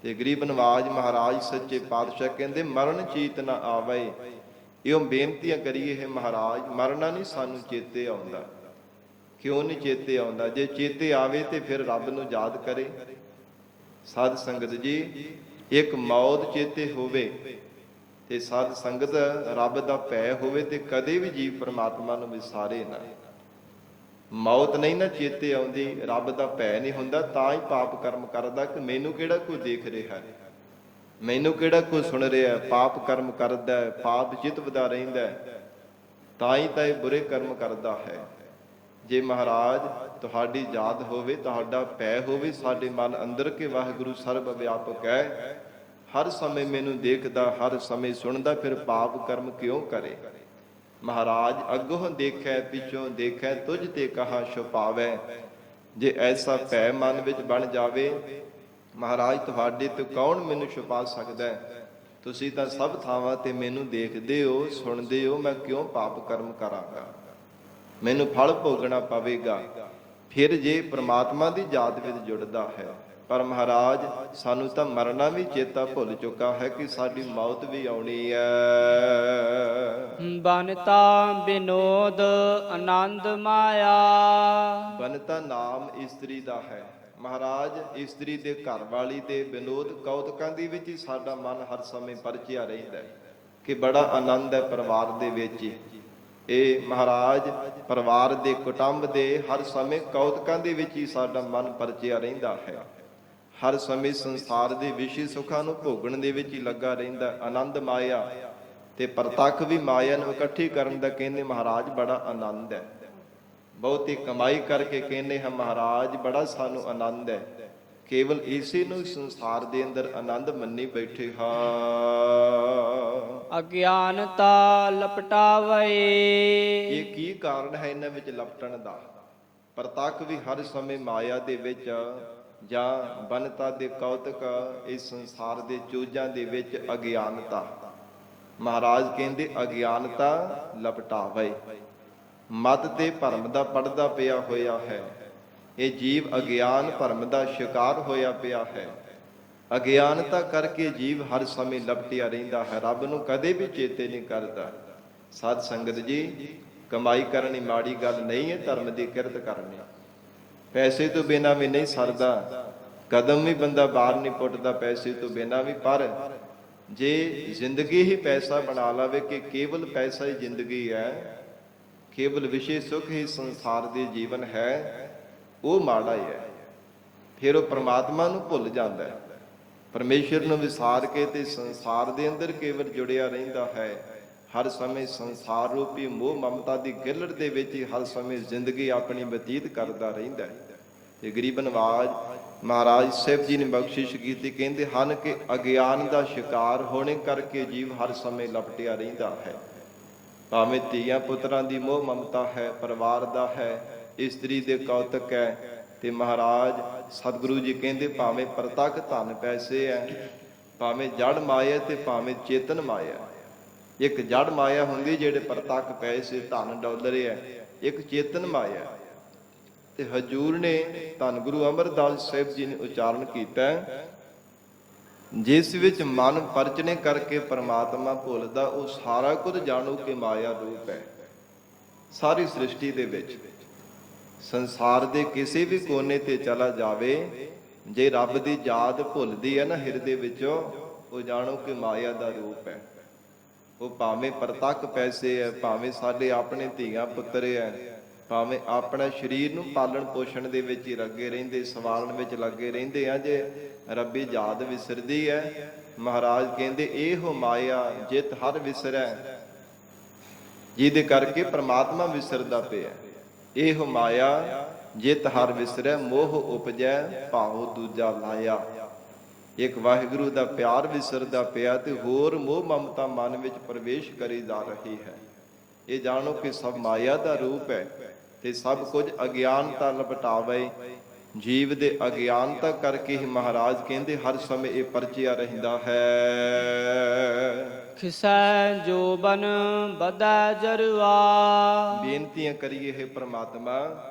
ਤੇ ਗਰੀਬ ਨਵਾਜ ਮਹਾਰਾਜ ਸੱਚੇ ਪਾਤਸ਼ਾਹ ਕਹਿੰਦੇ ਮਰਨ ਚੀਤ ਨਾ ਆਵੇ। ਇਉਂ ਬੇਨਤੀਆਂ ਕਰੀਏ ਹੈ ਮਹਾਰਾਜ, ਮਰਨਾ ਨਹੀਂ ਸਾਨੂੰ ਚੇਤੇ ਆਉਂਦਾ। ਕਿਉਂ ਨਹੀਂ ਚੇਤੇ ਆਉਂਦਾ? ਜੇ ਚੇਤੇ ਆਵੇ ਤੇ ਫਿਰ ਰੱਬ ਨੂੰ ਯਾਦ ਕਰੇ। ਸਾਧ ਸੰਗਤ ਜੀ, ਇੱਕ ਮੌਤ ਚੇਤੇ ਹੋਵੇ ਤੇ ਸਾਧ ਸੰਗਤ ਰੱਬ ਦਾ ਭੈ ਹੋਵੇ ਤੇ ਕਦੇ ਵੀ ਜੀਵ ਪਰਮਾਤਮਾ ਨੂੰ ਵਿਸਾਰੇ ਨਾ। ਮੌਤ ਨਹੀਂ ਨਾ ਚੇਤੇ ਆਉਂਦੀ, ਰੱਬ ਦਾ ਭੈ ਨਹੀਂ ਹੁੰਦਾ, ਤਾਂ ਹੀ ਪਾਪ ਕਰਮ ਕਰਦਾ ਕਿ ਮੈਨੂੰ ਕਿਹੜਾ ਕੋਈ ਦੇਖ ਰਿਹਾ, ਮੈਨੂੰ ਕਿਹੜਾ ਕੋਈ ਸੁਣ ਰਿਹਾ। ਪਾਪ ਕਰਮ ਕਰਦਾ, ਪਾਪ ਜਿਤਵਦਾ ਰਹਿੰਦਾ, ਤਾਂ ਹੀ ਤਾਂ ਇਹ ਬੁਰੇ ਕਰਮ ਕਰਦਾ ਹੈ। ਜੇ ਮਹਾਰਾਜ ਤੁਹਾਡੀ ਯਾਦ ਹੋਵੇ, ਤੁਹਾਡਾ ਭੈ ਹੋਵੇ ਸਾਡੇ ਮਨ ਅੰਦਰ ਕਿ ਵਾਹਿਗੁਰੂ ਸਰਬ ਵਿਆਪਕ ਹੈ, ਹਰ ਸਮੇਂ ਮੈਨੂੰ ਦੇਖਦਾ, ਹਰ ਸਮੇਂ ਸੁਣਦਾ, ਫਿਰ ਪਾਪ ਕਰਮ ਕਿਉਂ ਕਰੇ। ਮਹਾਰਾਜ ਅੱਗੋਂ ਦੇਖੈ ਪਿੱਛੋਂ ਦੇਖੈ, ਤੁਝ ਤੇ ਕਹਾ ਛੁਪਾਵੈ। ਜੇ ਐਸਾ ਭੈ ਮਨ ਵਿੱਚ ਬਣ ਜਾਵੇ, ਮਹਾਰਾਜ ਤੁਹਾਡੇ ਤੋਂ ਕੌਣ ਮੈਨੂੰ ਛੁਪਾ ਸਕਦਾ ਹੈ। ਤੁਸੀਂ ਤਾਂ ਸਭ ਥਾਵਾਂ ਤੇ ਮੈਨੂੰ ਦੇਖਦੇ ਹੋ, ਸੁਣਦੇ ਹੋ, ਮੈਂ ਕਿਉਂ ਪਾਪ ਕਰਮ ਕਰਾਂਗਾ, ਮੈਨੂੰ ਫਲ ਭੋਗਣਾ ਪਵੇਗਾ। ਫਿਰ ਜੇ ਪ੍ਰਮਾਤਮਾ ਦੀ ਯਾਦ ਵਿੱਚ ਜੁੜਦਾ ਹੈ। ਪਰ ਮਹਾਰਾਜ ਸਾਨੂੰ ਤਾਂ ਮਰਨਾ ਵੀ ਚੇਤਾ ਭੁੱਲ ਚੁੱਕਾ ਹੈ ਕਿ ਸਾਡੀ ਮੌਤ ਵੀ ਆਉਣੀ ਹੈ।
ਬਨਤਾ ਬਿਨੋਦ ਆਨੰਦ ਮਾਇਆ।
ਬਨਤਾ ਨਾਮ ਇਸਤਰੀ ਦਾ ਹੈ। ਮਹਾਰਾਜ ਇਸਤਰੀ ਦੇ ਘਰ ਵਾਲੀ ਦੇ ਵਿਨੋਦ ਕੌਤਕਾਂ ਦੇ ਵਿੱਚ ਹੀ ਸਾਡਾ ਮਨ ਹਰ ਸਮੇਂ ਪਰਚਿਆ ਰਹਿੰਦਾ ਹੈ ਕਿ ਬੜਾ ਆਨੰਦ ਹੈ ਪਰਿਵਾਰ ਦੇ ਵਿੱਚ ਹੀ। ਇਹ ਮਹਾਰਾਜ ਪਰਿਵਾਰ ਦੇ ਕੁਟੁੰਬ ਦੇ ਹਰ ਸਮੇਂ ਕੌਤਕਾਂ ਦੇ ਵਿੱਚ ਹੀ ਸਾਡਾ ਮਨ ਪਰਚਿਆ ਰਹਿੰਦਾ ਹੈ। ਹਰ ਸਮੇਂ ਸੰਸਾਰ ਦੇ ਵਿਸ਼ੇ ਸੁੱਖਾਂ ਨੂੰ ਭੋਗਣ ਦੇ ਵਿੱਚ ਹੀ ਲੱਗਾ ਰਹਿੰਦਾ। ਆਨੰਦ ਮਾਇਆ ਤੇ ਪ੍ਰਤੱਖ ਵੀ ਮਾਇਆ ਨੂੰ ਇਕੱਠੀ ਕਰਨ ਦਾ ਕਹਿੰਦੇ ਮਹਾਰਾਜ ਬੜਾ ਆਨੰਦ ਹੈ। ਬਹੁਤੀ ਕਮਾਈ ਕਰਕੇ ਕਹਿੰਦੇ ਹਾਂ ਮਹਾਰਾਜ ਬੜਾ ਸਾਨੂੰ ਆਨੰਦ ਹੈ। ਕੇਵਲ ਇਸੇ ਨੂੰ ਸੰਸਾਰ ਦੇ ਅੰਦਰ ਆਨੰਦ ਮੰਨੀ ਬੈਠੇ ਹਾਂ।
ਅਗਿਆਨਤਾ ਲਪਟਾਵੇ।
ਇਹ ਕੀ ਕਾਰਨ ਹੈ ਇਹਨਾਂ ਵਿੱਚ ਲਪਟਣ ਦਾ? ਪ੍ਰਤੱਖ ਵੀ ਹਰ ਸਮੇਂ ਮਾਇਆ ਦੇ ਵਿੱਚ ਜਾਂ ਬਨਤਾ ਦੇ ਕੌਤਕ, ਇਸ ਸੰਸਾਰ ਦੇ ਚੋਜਾਂ ਦੇ ਵਿੱਚ ਅਗਿਆਨਤਾ। ਮਹਾਰਾਜ ਕਹਿੰਦੇ ਅਗਿਆਨਤਾ ਲਪਟਾਵੇ। ਮਤ ਤੇ ਭਰਮ ਦਾ ਪੜਦਾ ਪਿਆ ਹੋਇਆ ਹੈ। ਇਹ ਜੀਵ ਅਗਿਆਨ ਭਰਮ ਦਾ ਸ਼ਿਕਾਰ ਹੋਇਆ ਪਿਆ ਹੈ। ਅਗਿਆਨਤਾ ਕਰਕੇ ਜੀਵ ਹਰ ਸਮੇਂ ਲਪਟਿਆ ਰਹਿੰਦਾ ਹੈ, ਰੱਬ ਨੂੰ ਕਦੇ ਵੀ ਚੇਤੇ ਨਹੀਂ ਕਰਦਾ। ਸਾਧ ਸੰਗਤ ਜੀ, ਕਮਾਈ ਕਰਨੀ ਮਾੜੀ ਗੱਲ ਨਹੀਂ ਹੈ, ਧਰਮ ਦੀ ਕਿਰਤ ਕਰਨੀ। ਪੈਸੇ ਤੋਂ ਬਿਨਾਂ ਵੀ ਨਹੀਂ ਸਰਦਾ, ਕਦਮ ਵੀ ਬੰਦਾ ਬਾਹਰ ਨਹੀਂ ਪੁੱਟਦਾ ਪੈਸੇ ਤੋਂ ਬਿਨਾਂ ਵੀ। ਪਰ ਜੇ ਜ਼ਿੰਦਗੀ ਹੀ ਪੈਸਾ ਬਣਾ ਲਵੇ ਕਿ ਕੇਵਲ ਪੈਸਾ ਹੀ ਜ਼ਿੰਦਗੀ ਹੈ, ਕੇਵਲ ਵਿਸ਼ੇ ਸੁਖ ਹੀ ਸੰਸਾਰ ਦੇ ਜੀਵਨ ਹੈ, ਉਹ ਮਾੜਾ ਹੀ ਹੈ। ਫਿਰ ਉਹ ਪ੍ਰਮਾਤਮਾ ਨੂੰ ਭੁੱਲ ਜਾਂਦਾ ਹੈ, ਪਰਮੇਸ਼ਰ ਨੂੰ ਵਿਸਾਰ ਕੇ ਤੇ ਸੰਸਾਰ ਦੇ ਅੰਦਰ ਕੇਵਲ ਜੁੜਿਆ ਰਹਿੰਦਾ ਹੈ। ਹਰ ਸਮੇਂ ਸੰਸਾਰ ਰੂਪੀ ਮੋਹ ਮਮਤਾ ਦੀ ਗਿਲੜ ਦੇ ਵਿੱਚ ਹੀ ਹਰ ਸਮੇਂ ਜ਼ਿੰਦਗੀ ਆਪਣੀ ਬਤੀਤ ਕਰਦਾ ਰਹਿੰਦਾ ਹੈ। ਤੇ ਗਰੀਬ ਨਵਾਜ ਮਹਾਰਾਜ ਸਾਹਿਬ ਜੀ ਨੇ ਬਖਸ਼ਿਸ਼ ਕੀਤੀ, ਕਹਿੰਦੇ ਹਨ ਕਿ ਅਗਿਆਨ ਦਾ ਸ਼ਿਕਾਰ ਹੋਣੇ ਕਰਕੇ ਜੀਵ ਹਰ ਸਮੇਂ ਲਪਟਿਆ ਰਹਿੰਦਾ ਹੈ। ਭਾਵੇਂ ਧੀਆਂ ਪੁੱਤਰਾਂ ਦੀ ਮੋਹ ਮਮਤਾ ਹੈ, ਪਰਿਵਾਰ ਦਾ ਹੈ, ਇਸਤਰੀ ਦੇ ਕੌਤਕ ਹੈ। ਤੇ ਮਹਾਰਾਜ ਸਤਿਗੁਰੂ ਜੀ ਕਹਿੰਦੇ ਭਾਵੇਂ ਪ੍ਰਤੱਖ ਧਨ ਪੈਸੇ ਹੈ, ਭਾਵੇਂ ਜੜ ਮਾਇਆ ਤੇ ਭਾਵੇਂ ਚੇਤਨ ਮਾਇਆ। ਇੱਕ ਜੜ ਮਾਇਆ ਹੁੰਦੀ ਜਿਹੜੇ ਪ੍ਰਤੱਖ ਪੈਸੇ ਧਨ ਡਾਲਰ ਹੈ, ਇੱਕ ਚੇਤਨ ਮਾਇਆ। ਤੇ ਹਜੂਰ ਨੇ ਧੰਨ ਗੁਰੂ ਅਮਰਦਾਸ ਸਾਹਿਬ ਜੀ ਨੇ ਉਚਾਰਨ ਕੀਤਾ, ਜਿਸ ਵਿੱਚ ਮਨ ਪਰਚਨੇ ਕਰਕੇ ਪਰਮਾਤਮਾ ਭੁੱਲਦਾ, ਉਹ ਸਾਰਾ ਕੁਝ ਜਾਣੂ ਕਿ ਮਾਇਆ ਰੂਪ ਹੈ। ਸਾਰੀ ਸ੍ਰਿਸ਼ਟੀ ਦੇ ਵਿੱਚ ਸੰਸਾਰ ਦੇ ਕਿਸੇ ਵੀ ਕੋਨੇ ਤੇ ਚਲਾ ਜਾਵੇ, ਜੇ ਰੱਬ ਦੀ ਯਾਦ ਭੁੱਲਦੀ ਹੈ ਨਾ ਹਿਰਦੇ ਵਿੱਚੋਂ, ਉਹ ਜਾਣੋ ਕਿ ਮਾਇਆ ਦਾ ਰੂਪ ਹੈ। ਉਹ ਭਾਵੇਂ ਪ੍ਰਤੱਖ ਪੈਸੇ ਹੈ, ਭਾਵੇਂ ਸਾਡੇ ਆਪਣੇ ਧੀਆਂ ਪੁੱਤਰ ਹੈ, ਭਾਵੇਂ ਆਪਣਾ ਸਰੀਰ ਨੂੰ ਪਾਲਣ ਪੋਸ਼ਣ ਦੇ ਵਿੱਚ ਹੀ ਲੱਗੇ ਰਹਿੰਦੇ, ਸਵਾਲਣ ਵਿੱਚ ਲੱਗੇ ਰਹਿੰਦੇ ਆ, ਜੇ ਰੱਬੀ ਯਾਦ ਵਿਸਰਦੀ ਹੈ, ਮਹਾਰਾਜ ਕਹਿੰਦੇ ਇਹੋ ਮਾਇਆ ਜਿਤ ਹਰ ਵਿਸਰੈ, ਜਿਹਦੇ ਕਰਕੇ ਪ੍ਰਮਾਤਮਾ ਵਿਸਰਦਾ ਪਿਆ। ਇਹੋ ਮਾਇਆ ਜਿਤ ਹਰ ਵਿਸਰੈ, ਮੋਹ ਉਪਜੈ ਭਾਉ ਦੂਜਾ ਲਾਇਆ। ਇੱਕ ਵਾਹਿਗੁਰੂ ਦਾ ਪਿਆਰ ਵਿਸਰਦਾ ਪਿਆ ਤੇ ਹੋਰ ਮੋਹ ਮਮਤਾ ਮਨ ਵਿੱਚ ਪ੍ਰਵੇਸ਼ ਕਰੀ ਜਾ ਰਹੀ ਹੈ। ਇਹ ਜਾਣੋ ਕਿ ਸਭ ਮਾਇਆ ਦਾ ਰੂਪ ਹੈ ਤੇ ਸਭ ਕੁਝ ਅਗਿਆਨਤਾ ਲਪਟਾਵੇ। ਜੀਵ ਦੇ ਅਗਿਆਨਤਾ ਕਰਕੇ ਹੀ ਮਹਾਰਾਜ ਕਹਿੰਦੇ ਹਰ ਸਮੇਂ ਇਹ ਪਰਚਿਆ ਰਹਿੰਦਾ ਹੈ।
ਖਿਸੈ ਜੋਬਨ ਬਧੈ ਜਰਵਾ।
ਬੇਨਤੀਆਂ ਕਰੀਏ ਹੈ ਪ੍ਰਮਾਤਮਾ,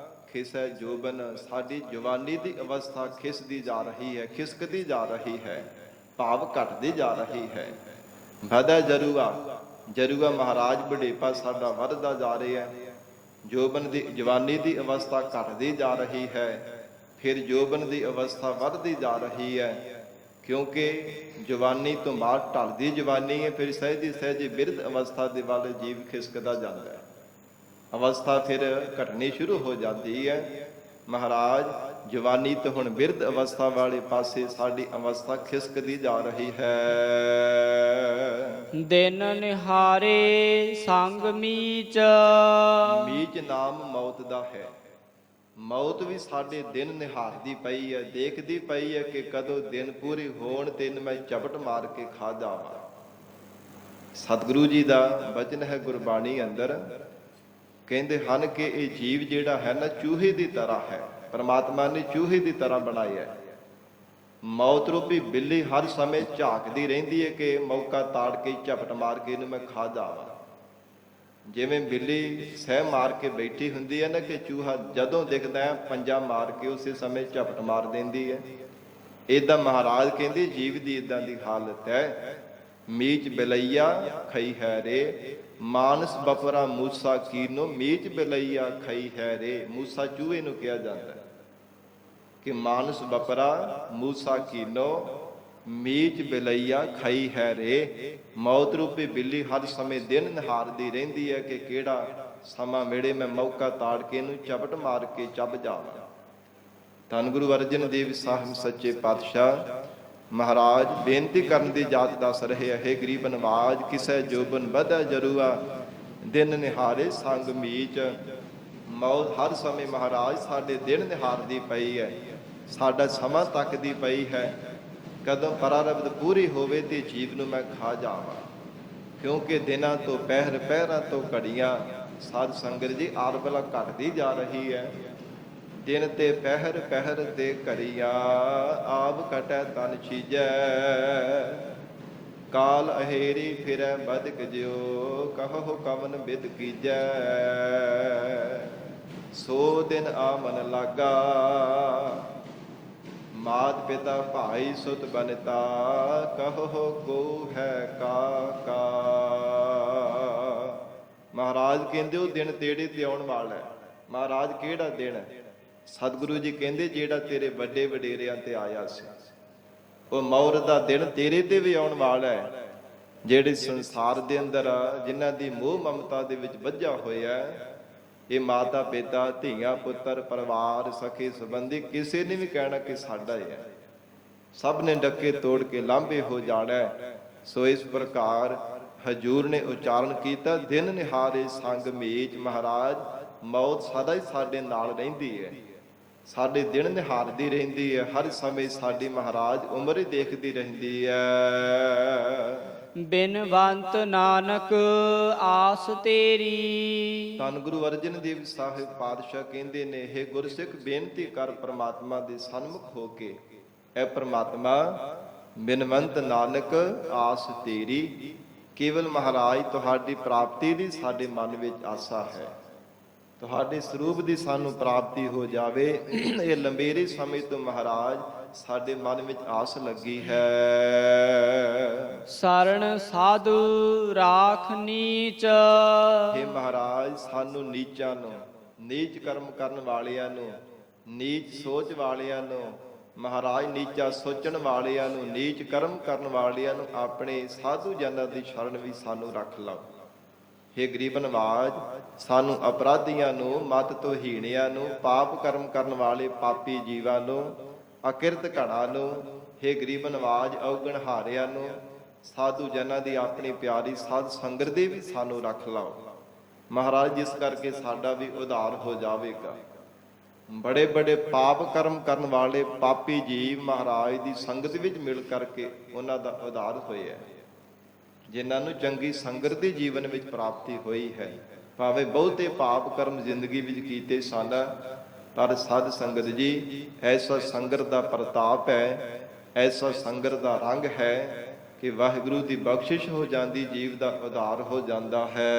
ਖਿਸੈ ਜੋਬਨ, ਸਾਡੀ ਜਵਾਨੀ ਦੀ ਅਵਸਥਾ ਖਿਸਦੀ ਜਾ ਰਹੀ ਹੈ, ਖਿਸਕਦੀ ਜਾ ਰਹੀ ਹੈ, ਭਾਵ ਘਟਦੀ ਜਾ ਰਹੀ ਹੈ। ਬਧੈ ਜਰੂਆ, ਜਰੂਆ ਮਹਾਰਾਜ ਬੁਢੇਪਾ ਸਾਡਾ ਵੱਧਦਾ ਜਾ ਰਿਹਾ ਹੈ। ਜੋਬਨ ਦੀ ਜਵਾਨੀ ਦੀ ਅਵਸਥਾ ਘਟਦੀ ਜਾ ਰਹੀ ਹੈ, ਫਿਰ ਜੋਬਨ ਦੀ ਅਵਸਥਾ ਵੱਧਦੀ ਜਾ ਰਹੀ ਹੈ, ਕਿਉਂਕਿ ਜਵਾਨੀ ਤੋਂ ਬਾਅਦ ਢਲਦੀ ਜਵਾਨੀ ਹੈ, ਫਿਰ ਸਹਿਜੀ ਸਹਿਜੀ ਬਿਰਧ ਅਵਸਥਾ ਦੇ ਵੱਲ ਜੀਵ ਖਿਸਕਦਾ ਜਾਂਦਾ ਹੈ। ਅਵਸਥਾ ਫਿਰ ਘਟਣੀ ਸ਼ੁਰੂ ਹੋ ਜਾਂਦੀ ਹੈ। ਮਹਾਰਾਜ ਜਵਾਨੀ ਤੋਂ ਹੁਣ ਬਿਰਧ ਅਵਸਥਾ ਵਾਲੇ ਪਾਸੇ ਸਾਡੀ ਅਵਸਥਾ ਖਿਸਕਦੀ ਜਾ ਰਹੀ ਹੈ।
ਦਿਨ ਨਿਹਾਰੇ ਸੰਗ ਮੀਚ।
ਮੀਚ ਨਾਮ ਮੌਤ ਦਾ ਹੈ। ਮੌਤ ਵੀ ਸਾਡੇ ਦਿਨ ਨਿਹਾਰਦੀ ਪਈ ਹੈ, ਦੇਖਦੀ ਪਈ ਹੈ ਕਿ ਕਦੋਂ ਦਿਨ ਪੂਰੇ ਹੋਣ ਤੈਨੂੰ ਮੈਂ ਝਪਟ ਮਾਰ ਕੇ ਖਾ ਜਾਵਾਂ। ਸਤਿਗੁਰੂ ਜੀ ਦਾ ਬਚਨ ਹੈ ਗੁਰਬਾਣੀ ਅੰਦਰ, ਕਹਿੰਦੇ ਹਨ ਕਿ ਇਹ ਜੀਵ ਜਿਹੜਾ ਹੈ ਨਾ ਚੂਹੇ ਦੀ ਤਰ੍ਹਾਂ ਹੈ। ਪਰਮਾਤਮਾ ਨੇ ਚੂਹੇ ਦੀ ਤਰ੍ਹਾਂ ਬਣਾਇਆ। ਮੌਤ ਰੂਪੀ ਬਿੱਲੀ ਹਰ ਸਮੇਂ ਝਾਕਦੀ ਰਹਿੰਦੀ ਹੈ ਕਿ ਮੌਕਾ ਤਾੜ ਕੇ ਝਪਟ ਮਾਰ ਕੇ ਇਹਨੂੰ ਮੈਂ ਖਾ ਜਾਵਾਂ। ਜਿਵੇਂ ਬਿੱਲੀ ਸਹਿ ਮਾਰ ਕੇ ਬੈਠੀ ਹੁੰਦੀ ਹੈ ਨਾ, ਕਿ ਚੂਹਾ ਜਦੋਂ ਦਿਖਦਾ ਹੈ ਪੰਜਾ ਮਾਰ ਕੇ ਉਸੇ ਸਮੇਂ ਝਪਟ ਮਾਰ ਦਿੰਦੀ ਹੈ। ਏਦਾਂ ਮਹਾਰਾਜ ਕਹਿੰਦੇ ਜੀਵ ਦੀ ਏਦਾਂ ਦੀ ਹਾਲਤ ਹੈ। ਮੀਚ ਬਿਲਈਆ ਖਈ ਹੈ ਰੇ, ਮਾਨਸ ਬਪਰਾ ਮੂਸਾ ਕੀਨੋ, ਮੀਚ ਬਿਲਈਆ ਖਈ ਹੈ ਰੇ। ਮੂਸਾ ਚੂਹੇ ਨੂੰ ਕਿਹਾ ਜਾਂਦਾ ਹੈ ਕਿ ਮਾਨਸ ਬਪਰਾ ਮੂਸਾ ਕੀਨੋ, ਮੀਚ ਬਿਲਈਆ ਖਈ ਹੈ ਰੇ। ਮੌਤ ਰੂਪੀ ਬਿੱਲੀ ਹਰ ਸਮੇਂ ਦਿਨ ਨਿਹਾਰਦੀ ਰਹਿੰਦੀ ਹੈ ਕਿ ਕਿਹੜਾ ਸਮਾਂ ਮਿਲੇ ਮੈਂ ਮੌਕਾ ਤਾੜ ਕੇ ਇਹਨੂੰ ਝਪਟ ਮਾਰ ਕੇ ਚੱਬ ਜਾਵਾਂ। ਧੰਨ ਗੁਰੂ ਅਰਜਨ ਦੇਵ ਸਾਹਿਬ ਸੱਚੇ ਪਾਤਸ਼ਾਹ ਮਹਾਰਾਜ ਬੇਨਤੀ ਕਰਨ ਦੀ ਜਾਤ ਦੱਸ ਰਹੇ ਹੈ, ਗਰੀਬ ਨਵਾਜ ਕਿਸੈ ਜੋਬਨ ਵਧੈ ਜਰੂਆ, ਦਿਨ ਨਿਹਾਰੇ ਸੰਗ ਮੀਚ। ਮੌਤ ਹਰ ਸਮੇਂ ਮਹਾਰਾਜ ਸਾਡੇ ਦਿਨ ਨਿਹਾਰਦੀ ਪਈ ਹੈ, ਸਾਡਾ ਸਮਾਂ ਤੱਕਦੀ ਪਈ ਹੈ ਕਦੋਂ ਪਰਾਰਬਧ ਪੂਰੀ ਹੋਵੇ ਤੇ ਜੀਵ ਨੂੰ ਮੈਂ ਖਾ ਜਾਵਾਂ। ਕਿਉਂਕਿ ਦਿਨਾਂ ਤੋਂ ਪਹਿਰ, ਪਹਿਰਾਂ ਤੋਂ ਘੜੀਆਂ, ਸਾਧ ਸੰਗਤ ਜੀ ਆਰਬਲਾ ਘਟਦੀ ਜਾ ਰਹੀ ਹੈ। ਦਿਨ ਤੇ ਪਹਿਰ, ਪਹਿਰ ਤੇ ਘੜੀਆਂ, ਆਪ ਕਟੈ ਤਨ ਛੀਜੈ। ਕਾਲ ਅਹੇਰੀ ਫਿਰੈ ਬਦਕ ਜਿਉ, ਕਹੋ ਕਵਨ ਬਿਦ ਕੀਜੈ। ਸੋ ਦਿਨ ਆ ਮਨ ਲਾਗਾ, ਮਾਤ ਪਿਤਾ ਭਾਈ ਸੁਤ ਬਨਤਾ, ਕਹੋ ਕੋ ਹੈ ਕਾਕਾ। ਮਹਾਰਾਜ ਕਹਿੰਦੇ ਉਹ ਦਿਨ ਤੇੜੇ ਤੇ ਆਉਣ ਵਾਲਾ ਹੈ। ਮਹਾਰਾਜ ਕਿਹੜਾ ਦਿਨ ਹੈ? ਸਤਿਗੁਰੂ ਜੀ ਕਹਿੰਦੇ ਜਿਹੜਾ ਤੇਰੇ ਵੱਡੇ ਵਡੇਰਿਆਂ ਤੇ ਆਇਆ ਸੀ, ਉਹ ਮੌਤ ਦਾ ਦਿਨ ਤੇਰੇ ਤੇ ਵੀ ਆਉਣ ਵਾਲਾ ਹੈ। ਜਿਹੜੇ ਸੰਸਾਰ ਦੇ ਅੰਦਰ ਜਿਨ੍ਹਾਂ ਦੀ ਮੋਹ ਮਮਤਾ ਦੇ ਵਿੱਚ ਵੱਜਾ ਹੋਇਆ, ਇਹ ਮਾਤਾ ਪਿਤਾ ਧੀਆਂ ਪੁੱਤਰ ਪਰਿਵਾਰ ਸਖੀ ਸੰਬੰਧੀ ਕਿਸੇ ਨੇ ਵੀ ਕਹਿਣਾ ਕਿ ਸਾਡਾ ਹੀ ਹੈ। ਸਭ ਨੇ ਡੱਕੇ ਤੋੜ ਕੇ ਲਾਂਭੇ ਹੋ ਜਾਣਾ। ਸੋ ਇਸ ਪ੍ਰਕਾਰ ਹਜੂਰ ਨੇ ਉਚਾਰਨ ਕੀਤਾ, ਦਿਨ ਨਿਹਾਰੇ ਸੰਗ ਮੀਚ। ਮਹਾਰਾਜ ਮੌਤ ਸਦਾ ਹੀ ਸਾਡੇ ਨਾਲ ਰਹਿੰਦੀ ਹੈ, ਸਾਡੇ ਦਿਨ ਨਿਹਾਰਦੀ ਰਹਿੰਦੀ ਹੈ, ਹਰ ਸਮੇਂ ਸਾਡੀ ਮਹਾਰਾਜ ਉਮਰ ਹੀ ਦੇਖਦੀ ਰਹਿੰਦੀ ਹੈ।
ਬਿਨਵੰਤ ਨਾਨਕ ਆਸ ਤੇਰੀ।
ਧੰਨ ਗੁਰੂ ਅਰਜਨ ਦੇਵ ਸਾਹਿਬ ਪਾਤਸ਼ਾਹ ਕਹਿੰਦੇ ਨੇ, ਇਹ ਗੁਰਸਿੱਖ ਬੇਨਤੀ ਕਰ ਪ੍ਰਮਾਤਮਾ ਦੇ ਸਨਮੁਖ ਹੋ ਕੇ, ਐ ਪ੍ਰਮਾਤਮਾ ਬਿਨਵੰਤ ਨਾਨਕ ਆਸ ਤੇਰੀ। ਕੇਵਲ ਮਹਾਰਾਜ ਤੁਹਾਡੀ ਪ੍ਰਾਪਤੀ ਦੀ ਸਾਡੇ ਮਨ ਵਿੱਚ ਆਸਾ ਹੈ, ਤੁਹਾਡੇ ਸਰੂਪ ਦੀ ਸਾਨੂੰ ਪ੍ਰਾਪਤੀ ਹੋ ਜਾਵੇ। ਇਹ ਲੰਬੇਰੇ ਸਮੇਂ ਤੋਂ ਮਹਾਰਾਜ ਸਾਡੇ ਮਨ ਵਿੱਚ ਆਸ ਲੱਗੀ ਹੈ।
ਸਰਣ ਸਾਧੂ ਰਾਖ ਨੀਚ।
ਹੇ ਮਹਾਰਾਜ, ਸਾਨੂੰ ਨੀਚਾਂ ਨੂੰ, ਨੀਚ ਕਰਮ ਕਰਨ ਵਾਲਿਆਂ ਨੂੰ, ਨੀਚ ਸੋਚ ਵਾਲਿਆਂ ਨੂੰ, ਮਹਾਰਾਜ ਨੀਚਾ ਸੋਚਣ ਵਾਲਿਆਂ ਨੂੰ, ਨੀਚ ਕਰਮ ਕਰਨ ਵਾਲਿਆਂ ਨੂੰ ਆਪਣੇ ਸਾਧੂ ਜਨਾਂ ਦੀ ਸ਼ਰਨ ਵੀ ਸਾਨੂੰ ਰੱਖ ਲਓ। ਹੇ ਗਰੀਬ ਨਵਾਜ, ਸਾਨੂੰ ਅਪਰਾਧੀਆਂ ਨੂੰ, ਮਤ ਤੋਂ ਹੀਣਿਆਂ ਨੂੰ, ਪਾਪ ਕਰਮ ਕਰਨ ਵਾਲੇ ਪਾਪੀ ਜੀਵਾਂ ਨੂੰ, ਅਕਿਰਤ ਘੜਾਂ ਨੂੰ, ਹੇ ਗਰੀਬ ਨਵਾਜ ਔਗਣ ਹਾਰਿਆਂ ਨੂੰ, ਸਾਧੂ ਜਨਾਂ ਦੀ ਆਪਣੀ ਪਿਆਰੀ ਸਾਧ ਸੰਗਤ ਦੇ ਵੀ ਸਾਨੂੰ ਰੱਖ ਲਓ ਮਹਾਰਾਜ, ਜਿਸ ਕਰਕੇ ਸਾਡਾ ਵੀ ਉਧਾਰ ਹੋ ਜਾਵੇਗਾ। ਬੜੇ ਬੜੇ ਪਾਪ ਕਰਮ ਕਰਨ ਵਾਲੇ ਪਾਪੀ ਜੀਵ ਮਹਾਰਾਜ ਦੀ ਸੰਗਤ ਵਿੱਚ ਮਿਲ ਕਰਕੇ ਉਹਨਾਂ ਦਾ ਉਧਾਰ ਹੋਇਆ, ਜਿਨ੍ਹਾਂ ਨੂੰ ਚੰਗੀ ਸੰਗਤ ਦੇ ਜੀਵਨ ਵਿੱਚ ਪ੍ਰਾਪਤੀ ਹੋਈ ਹੈ। ਭਾਵੇਂ ਬਹੁਤੇ ਪਾਪ ਕਰਮ ਜ਼ਿੰਦਗੀ ਵਿੱਚ ਕੀਤੇ ਸਨ, ਪਰ ਸਾਧ ਸੰਗਤ ਜੀ, ਐਸਾ ਸੰਗਤ ਦਾ ਪ੍ਰਤਾਪ ਹੈ, ਐਸਾ ਸੰਗਤ ਦਾ ਰੰਗ ਹੈ ਕਿ ਵਾਹਿਗੁਰੂ ਦੀ ਬਖਸ਼ਿਸ਼ ਹੋ ਜਾਂਦੀ, ਜੀਵ ਦਾ ਉਧਾਰ ਹੋ ਜਾਂਦਾ ਹੈ।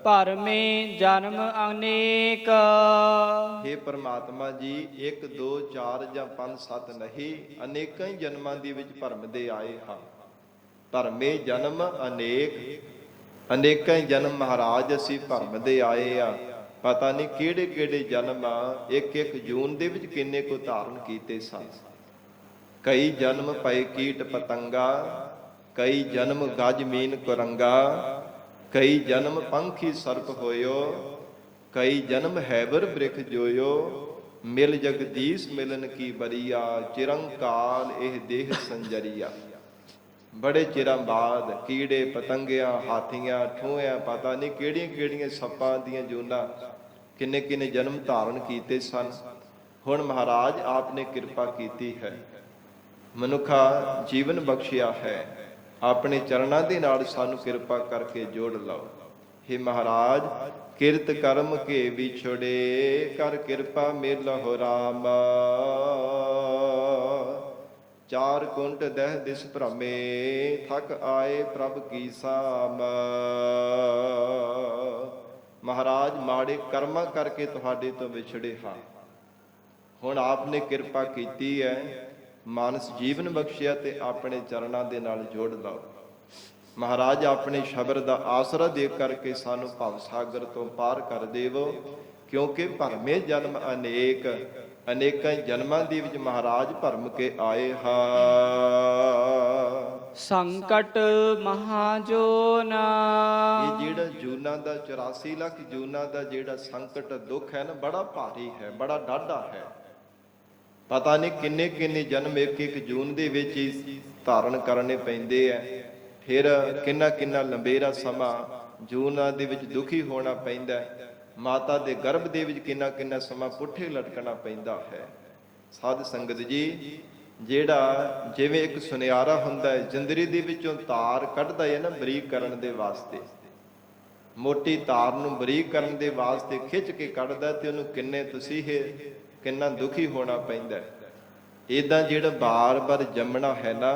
ਭਰਮੇ ਜਨਮ ਅਨੇਕ।
ਹੇ ਪ੍ਰਮਾਤਮਾ ਜੀ, 1 2 4 ਜਾਂ 5 7 ਨਹੀਂ, ਅਨੇਕਾਂ ਹੀ ਜਨਮਾਂ ਦੇ ਵਿੱਚ ਭਰਮਦੇ ਆਏ ਹਾਂ। ਭਰਮੇ ਜਨਮ ਅਨੇਕ, ਅਨੇਕਾਂ ਹੀ ਜਨਮ ਮਹਾਰਾਜ ਅਸੀਂ ਭਰਮਦੇ ਆਏ ਆ। ਪਤਾ ਨਹੀਂ ਕਿਹੜੇ ਕਿਹੜੇ ਜਨਮ ਇੱਕ ਇੱਕ ਜੂਨ ਦੇ ਵਿੱਚ ਕਿੰਨੇ ਕੋ ਧਾਰਨ ਕੀਤੇ ਸਨ। ਕਈ ਜਨਮ ਪਏ ਕੀਟ ਪਤੰਗਾ, ਕਈ ਜਨਮ ਗਜ ਮੀਨ ਕੁਰੰਗਾ, ਕਈ ਜਨਮ ਪੰਖੀ ਸਰਪ ਹੋਇਓ, ਕਈ ਜਨਮ ਹੈਬਰ ਬ੍ਰਿਖ ਜੋਇਓ, ਮਿਲ ਜਗਦੀਸ਼ ਮਿਲਨ ਕੀ ਬਰੀਆ, ਚਿਰੰਕਾਲ ਇਹ ਦੇਹ ਸੰਜਰੀਆ। ਬੜੇ ਚਿਰਾਂ ਬਾਅਦ ਕੀੜੇ ਪਤੰਗਿਆਂ, ਹਾਥੀਆਂ, ਠੂਹਿਆਂ, ਪਤਾ ਨਹੀਂ ਕਿਹੜੀਆਂ ਕਿਹੜੀਆਂ ਸੱਪਾਂ ਦੀਆਂ ਜੂਨਾਂ ਕਿੰਨੇ ਕਿੰਨੇ ਜਨਮ ਧਾਰਨ ਕੀਤੇ ਸਨ। ਹੁਣ ਮਹਾਰਾਜ ਆਪ ਨੇ ਕਿਰਪਾ ਕੀਤੀ ਹੈ, ਮਨੁੱਖਾ ਜੀਵਨ ਬਖਸ਼ਿਆ ਹੈ, ਆਪਣੇ ਚਰਨਾਂ ਦੇ ਨਾਲ ਸਾਨੂੰ ਕਿਰਪਾ ਕਰਕੇ ਜੋੜ ਲਓ। ਹੇ ਮਹਾਰਾਜ, ਕਿਰਤ ਕਰਮ ਕੇ ਵਿਛੜੇ, ਕਰ ਕਿਰਪਾ ਮਿਲਹੁ ਰਾਮ। ਚਾਰ ਕੁੰਟ ਦਹਿ ਦਿਸ ਭ੍ਰਮੇ, ਥਕ ਆਏ ਪ੍ਰਭ ਕੀ ਸਾਮ। ਮਹਾਰਾਜ, ਮਾੜੇ ਕਰਮਾਂ ਕਰਕੇ ਤੁਹਾਡੇ ਤੋਂ ਵਿਛੜੇ ਹਾਂ, ਹੁਣ ਆਪ ਨੇ ਕਿਰਪਾ ਕੀਤੀ ਹੈ, ਮਾਨਸ ਜੀਵਨ ਬਖਸ਼ਿਆ ਤੇ ਆਪਣੇ ਚਰਨਾਂ ਦੇ ਨਾਲ ਜੋੜ ਲਓ। ਮਹਾਰਾਜ, ਆਪਣੇ ਸ਼ਬਦ ਦਾ ਆਸਰਾ ਦੇ ਕਰਕੇ ਸਾਨੂੰ ਭਵ ਸਾਗਰ ਤੋਂ ਪਾਰ ਕਰ ਦੇਵੋ, ਕਿਉਂਕਿ ਭਰਮੇ ਜਨਮ ਅਨੇਕ, ਅਨੇਕਾਂ ਜਨਮਾਂ ਦੇ ਵਿੱਚ ਮਹਾਰਾਜ ਭਰਮ ਕੇ ਆਏ ਹਾਂ।
ਸੰਕਟ ਮਹਾਜੋਨ।
ਇਹ ਜਿਹੜਾ ਜੂਨਾਂ ਦਾ 84 ਲੱਖ ਜੂਨਾਂ ਦਾ ਜਿਹੜਾ ਸੰਕਟ ਦੁੱਖ ਹੈ ਨਾ, ਬੜਾ ਭਾਰੀ ਹੈ, ਬੜਾ ਡਾਢਾ ਹੈ। ਪਤਾ ਨਹੀਂ ਕਿੰਨੇ ਕਿੰਨੇ ਜਨਮ ਇੱਕ ਇੱਕ ਜੂਨ ਦੇ ਵਿੱਚ ਹੀ ਧਾਰਨ ਕਰਨੇ ਪੈਂਦੇ ਆ। ਫਿਰ ਕਿੰਨਾ ਕਿੰਨਾ ਲੰਬੇਰਾ ਸਮਾਂ ਜੂਨਾਂ ਦੇ ਵਿੱਚ ਦੁਖੀ ਹੋਣਾ ਪੈਂਦਾ ਹੈ। ਮਾਤਾ ਦੇ ਗਰਭ ਦੇ ਵਿੱਚ ਕਿੰਨਾ ਕਿੰਨਾ ਸਮਾਂ ਪੁੱਠੇ ਲਟਕਣਾ ਪੈਂਦਾ ਹੈ। ਸਾਧ ਸੰਗਤ ਜੀ, ਜਿਹੜਾ ਜਿਵੇਂ ਇੱਕ ਸੁਨਿਆਰਾ ਹੁੰਦਾ ਹੈ, ਜਿੰਦਰੀ ਦੇ ਵਿੱਚੋਂ ਤਾਰ ਕੱਢਦਾ ਹੈ ਨਾ ਬਰੀਕ ਕਰਨ ਦੇ ਵਾਸਤੇ, ਮੋਟੀ ਤਾਰ ਨੂੰ ਬਰੀਕ ਕਰਨ ਦੇ ਵਾਸਤੇ ਖਿੱਚ ਕੇ ਕੱਢਦਾ, ਤੇ ਉਹਨੂੰ ਕਿੰਨਾ ਦੁਖੀ ਹੋਣਾ ਪੈਂਦਾ ਹੈ। ਇਦਾਂ ਜਿਹੜਾ ਬਾਰ-ਬਾਰ ਜੰਮਣਾ ਹੈ ਨਾ,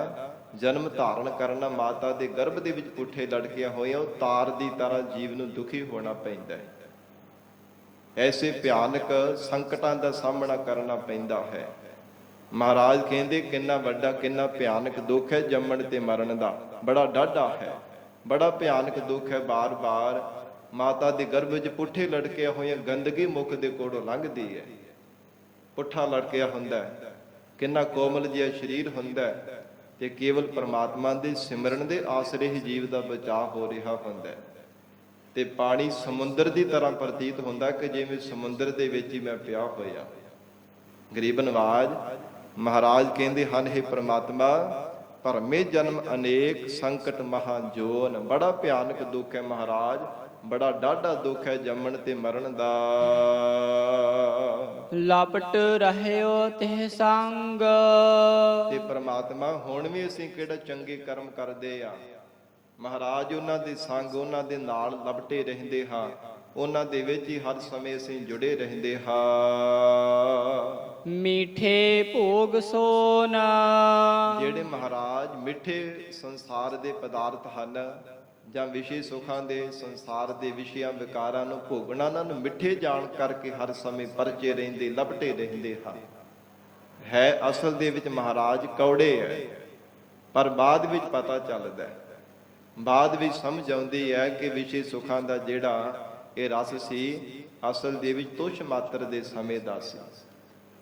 ਜਨਮ ਧਾਰਨ ਕਰਨਾ, ਮਾਤਾ ਦੇ ਗਰਭ ਦੇ ਵਿੱਚ ਪੁੱਠੇ ਲਟਕਿਆ ਹੋਇਆ, ਉਹ ਤਾਰ ਦੀ ਤਰ੍ਹਾਂ ਜੀਵ ਨੂੰ ਦੁਖੀ ਹੋਣਾ ਪੈਂਦਾ ਹੈ। ਐਸੇ ਭਿਆਨਕ ਸੰਕਟਾਂ ਦਾ ਸਾਹਮਣਾ ਕਰਨਾ ਪੈਂਦਾ ਹੈ। ਮਹਾਰਾਜ ਕਹਿੰਦੇ ਕਿੰਨਾ ਵੱਡਾ ਕਿੰਨਾ ਭਿਆਨਕ ਦੁੱਖ ਹੈ ਜੰਮਣ ਤੇ ਮਰਨ ਦਾ, ਬੜਾ ਡਾਢਾ ਹੈ, ਬੜਾ ਭਿਆਨਕ ਦੁੱਖ ਹੈ। ਬਾਰ-ਬਾਰ ਮਾਤਾ ਦੇ ਗਰਭ ਵਿੱਚ ਪੁੱਠੇ ਲਟਕਿਆ ਹੋਇਆ ਗੰਦਗੀ ਮੁਖ ਦੇ ਕੋਲੋਂ ਲੰਘਦੀ ਹੈ, ਪੁੱਠਾ ਲਟਕਿਆ ਹੁੰਦਾ ਹੈ, ਕਿੰਨਾ ਕੋਮਲ ਜਿਹਾ ਸਰੀਰ ਹੁੰਦਾ ਹੈ, ਤੇ ਕੇਵਲ ਪਰਮਾਤਮਾ ਦੇ ਸਿਮਰਨ ਦੇ ਆਸਰੇ ਹੀ ਜੀਵ ਦਾ ਬਚਾਅ ਹੋ ਰਿਹਾ ਹੁੰਦਾ ਹੈ। ਤੇ ਪਾਣੀ ਸਮੁੰਦਰ ਦੀ ਤਰ੍ਹਾਂ ਪ੍ਰਤੀਤ ਹੁੰਦਾ ਕਿ ਜਿਵੇਂ ਸਮੁੰਦਰ ਦੇ ਵਿੱਚ ਹੀ ਮੈਂ ਪਿਆ ਹੋਇਆ। ਗਰੀਬ ਨਵਾਜ, ਮਹਾਰਾਜ ਕਹਿੰਦੇ ਹਨ, ਹੇ ਪ੍ਰਮਾਤਮਾ, ਭਰਮੇ ਜਨਮ ਅਨੇਕ, ਸੰਕਟ ਮਹਾਜੋਨ। ਬੜਾ ਭਿਆਨਕ ਦੁੱਖ ਹੈ ਮਹਾਰਾਜ, ਬੜਾ ਡਾਢਾ ਦੁੱਖ ਹੈ ਜੰਮਣ ਤੇ ਮਰਨ ਦਾ।
ਲਪਟ ਰਹਿਓ ਤੇ ਸੰਗ।
ਤੇ ਪ੍ਰਮਾਤਮਾ, ਹੁਣ ਵੀ ਅਸੀਂ ਕਿਹੜਾ ਚੰਗੇ ਕਰਮ ਕਰਦੇ ਆ ਮਹਾਰਾਜ, ਉਹਨਾਂ ਦੇ ਸੰਗ, ਉਹਨਾਂ ਦੇ ਨਾਲ ਲਪਟੇ ਰਹਿੰਦੇ ਹਾਂ, ਉਹਨਾਂ ਦੇ ਵਿੱਚ ਹੀ ਹਰ ਸਮੇਂ ਅਸੀਂ ਜੁੜੇ ਰਹਿੰਦੇ ਹਾਂ।
ਮੀਠੇ ਭੋਗ ਸੋਨ।
ਜਿਹੜੇ ਮਹਾਰਾਜ ਮਿੱਠੇ ਸੰਸਾਰ ਦੇ ਪਦਾਰਥ ਹਨ, ਜਾਂ ਵਿਸ਼ੇ ਸੁਖਾਂ ਦੇ ਸੰਸਾਰ ਦੇ ਵਿਸ਼ਿਆਂ ਵਿਕਾਰਾਂ ਨੂੰ ਭੋਗਣਾ, ਉਹਨਾਂ ਨੂੰ ਮਿੱਠੇ ਜਾਣ ਕਰਕੇ ਹਰ ਸਮੇਂ ਪਰਚੇ ਰਹਿੰਦੇ, ਲਪਟੇ ਰਹਿੰਦੇ ਹਨ। ਹੈ ਅਸਲ ਦੇ ਵਿੱਚ ਮਹਾਰਾਜ ਕੌੜੇ ਹੈ, ਪਰ ਬਾਅਦ ਵਿੱਚ ਪਤਾ ਚੱਲਦਾ ਹੈ, ਬਾਅਦ ਵਿੱਚ ਸਮਝ ਆਉਂਦੀ ਹੈ ਕਿ ਵਿਸ਼ੇ ਸੁੱਖਾਂ ਦਾ ਜਿਹੜਾ ਇਹ ਰਸ ਸੀ, ਅਸਲ ਦੇ ਵਿੱਚ ਤੁਛ ਮਾਤਰ ਦੇ ਸਮੇਂ ਦਾ ਸੀ।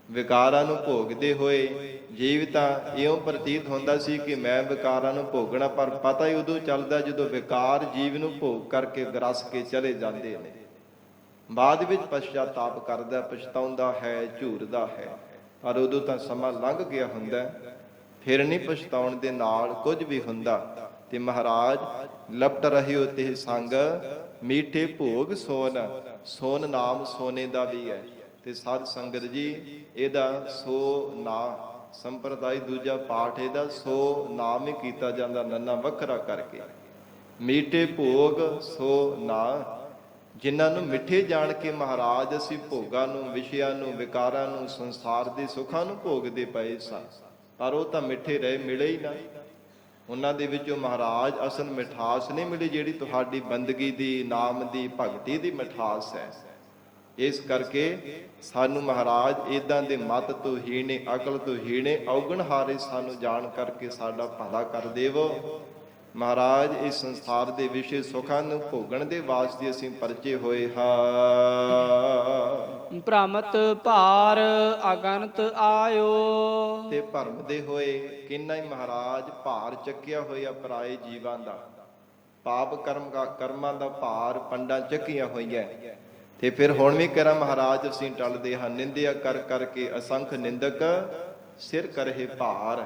ਵਿਕਾਰਾਂ ਨੂੰ ਭੋਗਦੇ ਹੋਏ ਜੀਵ ਤਾਂ ਇਉਂ ਪ੍ਰਤੀਤ ਹੁੰਦਾ ਸੀ ਕਿ ਮੈਂ ਵਿਕਾਰਾਂ ਨੂੰ ਭੋਗਣਾ, ਪਰ ਪਤਾ ਹੀ ਉਦੋਂ ਚੱਲਦਾ ਜਦੋਂ ਵਿਕਾਰ ਜੀਵ ਨੂੰ ਭੋਗ ਕਰਕੇ ਗਰਸ ਕੇ ਚਲੇ ਜਾਂਦੇ ਨੇ। ਬਾਅਦ ਵਿੱਚ ਪਛਤਾਪ ਕਰਦਾ, ਪਛਤਾਉਂਦਾ ਹੈ, ਝੂਰਦਾ ਹੈ, ਪਰ ਉਦੋਂ ਤਾਂ ਸਮਾਂ ਲੰਘ ਗਿਆ ਹੁੰਦਾ, ਫਿਰ ਨਹੀਂ ਪਛਤਾਉਣ ਦੇ ਨਾਲ ਕੁਝ ਵੀ ਹੁੰਦਾ। ਤੇ ਮਹਾਰਾਜ ਲਪਟ ਰਹਿਓ ਤੇ ਸੰਗ ਮੀਠੇ ਭੋਗ ਸੋਨ, ਸੋਨ ਨਾਮ ਸੋਨੇ ਦਾ ਵੀ ਹੈ। ਤੇ ਸਾਧ ਸੰਗਤ ਜੀ ਇਹਦਾ ਸੋ ਨਾ ਸੰਪਰਦਾਇ ਦੂਜਾ ਪਾਠ ਇਹਦਾ ਸੋ ਨਾਮ ਹੀ ਕੀਤਾ ਜਾਂਦਾ, ਨੰਨਾ ਵੱਖਰਾ ਕਰਕੇ। ਮੀਠੇ ਭੋਗ ਸੋ ਨਾ, ਜਿਨ੍ਹਾਂ ਨੂੰ ਮਿੱਠੇ ਜਾਣ ਕੇ ਮਹਾਰਾਜ ਅਸੀਂ ਭੋਗਾਂ ਨੂੰ, ਵਿਸ਼ਿਆਂ ਨੂੰ, ਵਿਕਾਰਾਂ ਨੂੰ, ਸੰਸਾਰ ਦੇ ਸੁੱਖਾਂ ਨੂੰ ਭੋਗਦੇ ਪਏ ਸਾਂ, ਪਰ ਉਹ ਤਾਂ ਮਿੱਠੇ ਰਹੇ, ਮਿਲੇ ਹੀ ਨਾ। ਉਹਨਾਂ ਦੇ ਵਿੱਚੋਂ ਮਹਾਰਾਜ ਅਸਲ ਮਿਠਾਸ ਨਹੀਂ ਮਿਲੀ, ਜਿਹੜੀ ਤੁਹਾਡੀ ਬੰਦਗੀ ਦੀ, ਨਾਮ ਦੀ, ਭਗਤੀ ਦੀ ਮਿਠਾਸ ਹੈ। ਇਸ ਕਰਕੇ ਸਾਨੂੰ ਮਹਾਰਾਜ ਇਦਾਂ ਦੇ ਮਤ ਤੋਂ ਹੀਣੇ, ਅਕਲ ਤੋਂ ਹੀਣੇ, ਔਗਣ ਹਾਰੇ ਸਾਨੂੰ ਜਾਣ ਕਰਕੇ ਸਾਡਾ ਭਲਾ ਕਰ ਦੇਵੋ। ਮਹਾਰਾਜ ਇਸ ਸੰਸਾਰ ਦੇ ਵਿਸ਼ੇ ਸੁੱਖਾਂ ਨੂੰ ਭੋਗਣ ਦੇ ਵਾਸਤੇ ਅਸੀਂ ਪਰਚੇ ਹੋਏ ਹਾਂ।
ਭ੍ਰਮਤ ਭਾਰ ਅਗਨਤ ਆਇਓ,
ਤੇ ਭਰਮਦੇ ਹੋਏ ਕਿੰਨਾ ਹੀ ਮਹਾਰਾਜ ਭਾਰ ਚੱਕਿਆ ਹੋਇਆ ਪਰਾਏ ਜੀਵਾਂ ਦਾ, ਪਾਪ ਕਰਮਾਂ ਦਾ ਭਾਰ ਪੰਡਾਂ ਚੱਕੀਆਂ ਹੋਈਆਂ। ਤੇ ਫਿਰ ਹੁਣ ਵੀ ਕਰਾਂ ਮਹਾਰਾਜ ਅਸੀਂ ਟਲਦੇ ਹਾਂ, ਨਿੰਦਿਆ ਕਰ ਕਰਕੇ ਅਸੰਖ ਨਿੰਦਕ ਸਿਰ ਕਰਹਿ ਭਾਰ।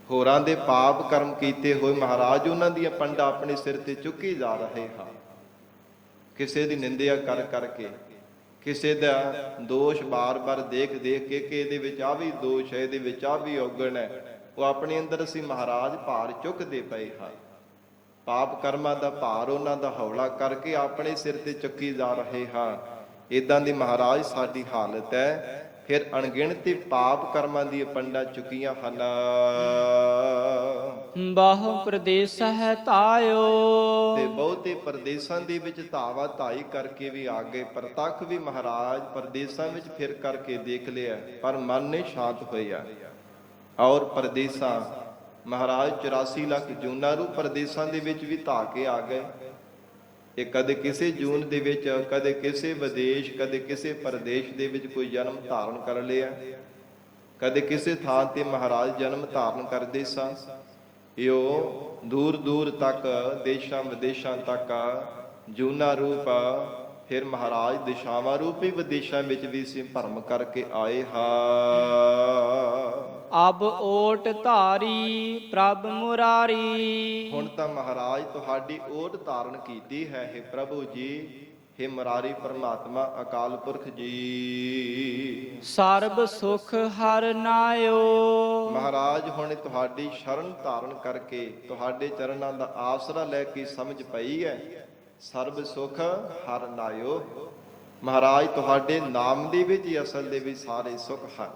ਹੋਰਾਂ ਦੇ ਪਾਪ ਕਰਮ ਕੀਤੇ ਹੋਏ ਮਹਾਰਾਜ ਉਹਨਾਂ ਦੀਆਂ ਪੰਡਾਂ ਆਪਣੇ ਸਿਰ ਤੇ ਚੁੱਕੀ ਜਾ ਰਹੇ ਹਾਂ। ਕਿਸੇ ਦੀ ਨਿੰਦਿਆ ਕਰ ਕਰਕੇ, ਕਿਸੇ ਦਾ ਦੋਸ਼ ਬਾਰ-ਬਾਰ ਦੇਖ ਦੇਖ ਕੇ ਕਿ ਇਹਦੇ ਵਿੱਚ ਆ ਵੀ ਦੋਸ਼ ਹੈ, ਇਹਦੇ ਵਿੱਚ ਆ ਵੀ ਔਗਣ ਹੈ, ਉਹ ਆਪਣੇ ਅੰਦਰ ਅਸੀਂ ਮਹਾਰਾਜ ਭਾਰ ਚੁੱਕਦੇ ਪਏ ਹਾਂ। ਪਾਪ ਕਰਮਾਂ ਦਾ ਭਾਰ ਉਹਨਾਂ ਦਾ ਹੌਲਾ ਕਰਕੇ ਆਪਣੇ ਸਿਰ ਤੇ ਚੱਕੀ ਜਾ ਰਹੇ ਹਾਂ। ਇਦਾਂ ਦੀ ਮਹਾਰਾਜ ਸਾਡੀ ਹਾਲਤ ਹੈ। ਫਿਰ ਅਣਗਿਣਤੀ ਪਾਪ ਕਰਮਾਂ ਦੀਆਂ ਪੰਡਾਂ ਚੁੱਕੀਆਂ ਹਨ।
ਬਾਹੁ ਪ੍ਰਦੇਸ ਹੈ ਤਾਇਓ,
ਤੇ ਬਹੁਤੇ ਪਰਦੇਸਾਂ ਦੇ ਵਿੱਚ ਧਾਵਾ ਧਾਈ ਕਰਕੇ ਵੀ ਆ ਗਏ। ਪ੍ਰਤੱਖ ਵੀ ਮਹਾਰਾਜ ਪਰਦੇਸਾਂ ਵਿੱਚ ਫਿਰ ਕਰਕੇ ਦੇਖ ਲਿਆ, ਪਰ ਮਨ ਨਹੀਂ ਸ਼ਾਂਤ ਹੋਇਆ। ਔਰ ਪਰਦੇਸਾਂ ਮਹਾਰਾਜ 84 ਲੱਖ ਜੂਨਾਂ ਨੂੰ ਪਰਦੇਸਾਂ ਦੇ ਵਿੱਚ ਵੀ ਧਾ ਕੇ ਆ ਗਏ। ਇਹ ਕਦੇ ਕਿਸੇ ਜੂਨ ਦੇ ਵਿੱਚ, ਕਦੇ ਕਿਸੇ ਵਿਦੇਸ਼, ਕਦੇ ਕਿਸੇ ਪਰਦੇਸ਼ ਦੇ ਵਿੱਚ ਕੋਈ ਜਨਮ ਧਾਰਨ ਕਰ ਲਿਆ, ਕਦੇ ਕਿਸੇ ਥਾਂ ਤੇ ਮਹਾਰਾਜ ਜਨਮ ਧਾਰਨ ਕਰਦੇ ਸਾਂ। ਇਹੋ ਦੂਰ ਦੂਰ ਤੱਕ, ਦੇਸ਼ਾਂ ਵਿਦੇਸ਼ਾਂ ਤੱਕ ਜੂਨਾ ਰੂਪ, ਫਿਰ ਮਹਾਰਾਜ ਦਿਸ਼ਾਵਾਂ ਰੂਪੀ ਵਿਦੇਸ਼ਾਂ ਵਿੱਚ ਵੀ ਅਸੀਂ ਭਰਮ ਕਰਕੇ ਆਏ ਹਾਂ।
ਅਬ ਓਟ ਧਾਰੀ ਪ੍ਰਭ ਮੁਰਾਰੀ,
ਹੁਣ ਤਾਂ ਮਹਾਰਾਜ ਤੁਹਾਡੀ ਓਟ ਧਾਰਨ ਕੀਤੀ ਹੈ। हे ਪ੍ਰਭੂ ਜੀ, हे ਮੁਰਾਰੀ ਪਰਮਾਤਮਾ ਅਕਾਲ ਪੁਰਖ ਜੀ,
ਸਰਬ ਸੁਖ ਹਰਿ ਨਾਇਓ।
ਮਹਾਰਾਜ ਹੁਣ ਤੁਹਾਡੀ ਸ਼ਰਨ ਧਾਰਨ ਕਰਕੇ, ਤੁਹਾਡੇ ਚਰਨਾਂ ਦਾ ਆਸਰਾ ਲੈ ਕੇ ਸਮਝ ਪਈ ਹੈ ਸਰਬ ਸੁਖ ਹਰਿ ਨਾਇਓ। ਮਹਾਰਾਜ ਤੁਹਾਡੇ ਨਾਮ ਦੇ ਵਿੱਚ ਹੀ ਅਸਲ ਦੇ ਵਿੱਚ ਸਾਰੇ ਸੁਖ ਹਨ।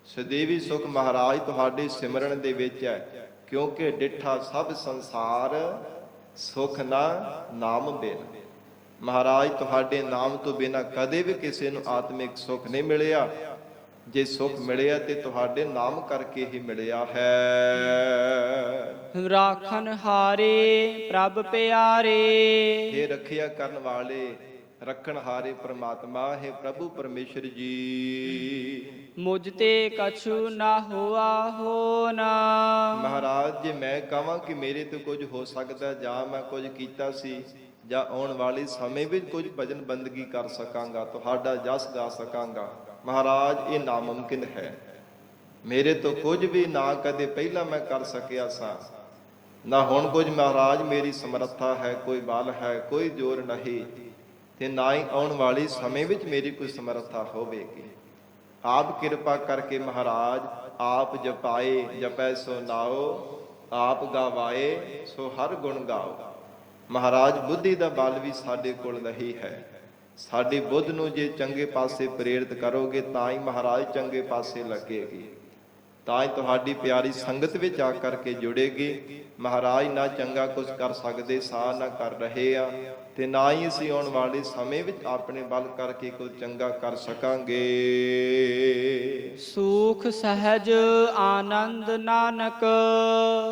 ਸਦੀਵੀ ਸੁਖ ਮਹਾਰਾਜ ਤੁਹਾਡੇ ਸਿਮਰਨ ਦੇ ਵਿੱਚ ਹੈ, ਕਿਉਂਕਿ ਡਿਠਾ ਸਭ ਸੰਸਾਰ ਸੁਖ ਨਾ ਨਾਮ ਬਿਨ। ਮਹਾਰਾਜ ਤੁਹਾਡੇ ਨਾਮ ਤੋਂ ਬਿਨਾਂ ਕਦੇ ਵੀ ਕਿਸੇ ਨੂੰ ਆਤਮਿਕ ਸੁਖ ਨਹੀਂ ਮਿਲਿਆ। ਜੇ ਸੁਖ ਮਿਲਿਆ ਤੇ ਤੁਹਾਡੇ ਨਾਮ ਕਰਕੇ ਹੀ ਮਿਲਿਆ ਹੈ।
ਰਾਖਨ ਹਾਰੇ ਪ੍ਰਭ ਪਿਆਰੇ,
ਇਹ ਰੱਖਿਆ ਕਰਨ ਵਾਲੇ, ਰੱਖਣ ਹਾਰੇ ਪ੍ਰਮਾਤਮਾ ਹੈ ਪ੍ਰਭੂ ਪਰਮੇਸ਼ਰ ਜੀ।
ਮੁਝ ਤੇ ਕਛੂ ਨਾ ਹੋਆ ਹੋਣਾ।
ਮਹਾਰਾਜ ਜੇ ਮੈਂ ਕਹਾਂ ਕਿ ਮੇਰੇ ਤੋਂ ਕੁਝ ਹੋ ਸਕਦਾ, ਜਾਂ ਮੈਂ ਕੁਝ ਕੀਤਾ ਸੀ, ਜਾਂ ਆਉਣ ਵਾਲੇ ਸਮੇਂ ਵਿੱਚ ਕੁਝ ਭਜਨ ਬੰਦਗੀ ਕਰ ਸਕਾਂਗਾ, ਤੁਹਾਡਾ ਜਸ ਗਾ ਸਕਾਂਗਾ, ਮਹਾਰਾਜ ਇਹ ਨਾਮੁਮਕਿਨ ਹੈ। ਮੇਰੇ ਤੋਂ ਕੁਝ ਵੀ ਨਾ ਕਦੇ ਪਹਿਲਾਂ ਮੈਂ ਕਰ ਸਕਿਆ ਸਾਂ, ਨਾ ਹੁਣ ਕੁਝ ਮਹਾਰਾਜ ਮੇਰੀ ਸਮਰੱਥਾ ਹੈ, ਕੋਈ ਬਲ ਹੈ, ਕੋਈ ਜ਼ੋਰ ਨਹੀਂ, ਤੇ ਨਾ ਹੀ ਆਉਣ ਵਾਲੀ ਸਮੇਂ ਵਿੱਚ ਮੇਰੀ ਕੋਈ ਸਮਰੱਥਾ ਹੋਵੇਗੀ। ਆਪ ਕਿਰਪਾ ਕਰਕੇ ਮਹਾਰਾਜ ਆਪ ਜਪਾਏ, ਜਪੈ ਸੋ ਨਾਉ, ਆਪ ਗਾਵਾਏ ਸੋ ਹਰ ਗੁਣ ਗਾਓ। ਮਹਾਰਾਜ ਬੁੱਧੀ ਦਾ ਬਲ ਵੀ ਸਾਡੇ ਕੋਲ ਨਹੀਂ ਹੈ। ਸਾਡੀ ਬੁੱਧ ਨੂੰ ਜੇ ਚੰਗੇ ਪਾਸੇ ਪ੍ਰੇਰਿਤ ਕਰੋਗੇ ਤਾਂ ਹੀ ਮਹਾਰਾਜ ਚੰਗੇ ਪਾਸੇ ਲੱਗੇਗੀ। ਤਾਂ ਹੀ ਤੁਹਾਡੀ ਪਿਆਰੀ ਸੰਗਤ ਵਿੱਚ ਆ ਕਰਕੇ ਜੁੜੇਗੀ। ਮਹਾਰਾਜ ਨਾ ਚੰਗਾ ਕੁਝ ਕਰ ਸਕਦੇ ਸਾਂ, ਨਾ ਕਰ ਰਹੇ ਆ, ਤੇ ਨਾ ਹੀ ਅਸੀਂ ਆਉਣ ਵਾਲੇ ਸਮੇਂ ਵਿੱਚ ਆਪਣੇ ਬਲ ਕਰਕੇ ਕੁਝ ਚੰਗਾ ਕਰ ਸਕਾਂਗੇ।
ਸੂਖ ਸਹਿਜ ਆਨੰਦ ਨਾਨਕ।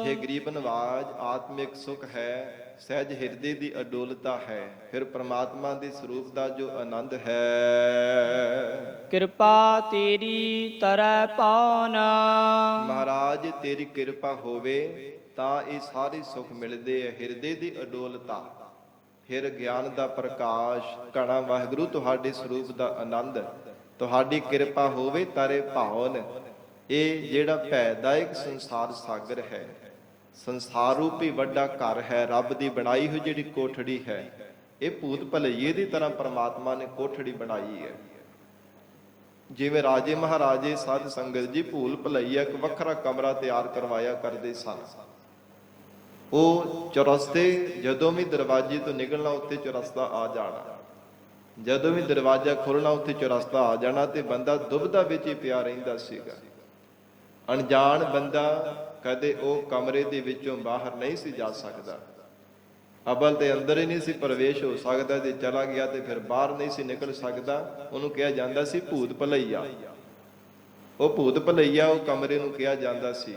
ਇਹ ਗਰੀਬ ਨਵਾਜ ਆਤਮਿਕ ਸੁਖ ਹੈ, ਸਹਿਜ ਹਿਰਦੇ ਦੀ ਅਡੋਲਤਾ ਹੈ, ਫਿਰ ਪ੍ਰਮਾਤਮਾ ਦੇ ਸਰੂਪ ਦਾ ਜੋ ਆਨੰਦ ਹੈ।
ਕਿਰਪਾ ਤੇਰੀ ਤਰੈ ਪਾਉਨ।
ਮਹਾਰਾਜ ਤੇਰੀ ਕਿਰਪਾ ਹੋਵੇ ਤਾਂ ਇਹ ਸਾਰੇ ਸੁਖ ਮਿਲਦੇ ਹੈ। ਹਿਰਦੇ ਦੀ ਅਡੋਲਤਾ, ਫਿਰ ਗਿਆਨ ਦਾ ਪ੍ਰਕਾਸ਼, ਘਣਾ ਵਾਹਿਗੁਰੂ ਤੁਹਾਡੇ ਸਰੂਪ ਦਾ ਆਨੰਦ, ਤੁਹਾਡੀ ਕਿਰਪਾ ਹੋਵੇ ਤਾਰੇ ਭਾਵਨ। ਇਹ ਜਿਹੜਾ ਭੈਦਾਇਕ ਸੰਸਾਰ ਸਾਗਰ ਹੈ, ਸੰਸਾਰ ਰੂਪੀ ਵੱਡਾ ਘਰ ਹੈ, ਰੱਬ ਦੀ ਬਣਾਈ ਹੋਈ ਜਿਹੜੀ ਕੋਠੜੀ ਹੈ, ਇਹ ਭੂਤ ਭਲਈਏ ਦੀ ਤਰ੍ਹਾਂ ਪ੍ਰਮਾਤਮਾ ਨੇ ਕੋਠੜੀ ਬਣਾਈ ਹੈ। ਜਿਵੇਂ ਰਾਜੇ ਮਹਾਰਾਜੇ ਸਾਧ ਸੰਗਤ ਜੀ ਭੂਲ ਭਲਈਆ ਇੱਕ ਵੱਖਰਾ ਕਮਰਾ ਤਿਆਰ ਕਰਵਾਇਆ ਕਰਦੇ ਸਨ। ਉਹ ਚੁਰਸਤੇ ਜਦੋਂ ਵੀ ਦਰਵਾਜ਼ੇ ਤੋਂ ਨਿਕਲਣਾ ਉੱਥੇ ਚੁਰਸਤਾ ਆ ਜਾਣਾ, ਜਦੋਂ ਵੀ ਦਰਵਾਜ਼ਾ ਖੋਲਣਾ ਉੱਥੇ ਚੁਰਸਤਾ ਆ ਜਾਣਾ, ਤੇ ਬੰਦਾ ਦੁਬਦਾ ਵਿੱਚ ਹੀ ਪਿਆ ਰਹਿੰਦਾ ਸੀਗਾ। ਅਣਜਾਣ ਬੰਦਾ ਕਦੇ ਉਹ ਕਮਰੇ ਦੇ ਵਿੱਚੋਂ ਬਾਹਰ ਨਹੀਂ ਸੀ ਜਾ ਸਕਦਾ। ਅਬਲ ਤੇ ਅੰਦਰ ਹੀ ਨਹੀਂ ਸੀ ਪ੍ਰਵੇਸ਼ ਹੋ ਸਕਦਾ, ਤੇ ਚਲਾ ਗਿਆ ਤੇ ਫਿਰ ਬਾਹਰ ਨਹੀਂ ਸੀ ਨਿਕਲ ਸਕਦਾ। ਉਹਨੂੰ ਕਿਹਾ ਜਾਂਦਾ ਸੀ ਭੂਤ ਭਲਈਆ। ਉਹ ਭੂਤ ਭਲਈਆ ਉਹ ਕਮਰੇ ਨੂੰ ਕਿਹਾ ਜਾਂਦਾ ਸੀ।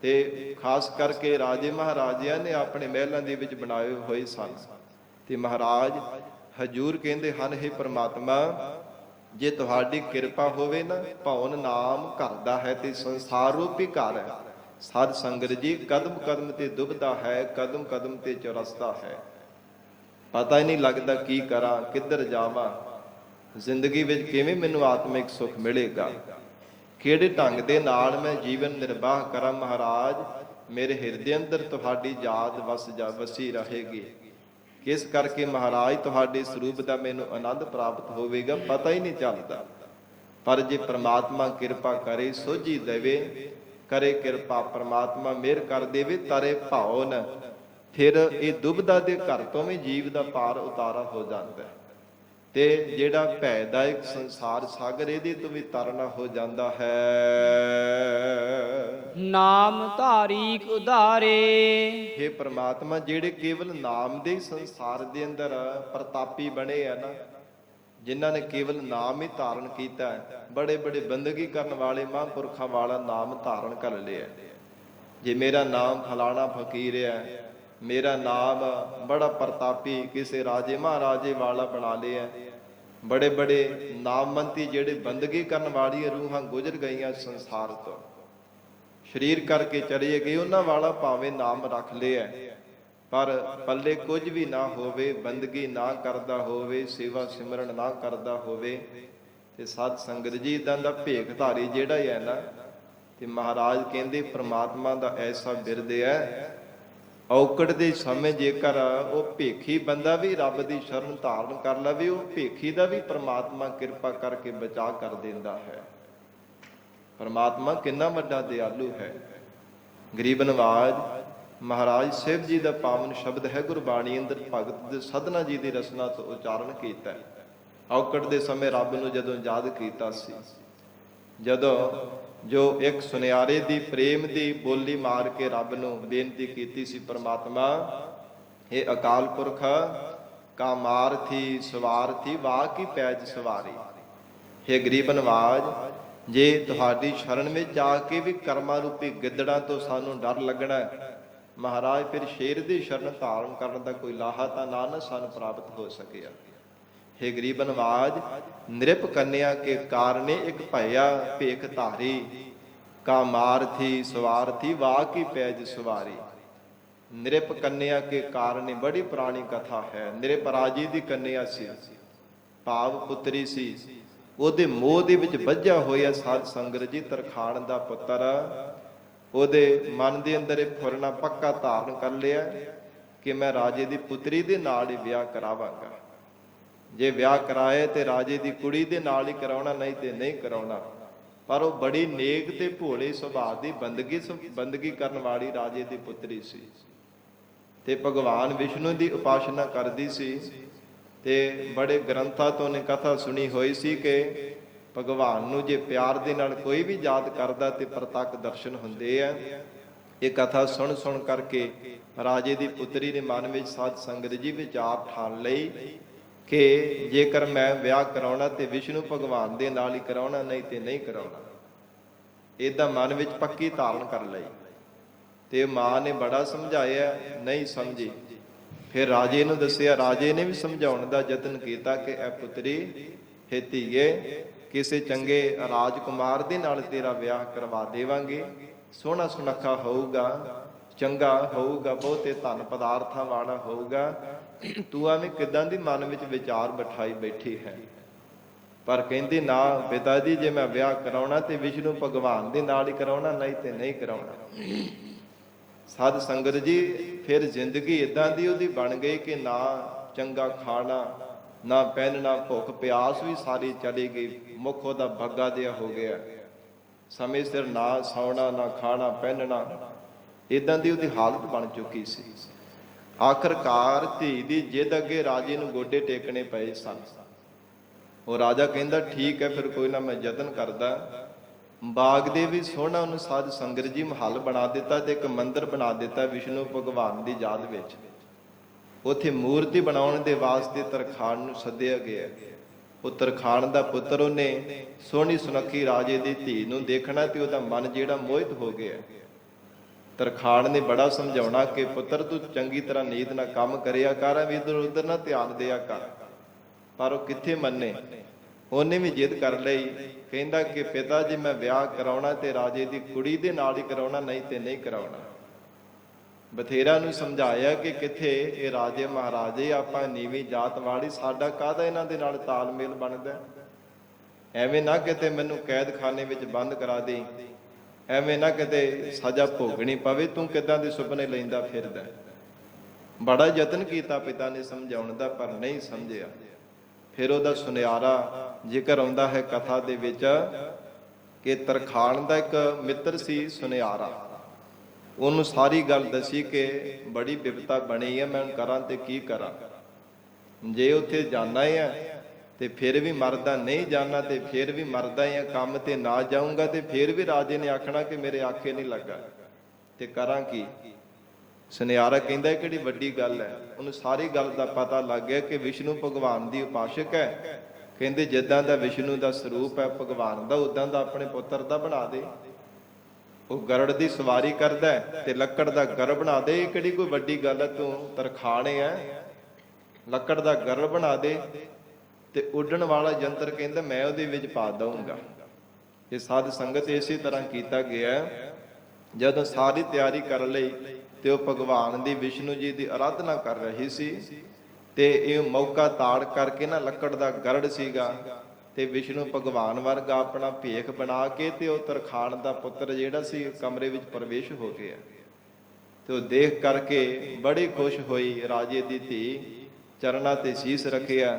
ਤੇ ਖਾਸ ਕਰਕੇ ਰਾਜੇ ਮਹਾਰਾਜਿਆਂ ਨੇ ਆਪਣੇ ਮਹਿਲਾਂ ਦੇ ਵਿੱਚ ਬਣਾਏ ਹੋਏ ਸਨ। ਤੇ ਮਹਾਰਾਜ ਹਜੂਰ ਕਹਿੰਦੇ ਹਨ, ਹੇ ਪ੍ਰਮਾਤਮਾ, ਜੇ ਤੁਹਾਡੀ ਕਿਰਪਾ ਹੋਵੇ ਨਾ, ਭਵਨ ਨਾਮ ਘਰ ਦਾ ਹੈ ਤੇ ਸੰਸਾਰ ਰੂਪੀ ਘਰ ਹੈ। ਸਾਧ ਸੰਗਤ ਜੀ ਕਦਮ ਕਦਮ ਤੇ ਦੁਬਦਾ ਹੈ, ਕਦਮ ਕਦਮ ਤੇ ਚੁਰਸਤਾ ਹੈ। ਪਤਾ ਹੀ ਨਹੀਂ ਲੱਗਦਾ ਕੀ ਕਰਾਂ, ਕਿੱਧਰ ਜਾਵਾਂ, ਜ਼ਿੰਦਗੀ ਵਿੱਚ ਕਿਵੇਂ ਮੈਨੂੰ ਆਤਮਿਕ ਸੁੱਖ ਮਿਲੇਗਾ, ਕਿਹੜੇ ਢੰਗ ਦੇ ਨਾਲ ਮੈਂ ਜੀਵਨ ਨਿਰਵਾਹ ਕਰਾਂ। ਮਹਾਰਾਜ ਮੇਰੇ ਹਿਰਦੇ ਅੰਦਰ ਤੁਹਾਡੀ ਯਾਦ ਵਸੀ ਰਹੇਗੀ। ਕਿਸ ਕਰਕੇ ਮਹਾਰਾਜ ਤੁਹਾਡੇ ਸਰੂਪ ਦਾ ਮੈਨੂੰ ਆਨੰਦ ਪ੍ਰਾਪਤ ਹੋਵੇਗਾ, ਪਤਾ ਹੀ ਨਹੀਂ ਚੱਲਦਾ। ਪਰ ਜੇ ਪ੍ਰਮਾਤਮਾ ਕਿਰਪਾ ਕਰੇ, ਸੋਝੀ ਦੇਵੇ, ਕਰੇ ਕਿਰਪਾ ਪ੍ਰਮਾਤਮਾ, ਮਿਹਰ ਕਰ ਦੇਵੇ, ਤਾਰੇ ਭਾਉ ਨ, ਫਿਰ ਇਹ ਦੁਬਦਾ ਦੇ ਘਰ ਤੋਂ ਵੀ ਜੀਵ ਦਾ ਪਾਰ ਉਤਾਰਾ ਹੋ ਜਾਂਦਾ ਹੈ। ਤੇ ਜਿਹੜਾ ਭੈਦਾਇਕ ਸੰਸਾਰ ਸਾਗਰ, ਇਹਦੇ ਤੋਂ ਵੀ ਤਰਨਾ ਹੋ ਜਾਂਦਾ ਹੈ।
ਨਾਮ ਧਾਰੀ ਉਧਾਰੇ।
हे ਪ੍ਰਮਾਤਮਾ, ਜਿਹੜੇ ਕੇਵਲ ਨਾਮ ਦੇ ਸੰਸਾਰ ਦੇ ਅੰਦਰ ਪ੍ਰਤਾਪੀ ਬਣੇ ਆ ਨਾ, ਜਿਨ੍ਹਾਂ ਨੇ ਕੇਵਲ ਨਾਮ ਹੀ ਧਾਰਨ ਕੀਤਾ, ਬੜੇ ਬੜੇ ਬੰਦਗੀ ਕਰਨ ਵਾਲੇ ਮਹਾਂਪੁਰਖਾਂ ਵਾਲਾ ਨਾਮ ਧਾਰਨ ਕਰ ਲਿਆ। ਜੇ ਮੇਰਾ ਨਾਮ ਫਲਾਣਾ ਫਕੀਰ ਹੈ, ਮੇਰਾ ਨਾਮ ਬੜਾ ਪ੍ਰਤਾਪੀ ਕਿਸੇ ਰਾਜੇ ਮਹਾਰਾਜੇ ਵਾਲਾ ਬਣਾ ਲਿਆ। ਬੜੇ ਬੜੇ ਨਾਮਵੰਤੀ ਜਿਹੜੇ ਬੰਦਗੀ ਕਰਨ ਵਾਲੀਆਂ ਰੂਹਾਂ ਗੁਜ਼ਰ ਗਈਆਂ ਸੰਸਾਰ ਤੋਂ, ਸਰੀਰ ਕਰਕੇ ਚਲੇ ਗਏ, ਉਹਨਾਂ ਵਾਲਾ ਭਾਵੇਂ ਨਾਮ ਰੱਖ ਲਿਆ, ਪਰ ਪੱਲੇ ਕੁਝ ਵੀ ਨਾ ਹੋਵੇ, ਬੰਦਗੀ ਨਾ ਕਰਦਾ ਹੋਵੇ, ਸੇਵਾ ਸਿਮਰਨ ਨਾ ਕਰਦਾ ਹੋਵੇ। ਤੇ ਸਾਧ ਸੰਗਤ ਜੀ ਇਦਾਂ ਦਾ ਭੇਖ ਧਾਰੀ ਜਿਹੜਾ ਹੈ ਨਾ, ਤੇ ਮਹਾਰਾਜ ਕਹਿੰਦੇ ਪ੍ਰਮਾਤਮਾ ਦਾ ਐਸਾ ਬਿਰਦ ਹੈ, ਔਕੜ ਦੇ ਸਮੇਂ ਜੇਕਰ ਉਹ ਭੇਖੀ ਬੰਦਾ ਵੀ ਰੱਬ ਦੀ ਸ਼ਰਨ ਧਾਰਨ ਕਰ ਲਵੇ, ਉਹ ਭੇਖੀ ਦਾ ਵੀ ਪ੍ਰਮਾਤਮਾ ਕਿਰਪਾ ਕਰਕੇ ਬਚਾ ਕਰ ਦਿੰਦਾ ਹੈ। ਪ੍ਰਮਾਤਮਾ ਕਿੰਨਾ ਵੱਡਾ ਦਿਆਲੂ ਹੈ। ਗਰੀਬ ਨਵਾਜ ਮਹਾਰਾਜ ਸਿਵ ਜੀ ਦਾ ਪਾਵਨ ਸ਼ਬਦ ਹੈ, ਗੁਰਬਾਣੀ ਅੰਦਰ ਭਗਤ ਦੇ ਸਧਨਾ ਜੀ ਦੀ ਰਸਨਾ ਤੋਂ ਉਚਾਰਨ ਕੀਤਾ। ਔਕੜ ਦੇ ਸਮੇਂ ਰੱਬ ਨੂੰ ਜਦੋਂ ਯਾਦ ਕੀਤਾ ਸੀ, ਜਦੋਂ ਜੋ ਇੱਕ ਸੁਨਿਆਰੇ ਦੀ ਪ੍ਰੇਮ ਦੀ ਬੋਲੀ ਮਾਰ ਕੇ ਰੱਬ ਨੂੰ ਬੇਨਤੀ ਕੀਤੀ ਸੀ, ਪ੍ਰਮਾਤਮਾ ਇਹ ਅਕਾਲ ਪੁਰਖ ਕਾ ਮਾਰਥੀ ਸਵਾਰਥੀ ਵਾਹ ਕੀ ਪੈਜ ਸਵਾਰੀ। हे ਗਰੀਬ ਨਵਾਜ, ਜੇ ਤੁਹਾਡੀ ਸ਼ਰਨ ਵਿੱਚ ਆ ਕੇ ਵੀ ਕਰਮਾਂ ਰੂਪੀ ਗਿੱਦੜਾਂ ਤੋਂ ਸਾਨੂੰ ਡਰ ਲੱਗਣਾ, ਮਹਾਰਾਜ ਫਿਰ ਸ਼ੇਰ ਦੀ ਸ਼ਰਨ ਧਾਰਨ ਕਰਨ ਦਾ ਕੋਈ ਲਾਹਾ ਤਾਂ ਨਾ ਸਾਨੂੰ ਪ੍ਰਾਪਤ ਹੋ ਸਕਿਆ। हे ਗਰੀਬ ਨਵਾਜ, ਨਿਰਪ ਕੰਨਿਆ ਕੇ ਕਾਰਨੇ ਇੱਕ ਭਇਆ ਭੇਖ ਧਾਰੀ, ਕਾ ਮਾਰਥੀ ਸਵਾਰਥੀ ਵਾਹ ਕੀ ਪੈਜ ਸਵਾਰੀ। ਨਿਰਪ ਕੰਨਿਆ ਕੇ ਕਾਰਨੇ ਬੜੀ ਪੁਰਾਣੀ ਕਥਾ ਹੈ। ਨਿਰਪ ਰਾਜੇ ਦੀ ਕੰਨਿਆ ਸੀ, ਭਾਵ ਪੁੱਤਰੀ ਸੀ, ਉਹਦੇ ਮੋਹ ਦੇ ਵਿੱਚ ਵੱਜਿਆ ਹੋਇਆ ਸਾਧ ਸੰਗਤ ਜੀ ਤਰਖਾਣ ਦਾ ਪੁੱਤਰ, ਉਹਦੇ ਮਨ ਦੇ ਅੰਦਰ ਇਹ ਫੁਰਨਾ ਪੱਕਾ ਧਾਰਨ ਕਰ ਲਿਆ ਕਿ ਮੈਂ ਰਾਜੇ ਦੀ ਪੁੱਤਰੀ ਦੇ ਨਾਲ ਹੀ ਵਿਆਹ ਕਰਾਵਾਂਗਾ। ਜੇ ਵਿਆਹ ਕਰਾਏ ਤੇ ਰਾਜੇ ਦੀ ਕੁੜੀ ਦੇ ਨਾਲ ਹੀ ਕਰਾਉਣਾ, ਨਹੀਂ ਤੇ ਨਹੀਂ ਕਰਾਉਣਾ। ਪਰ ਉਹ ਬੜੀ ਨੇਕ ਤੇ ਭੋਲੇ ਸੁਭਾਅ ਦੀ ਬੰਦਗੀ ਕਰਨ ਵਾਲੀ ਰਾਜੇ ਦੀ ਪੁੱਤਰੀ ਸੀ, ਤੇ ਭਗਵਾਨ ਵਿਸ਼ਨੂੰ ਦੀ ਉਪਾਸਨਾ ਕਰਦੀ ਸੀ। ਤੇ ਬੜੇ ਗ੍ਰੰਥਾਂ ਤੋਂ ਨੇ ਕਥਾ ਸੁਣੀ ਹੋਈ ਸੀ ਕਿ ਭਗਵਾਨ ਨੂੰ ਜੇ ਪਿਆਰ ਦੇ ਨਾਲ ਕੋਈ ਵੀ ਯਾਦ ਕਰਦਾ ਤੇ ਪ੍ਰਤੱਖ ਦਰਸ਼ਨ ਹੁੰਦੇ ਆ। ਇਹ ਕਥਾ ਸੁਣ ਸੁਣ ਕਰਕੇ ਰਾਜੇ ਦੀ ਪੁੱਤਰੀ ਨੇ ਮਨ ਵਿੱਚ ਸਾਧ ਸੰਗਤ ਜੀ ਵਿਚਾਰ ਠਾਣ ਲਈ ਕਿ ਜੇਕਰ ਮੈਂ ਵਿਆਹ ਕਰਾਉਣਾ ਤੇ ਵਿਸ਼ਨੂੰ ਭਗਵਾਨ ਦੇ ਨਾਲ ਹੀ ਕਰਾਉਣਾ, ਨਹੀਂ ਤੇ ਨਹੀਂ ਕਰਾਉਣਾ। ਇਹਦਾ ਮਨ ਵਿੱਚ ਪੱਕੀ ਧਾਰਨ ਕਰ ਲਈ ਤੇ ਮਾਂ ਨੇ ਬੜਾ ਸਮਝਾਇਆ, ਨਹੀਂ ਸਮਝੀ। ਫਿਰ ਰਾਜੇ ਨੂੰ ਦੱਸਿਆ, ਰਾਜੇ ਨੇ ਵੀ ਸਮਝਾਉਣ ਦਾ ਯਤਨ ਕੀਤਾ ਕਿ ਇਹ ਪੁੱਤਰੀ ਹੈ ਧੀਏ, ਕਿਸੇ ਚੰਗੇ ਰਾਜਕੁਮਾਰ ਦੇ ਨਾਲ ਤੇਰਾ ਵਿਆਹ ਕਰਵਾ ਦੇਵਾਂਗੇ, ਸੋਹਣਾ ਸੁਨੱਖਾ ਹੋਊਗਾ, ਚੰਗਾ ਹੋਊਗਾ, ਬਹੁਤੇ ਧਨ ਪਦਾਰਥਾਂ ਵਾਲਾ ਹੋਊਗਾ। ਤੂੰ ਐਵੇਂ ਕਿਦਾਂ ਦੀ ਮਨ ਵਿੱਚ ਵਿਚਾਰ ਬਿਠਾਈ ਬੈਠੀ ਹੈ। ਪਰ ਕਹਿੰਦੀ ਨਾ ਪਿਤਾ ਜੀ, ਜੇ ਮੈਂ ਵਿਆਹ ਕਰਾਉਣਾ ਤੇ ਵਿਸ਼ਨੂੰ ਭਗਵਾਨ ਦੇ ਨਾਲ ਹੀ ਕਰਾਉਣਾ, ਨਹੀਂ ਤੇ ਨਹੀਂ ਕਰਾਉਣਾ। ਸਾਧ ਸੰਗਤ ਜੀ ਫਿਰ ਜ਼ਿੰਦਗੀ ਇਦਾਂ ਦੀ ਉਹਦੀ ਬਣ ਗਈ ਕਿ ਨਾ ਚੰਗਾ ਖਾਣਾ, ਨਾ ਪਹਿਨਣਾ, ਭੁੱਖ ਪਿਆਸ ਵੀ ਸਾਰੀ ਚਲੀ ਗਈ, ਮੁੱਖ ਉਹਦਾ ਭੱਗਾ ਜਿਹਾ ਹੋ ਗਿਆ। ਸਮੇਂ ਸਿਰ ਨਾ ਸੌਣਾ, ਨਾ ਖਾਣਾ ਪਹਿਨਣਾ, ਇਦਾਂ ਦੀ ਉਹਦੀ ਹਾਲਤ ਬਣ ਚੁੱਕੀ ਸੀ। ਆਖਰਕਾਰ ਧੀ ਦੀ ਜਿੱਦ ਅੱਗੇ ਰਾਜੇ ਨੂੰ ਗੋਡੇ ਟੇਕਣੇ ਪਏ ਸਨ। ਉਹ ਰਾਜਾ ਕਹਿੰਦਾ ਠੀਕ ਹੈ, ਫਿਰ ਕੋਈ ਨਾ, ਮੈਂ ਯਤਨ ਕਰਦਾ। ਬਾਗ ਦੇ ਵੀ ਸੋਹਣਾ ਉਹਨੂੰ ਸਾਧ ਸੰਗਤ ਜੀ ਮਹੱਲ ਬਣਾ ਦਿੱਤਾ ਤੇ ਇੱਕ ਮੰਦਿਰ ਬਣਾ ਦਿੱਤਾ ਵਿਸ਼ਨੂੰ ਭਗਵਾਨ ਦੀ ਯਾਦ ਵਿੱਚ। ਉੱਥੇ ਮੂਰਤੀ ਬਣਾਉਣ ਦੇ ਵਾਸਤੇ ਤਰਖਾਣ ਨੂੰ ਸੱਦਿਆ ਗਿਆ। ਉਹ ਤਰਖਾਣ ਦਾ ਪੁੱਤਰ, ਉਹਨੇ ਸੋਹਣੀ ਸੁਨੱਖੀ ਰਾਜੇ ਦੀ ਧੀ ਨੂੰ ਦੇਖਣਾ ਤੇ ਉਹਦਾ ਮਨ ਜਿਹੜਾ ਮੋਹਿਤ ਹੋ ਗਿਆ। ਤਰਖਾਣ ਨੇ ਬੜਾ ਸਮਝਾਉਣਾ ਕਿ ਪੁੱਤਰ ਤੂੰ ਚੰਗੀ ਤਰ੍ਹਾਂ ਨੀਤ ਨਾਲ ਕੰਮ ਕਰਿਆ ਕਰ, ਵੀ ਇੱਧਰ ਉੱਧਰ ਨਾ ਧਿਆਨ ਦਿਆ ਕਰ। ਪਰ ਉਹ ਕਿੱਥੇ ਮੰਨੇ। ਉਹਨੇ ਵੀ ਜਿੱਦ ਕਰ ਲਈ, ਕਹਿੰਦਾ ਕਿ ਪਿਤਾ ਜੀ ਮੈਂ ਵਿਆਹ ਕਰਾਉਣਾ ਤੇ ਰਾਜੇ ਦੀ ਕੁੜੀ ਦੇ ਨਾਲ ਹੀ ਕਰਾਉਣਾ, ਨਹੀਂ ਤੇ ਨਹੀਂ ਕਰਾਉਣਾ। ਬਥੇਰਾ ਨੂੰ ਸਮਝਾਇਆ ਕਿ ਕਿੱਥੇ ਇਹ ਰਾਜੇ ਮਹਾਰਾਜੇ, ਆਪਾਂ ਨੀਵੀਂ ਜਾਤ ਵਾਲੀ, ਸਾਡਾ ਕਾਹਦਾ ਇਹਨਾਂ ਦੇ ਨਾਲ ਤਾਲਮੇਲ ਬਣਦਾ। ਐਵੇਂ ਨਾ ਕਿਤੇ ਮੈਨੂੰ ਕੈਦਖਾਨੇ ਵਿੱਚ ਬੰਦ ਕਰਾ ਦੇ, ਐਵੇਂ ਨਾ ਕਿਤੇ ਸਜ਼ਾ ਭੋਗਣੀ ਪਵੇ, ਤੂੰ ਕਿੱਦਾਂ ਦੇ ਸੁਪਨੇ ਲੈਂਦਾ ਫਿਰਦਾ। ਬੜਾ ਯਤਨ ਕੀਤਾ ਪਿਤਾ ਨੇ ਸਮਝਾਉਣ ਦਾ, ਪਰ ਨਹੀਂ ਸਮਝਿਆ। ਫਿਰ ਉਹਦਾ ਸੁਨਿਆਰਾ ਜ਼ਿਕਰ ਆਉਂਦਾ ਹੈ ਕਥਾ ਦੇ ਵਿੱਚ ਕਿ ਤਰਖਾਣ ਦਾ ਇੱਕ ਮਿੱਤਰ ਸੀ ਸੁਨਿਆਰਾ। ਉਹਨੂੰ ਸਾਰੀ ਗੱਲ ਦੱਸੀ ਕਿ ਬੜੀ ਬਿਪਤਾ ਬਣੀ ਹੈ, ਮੈਂ ਕਰਾਂ ਤੇ ਕੀ ਕਰਾਂ। ਜੇ ਉੱਥੇ ਜਾਣਾ ਹੈ ਤੇ ਫਿਰ ਵੀ ਮਰਦਾ, ਨਹੀਂ ਜਾਣਾ ਤੇ ਫਿਰ ਵੀ ਮਰਦਾ ਹੈ। ਕੰਮ ਤੇ ਨਾ ਜਾਊਂਗਾ ਤੇ ਫਿਰ ਵੀ ਰਾਜੇ ਨੇ ਆਖਣਾ ਕਿ ਮੇਰੇ ਆਖੇ ਨਹੀਂ ਲੱਗਾ, ਤੇ ਕਰਾਂ ਕੀ। ਸੁਨਿਆਰਾ ਕਹਿੰਦਾ ਕਿਹੜੀ ਵੱਡੀ ਗੱਲ ਹੈ। ਉਹਨੂੰ ਸਾਰੀ ਗੱਲ ਦਾ ਪਤਾ ਲੱਗ ਗਿਆ ਕਿ ਵਿਸ਼ਨੂੰ ਭਗਵਾਨ ਦੀ ਉਪਾਸ਼ਕ ਹੈ। ਕਹਿੰਦੇ ਜਿੱਦਾਂ ਦਾ ਵਿਸ਼ਨੂੰ ਦਾ ਸਰੂਪ ਹੈ ਭਗਵਾਨ ਦਾ, ਉਦਾਂ ਦਾ ਆਪਣੇ ਪੁੱਤਰ ਦਾ ਬਣਾ ਦੇ। ਉਹ ਗਰੜ ਦੀ ਸਵਾਰੀ ਕਰਦਾ ਤੇ ਲੱਕੜ ਦਾ ਗਰ ਬਣਾ ਦੇ। ਇਹ ਕਿਹੜੀ ਕੋਈ ਵੱਡੀ ਗੱਲ ਹੈ, ਤੂੰ ਤਰਖਾਣੇ ਹੈ, ਲੱਕੜ ਦਾ ਗਰ ਬਣਾ ਦੇ ਤੇ ਉੱਡਣ ਵਾਲਾ ਯੰਤਰ ਕਹਿੰਦਾ ਮੈਂ ਉਹਦੇ ਵਿੱਚ ਪਾ ਦਊਂਗਾ। ਇਹ ਸਾਧ ਸੰਗਤ ਇਸੇ ਤਰ੍ਹਾਂ ਕੀਤਾ ਗਿਆ। ਜਦੋਂ ਸਾਰੀ ਤਿਆਰੀ ਕਰ ਲਈ ਤੇ ਉਹ ਭਗਵਾਨ ਦੀ ਵਿਸ਼ਨੂੰ ਜੀ ਦੀ ਆਰਾਧਨਾ ਕਰ ਰਹੀ ਸੀ ਤੇ ਇਹ ਮੌਕਾ ਤਾੜ ਕਰਕੇ ਨਾ ਲੱਕੜ ਦਾ ਗਰੜ ਸੀਗਾ ਤੇ ਵਿਸ਼ਨੂੰ ਭਗਵਾਨ ਵਰਗਾ ਆਪਣਾ ਭੇਖ ਬਣਾ ਕੇ ਤੇ ਉਹ ਤਰਖਾਣ ਦਾ ਪੁੱਤਰ ਜਿਹੜਾ ਸੀ ਕਮਰੇ ਵਿੱਚ ਪ੍ਰਵੇਸ਼ ਹੋ ਗਿਆ। ਤੇ ਉਹ ਦੇਖ ਕਰਕੇ ਬੜੀ ਖੁਸ਼ ਹੋਈ। ਰਾਜੇ ਦੀ ਧੀ ਚਰਨਾਂ ਤੇ ਸੀਸ ਰੱਖਿਆ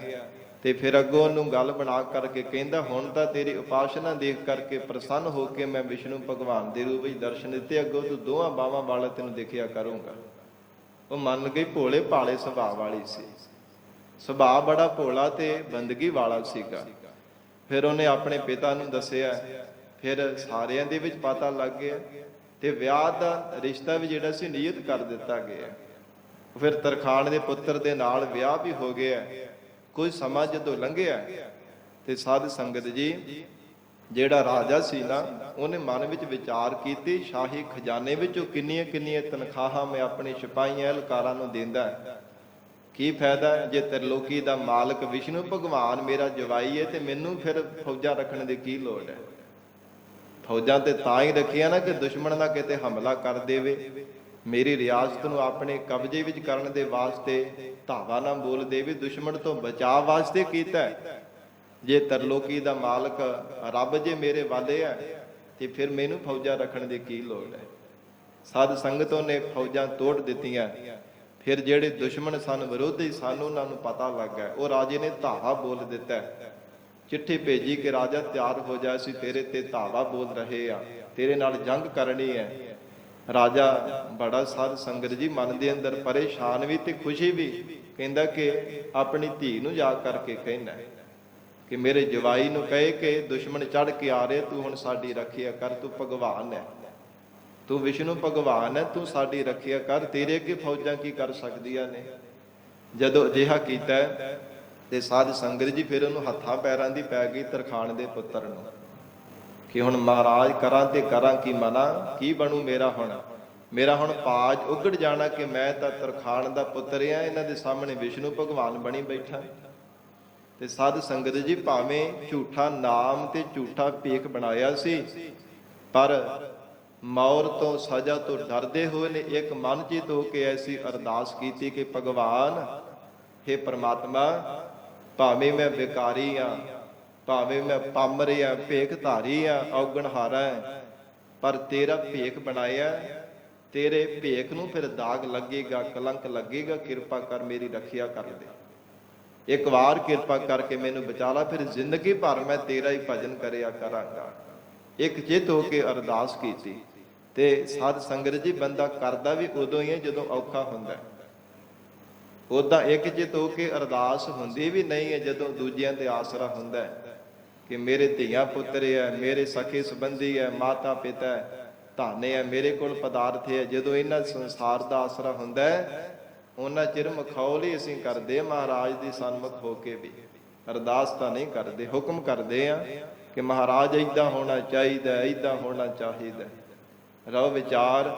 ਤੇ ਫਿਰ ਅੱਗੋਂ ਉਹਨੂੰ ਗੱਲ ਬਣਾ ਕਰਕੇ ਕਹਿੰਦਾ ਹੁਣ ਤਾਂ ਤੇਰੀ ਉਪਾਸਨਾ ਦੇਖ ਕਰਕੇ ਪ੍ਰਸੰਨ ਹੋ ਕੇ ਮੈਂ ਵਿਸ਼ਨੂੰ ਭਗਵਾਨ ਦੇ ਰੂਪ ਵਿੱਚ ਦਰਸ਼ਨ ਦਿੱਤੇ, ਅੱਗੋਂ ਤੂੰ ਦੋਹਾਂ ਬਾਹਾਂ ਵਾਲਾ ਤੈਨੂੰ ਦੇਖਿਆ ਕਰੂੰਗਾ। ਉਹ ਮੰਨ ਗਈ, ਭੋਲੇ ਭਾਲੇ ਸੁਭਾਅ ਵਾਲੀ ਸੀ। ਸੁਭਾਅ ਬੜਾ ਭੋਲਾ ਤੇ ਬੰਦਗੀ ਵਾਲਾ ਸੀਗਾ। ਫਿਰ ਉਹਨੇ ਆਪਣੇ ਪਿਤਾ ਨੂੰ ਦੱਸਿਆ। ਫਿਰ ਸਾਰਿਆਂ ਦੇ ਵਿੱਚ ਪਤਾ ਲੱਗ ਗਿਆ ਤੇ ਵਿਆਹ ਦਾ ਰਿਸ਼ਤਾ ਵੀ ਜਿਹੜਾ ਸੀ ਨਿਯਤ ਕਰ ਦਿੱਤਾ ਗਿਆ। ਫਿਰ ਤਰਖਾਣ ਦੇ ਪੁੱਤਰ ਦੇ ਨਾਲ ਵਿਆਹ ਵੀ ਹੋ ਗਿਆ। ਕੁਝ ਸਮਾਂ ਜਦੋਂ ਲੰਘਿਆ ਤੇ ਸਾਧ ਸੰਗਤ ਜੀ ਜਿਹੜਾ ਰਾਜਾ ਸੀ ਨਾ, ਉਹਨੇ ਮਨ ਵਿੱਚ ਵਿਚਾਰ ਕੀਤੀ ਸ਼ਾਹੀ ਖਜ਼ਾਨੇ ਵਿੱਚੋਂ ਕਿੰਨੀਆਂ ਕਿੰਨੀਆਂ ਤਨਖਾਹਾਂ ਮੈਂ ਆਪਣੇ ਸਿਪਾਹੀਆਂ ਅਹਿਲਕਾਰਾਂ ਨੂੰ ਦਿੰਦਾ, ਕੀ ਫਾਇਦਾ ਜੇ ਤ੍ਰਿਲੋਕੀ ਦਾ ਮਾਲਕ ਵਿਸ਼ਨੂੰ ਭਗਵਾਨ ਮੇਰਾ ਜਵਾਈ ਹੈ ਤੇ ਮੈਨੂੰ ਫਿਰ ਫੌਜਾਂ ਰੱਖਣ ਦੀ ਕੀ ਲੋੜ ਹੈ। ਫੌਜਾਂ ਤੇ ਤਾਂ ਹੀ ਰੱਖੀਆਂ ਨਾ ਕਿ ਦੁਸ਼ਮਣ ਨਾ ਕਿਤੇ ਹਮਲਾ ਕਰ ਦੇਵੇ, ਮੇਰੀ ਰਿਆਸਤ ਨੂੰ ਆਪਣੇ ਕਬਜ਼ੇ ਵਿੱਚ ਕਰਨ ਦੇ ਵਾਸਤੇ ਧਾਵਾ ਨਾ ਬੋਲ ਦੇਵੇ, ਦੁਸ਼ਮਣ ਤੋਂ ਬਚਾਅ ਵਾਸਤੇ ਕੀਤਾ। ਜੇ ਤਰਲੋਕੀ ਦਾ ਮਾਲਕ ਰੱਬ ਜੇ ਮੇਰੇ ਵਾਲੇ ਹੈ ਤੇ ਫਿਰ ਮੈਨੂੰ ਫੌਜਾਂ ਰੱਖਣ ਦੀ ਕੀ ਲੋੜ ਹੈ। ਸਾਧ ਸੰਗਤੋਂ ਨੇ ਫੌਜਾਂ ਤੋੜ ਦਿੱਤੀਆਂ। ਫਿਰ ਜਿਹੜੇ ਦੁਸ਼ਮਣ ਸਨ, ਵਿਰੋਧੀ ਸਨ, ਉਹਨਾਂ ਨੂੰ ਪਤਾ ਲੱਗ ਗਿਆ। ਉਹ ਰਾਜੇ ਨੇ ਧਾਵਾ ਬੋਲ ਦਿੱਤਾ, ਚਿੱਠੀ ਭੇਜੀ ਕਿ ਰਾਜਾ ਤਿਆਰ ਹੋ ਜਾ, ਅਸੀਂ ਤੇਰੇ ਤੇ ਧਾਵਾ ਬੋਲ ਰਹੇ ਆ, ਤੇਰੇ ਨਾਲ ਜੰਗ ਕਰਨੀ ਹੈ। ਰਾਜਾ ਬੜਾ ਸਾਧ ਸੰਗਤ ਜੀ ਮਨ ਦੇ ਅੰਦਰ ਪਰੇਸ਼ਾਨ ਵੀ ਤੇ ਖੁਸ਼ੀ ਵੀ, ਕਹਿੰਦਾ ਕਿ ਆਪਣੀ ਧੀ ਨੂੰ ਜਾ ਕਰਕੇ ਕਹਿਣਾ ਕਿ ਮੇਰੇ ਜਵਾਈ ਨੂੰ ਕਹੇ ਕਿ ਦੁਸ਼ਮਣ ਚੜ ਕੇ ਆ ਰਹੇ, ਤੂੰ ਹੁਣ ਸਾਡੀ ਰੱਖਿਆ ਕਰ, ਤੂੰ ਭਗਵਾਨ ਹੈ, ਤੂੰ ਵਿਸ਼ਨੂੰ ਭਗਵਾਨ ਹੈ, ਤੂੰ ਸਾਡੀ ਰੱਖਿਆ ਕਰ, ਤੇਰੇ ਅੱਗੇ ਫੌਜਾਂ ਕੀ ਕਰ ਸਕਦੀਆਂ ਨੇ। ਜਦੋਂ ਅਜਿਹਾ ਕੀਤਾ ਤੇ ਸਾਧ ਸੰਗਤ ਜੀ ਫਿਰ ਉਹਨੂੰ ਹੱਥਾਂ ਪੈਰਾਂ ਦੀ ਪੈ ਗਈ ਤਰਖਾਣ ਦੇ ਪੁੱਤਰ ਨੂੰ, ਕਿ ਹੁਣ ਮਹਾਰਾਜ ਕਰਾਂ ਤੇ ਕਰਾਂ ਕੀ ਮਨਾ, ਕੀ ਬਣੂ ਮੇਰਾ ਹੁਣ ਪਾਜ ਉਗੜ ਜਾਣਾ ਕਿ ਮੈਂ ਤਾਂ ਤਰਖਾਣ ਦਾ ਪੁੱਤਰ ਆ, ਇਹਨਾਂ ਦੇ ਸਾਹਮਣੇ ਵਿਸ਼ਨੂੰ ਭਗਵਾਨ ਬਣੀ ਬੈਠਾ। ਤੇ ਸਾਧ ਸੰਗਤ ਜੀ ਭਾਵੇਂ ਝੂਠਾ ਨਾਮ ਤੇ ਝੂਠਾ ਭੇਖ ਬਣਾਇਆ ਸੀ, ਪਰ ਮੌਤ ਤੋਂ ਸਜ਼ਾ ਤੋਂ ਡਰਦੇ ਹੋਏ ਨੇ ਇੱਕ ਮਨ ਚਿਤ ਹੋ ਕੇ ਐਸੀ ਅਰਦਾਸ ਕੀਤੀ ਕਿ ਭਗਵਾਨ हे ਪ੍ਰਮਾਤਮਾ, ਭਾਵੇਂ ਮੈਂ ਵਿਕਾਰੀ ਆ, ਭਾਵੇਂ ਮੈਂ ਪਾਮਰ ਆ, ਭੇਖ ਧਾਰੀ ਆ, ਔਗਣਹਾਰਾ, ਪਰ ਤੇਰਾ ਭੇਖ ਬਣਾਇਆ, ਤੇਰੇ ਭੇਖ ਨੂੰ ਫਿਰ ਦਾਗ ਲੱਗੇਗਾ, ਕਲੰਕ ਲੱਗੇਗਾ, ਕਿਰਪਾ ਕਰ ਮੇਰੀ ਰੱਖਿਆ ਕਰ ਦੇ, ਇੱਕ ਵਾਰ ਕਿਰਪਾ ਕਰਕੇ ਮੈਨੂੰ ਬਚਾ ਲਾ, ਫਿਰ ਜ਼ਿੰਦਗੀ ਭਰ ਮੈਂ ਤੇਰਾ ਹੀ ਭਜਨ ਕਰਿਆ ਕਰਾਂਗਾ। ਇੱਕ ਚਿੱਤ ਹੋ ਕੇ ਅਰਦਾਸ ਕੀਤੀ। ਤੇ ਸਾਧ ਸੰਗਤ ਜੀ ਬੰਦਾ ਕਰਦਾ ਵੀ ਉਦੋਂ ਹੀ ਹੈ ਜਦੋਂ ਔਖਾ ਹੁੰਦਾ, ਉਦਾਂ ਇੱਕ ਚਿੱਤ ਹੋ ਕੇ ਅਰਦਾਸ ਹੁੰਦੀ ਵੀ ਨਹੀਂ ਹੈ ਜਦੋਂ ਦੂਜਿਆਂ ਤੇ ਆਸਰਾ ਹੁੰਦਾ ਕਿ ਮੇਰੇ ਧੀਆਂ ਪੁੱਤਰ ਹੈ, ਮੇਰੇ ਸਖੇ ਸੰਬੰਧੀ ਹੈ, ਮਾਤਾ ਪਿਤਾ ਧਾਨੇ ਹੈ, ਮੇਰੇ ਕੋਲ ਪਦਾਰਥ ਹੈ। ਜਦੋਂ ਇਹਨਾਂ ਸੰਸਾਰ ਦਾ ਆਸਰਾ ਹੁੰਦਾ ਉਹਨਾਂ ਚਿਰ ਮਖੌਲ ਹੀ ਅਸੀਂ ਕਰਦੇ ਮਹਾਰਾਜ ਦੀ ਸਨਮੁਖ ਹੋ ਕੇ ਵੀ, ਅਰਦਾਸ ਤਾਂ ਨਹੀਂ ਕਰਦੇ, ਹੁਕਮ ਕਰਦੇ ਆ ਕਿ ਮਹਾਰਾਜ ਏਦਾਂ ਹੋਣਾ ਚਾਹੀਦਾ, ਏਦਾਂ ਹੋਣਾ ਚਾਹੀਦਾ। ਰਵ ਵਿਚਾਰ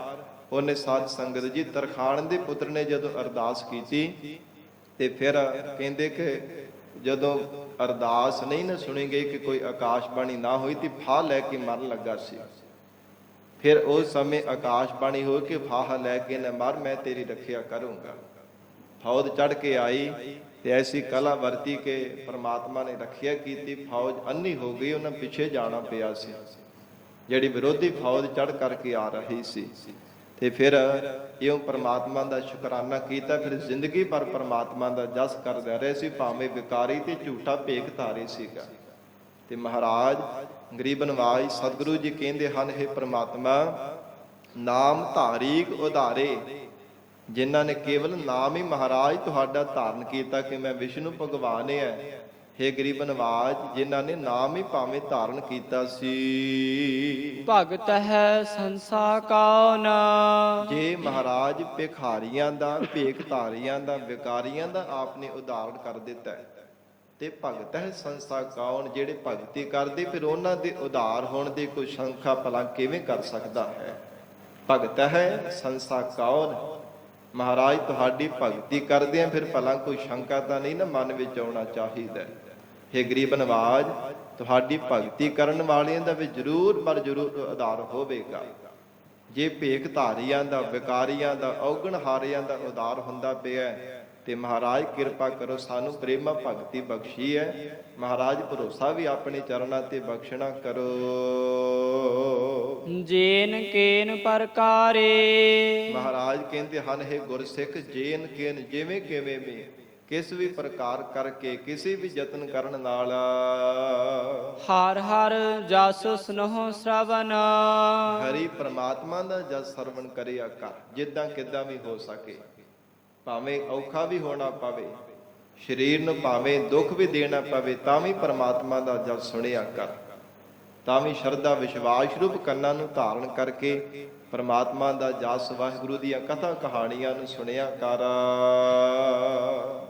ਉਹਨੇ ਸਾਧ ਸੰਗਤ ਜੀ ਤਰਖਾਣ ਦੇ ਪੁੱਤਰ ਨੇ ਜਦੋਂ ਅਰਦਾਸ ਕੀਤੀ ਤੇ ਫਿਰ ਕਹਿੰਦੇ ਕਿ ਜਦੋਂ ਅਰਦਾਸ ਨਹੀਂ ਨਾ ਸੁਣੀ ਗਈ, ਕਿ ਕੋਈ ਆਕਾਸ਼ਬਾਣੀ ਨਾ ਹੋਈ ਤੇ ਫਾਹ ਲੈ ਕੇ ਮਰਨ ਲੱਗਾ ਸੀ। ਫਿਰ ਉਸ ਸਮੇਂ ਆਕਾਸ਼ਬਾਣੀ ਹੋ ਕੇ ਫਾਹਾ ਲੈ ਕੇ ਨਾ ਮਰ, ਮੈਂ ਤੇਰੀ ਰੱਖਿਆ ਕਰੂੰਗਾ। ਫੌਜ ਚੜ ਕੇ ਆਈ ਤੇ ਐਸੀ ਕਲਾ ਵਰਤੀ ਕਿ ਪਰਮਾਤਮਾ ਨੇ ਰੱਖਿਆ ਕੀਤੀ, ਫੌਜ ਅੰਨੀ ਹੋ ਗਈ, ਉਹਨਾਂ ਪਿੱਛੇ ਜਾਣਾ ਪਿਆ ਸੀ, ਜਿਹੜੀ ਵਿਰੋਧੀ ਫੌਜ ਚੜ ਕਰਕੇ ਆ ਰਹੀ ਸੀ। ਤੇ ਫਿਰ ਇਉਂ ਪਰਮਾਤਮਾ ਦਾ ਸ਼ੁਕਰਾਨਾ ਕੀਤਾ, ਫਿਰ ਜ਼ਿੰਦਗੀ ਭਰ ਪਰਮਾਤਮਾ ਦਾ ਜਸ ਕਰਦੇ ਰਹੇ ਸੀ, ਭਾਵੇਂ ਵਿਕਾਰੀ ਤੇ ਝੂਠਾ ਭੇਖ ਧਾਰੀ ਸੀਗਾ। ਤੇ ਮਹਾਰਾਜ ਗਰੀਬ ਨਵਾਜ ਸਤਿਗੁਰੂ ਜੀ ਕਹਿੰਦੇ ਹਨ, हे ਪ੍ਰਮਾਤਮਾ, ਨਾਮ ਧਾਰੀਕ ਉਧਾਰੇ, ਜਿਨ੍ਹਾਂ ਨੇ ਕੇਵਲ ਨਾਮ ਹੀ ਮਹਾਰਾਜ ਤੁਹਾਡਾ ਧਾਰਨ ਕੀਤਾ ਕਿ ਮੈਂ ਵਿਸ਼ਨੂੰ ਭਗਵਾਨ ਹੈ। हे ਗਰੀਬ ਨਵਾਜ, ਜਿਨ੍ਹਾਂ ਨੇ ਨਾਮ ਹੀ ਭਾਵੇਂ ਧਾਰਨ ਕੀਤਾ ਸੀ,
ਭਗਤ ਹੈ ਸੰਸਾ ਕੌਣ।
ਜੇ ਮਹਾਰਾਜ ਭਿਖਾਰੀਆਂ ਦਾ, ਭੇਖ ਧਾਰੀਆਂ ਦਾ, ਵਿਕਾਰੀਆਂ ਦਾ ਆਪਨੇ ਉਦਾਹਰਣ ਕਰ ਦਿੱਤਾ ਤੇ ਭਗਤ ਹੈ ਸੰਸਾ ਕੌਣ, ਜਿਹੜੇ ਭਗਤੀ ਕਰਦੇ ਫਿਰ ਉਹਨਾਂ ਦੇ ਉਧਾਰ ਹੋਣ ਦੀ ਕੋਈ ਸ਼ੰਕਾ ਭਲਾ ਕਿਵੇਂ ਕਰ ਸਕਦਾ ਹੈ। ਭਗਤ ਹੈ ਸੰਸਾ ਕੌਣ, ਮਹਾਰਾਜ ਤੁਹਾਡੀ ਭਗਤੀ ਕਰਦੇ ਆ, ਫਿਰ ਭਲਾ ਕੋਈ ਸ਼ੰਕਾ ਤਾਂ ਨਹੀਂ ਨਾ ਮਨ ਵਿੱਚ ਆਉਣਾ ਚਾਹੀਦਾ। हे ਗਰੀਬ ਨਵਾਜ, ਤੁਹਾਡੀ ਭਗਤੀ ਕਰਨ ਵਾਲਿਆਂ ਦਾ ਵੀ ਜ਼ਰੂਰ ਪਰ ਜ਼ਰੂਰ ਉਧਾਰ ਹੋਵੇਗਾ। ਜੇ ਭੇਖ ਧਾਰੀਆਂ ਦਾ, ਵਿਕਾਰੀਆਂ ਦਾ, ਔਗਣਹਾਰਿਆਂ ਦਾ ਉਧਾਰ ਹੁੰਦਾ ਪਿਆ ਤੇ ਮਹਾਰਾਜ ਕਿਰਪਾ ਕਰੋ, ਸਾਨੂੰ ਪ੍ਰੇਮਾ ਭਗਤੀ ਬਖਸ਼ੀ ਹੈ। ਮਹਾਰਾਜ ਭਰੋਸਾ ਵੀ ਆਪਣੇ ਚਰਨਾਂ ਤੇ ਬਖਸ਼ਣਾ ਕਰੋ।
ਜੇਨ ਕੇਨ ਪ੍ਰਕਾਰੇ।
ਮਹਾਰਾਜ ਕਹਿੰਦੇ ਹਨ, हे ਗੁਰਸਿੱਖ, ਜੇਨ ਕੇਨ, ਜਿਵੇਂ ਕਿਵੇਂ ਵੀ, ਕਿਸ ਵੀ ਪ੍ਰਕਾਰ ਕਰਕੇ, ਕਿਸੇ ਵੀ ਯਤਨ ਕਰਨ ਨਾਲ,
ਹਰ ਹਰ ਜਸ ਸੁਨਹੁ ਸ਼ਰਵਨ।
ਹਰੀ ਪ੍ਰਮਾਤਮਾ ਦਾ ਜਸ ਸਰਵਣ ਕਰਿਆ ਕਰ, ਜਿੱਦਾਂ ਕਿੱਦਾਂ ਵੀ ਹੋ ਸਕੇ, ਭਾਵੇਂ ਔਖਾ ਵੀ ਹੋਣਾ ਪਵੇ, ਸਰੀਰ ਨੂੰ ਭਾਵੇਂ ਦੁੱਖ ਵੀ ਦੇਣਾ ਪਵੇ, ਤਾਂ ਵੀ ਪ੍ਰਮਾਤਮਾ ਦਾ ਜਸ ਸੁਣਿਆ ਕਰ। ਤਾਂ ਵੀ ਸ਼ਰਧਾ ਵਿਸ਼ਵਾਸ ਰੂਪ ਕੰਨਾਂ ਨੂੰ ਧਾਰਨ ਕਰਕੇ ਪਰਮਾਤਮਾ ਦਾ ਜਸ, ਵਾਹਿਗੁਰੂ ਦੀਆਂ ਕਥਾ ਕਹਾਣੀਆਂ ਨੂੰ ਸੁਣਿਆ ਕਰ।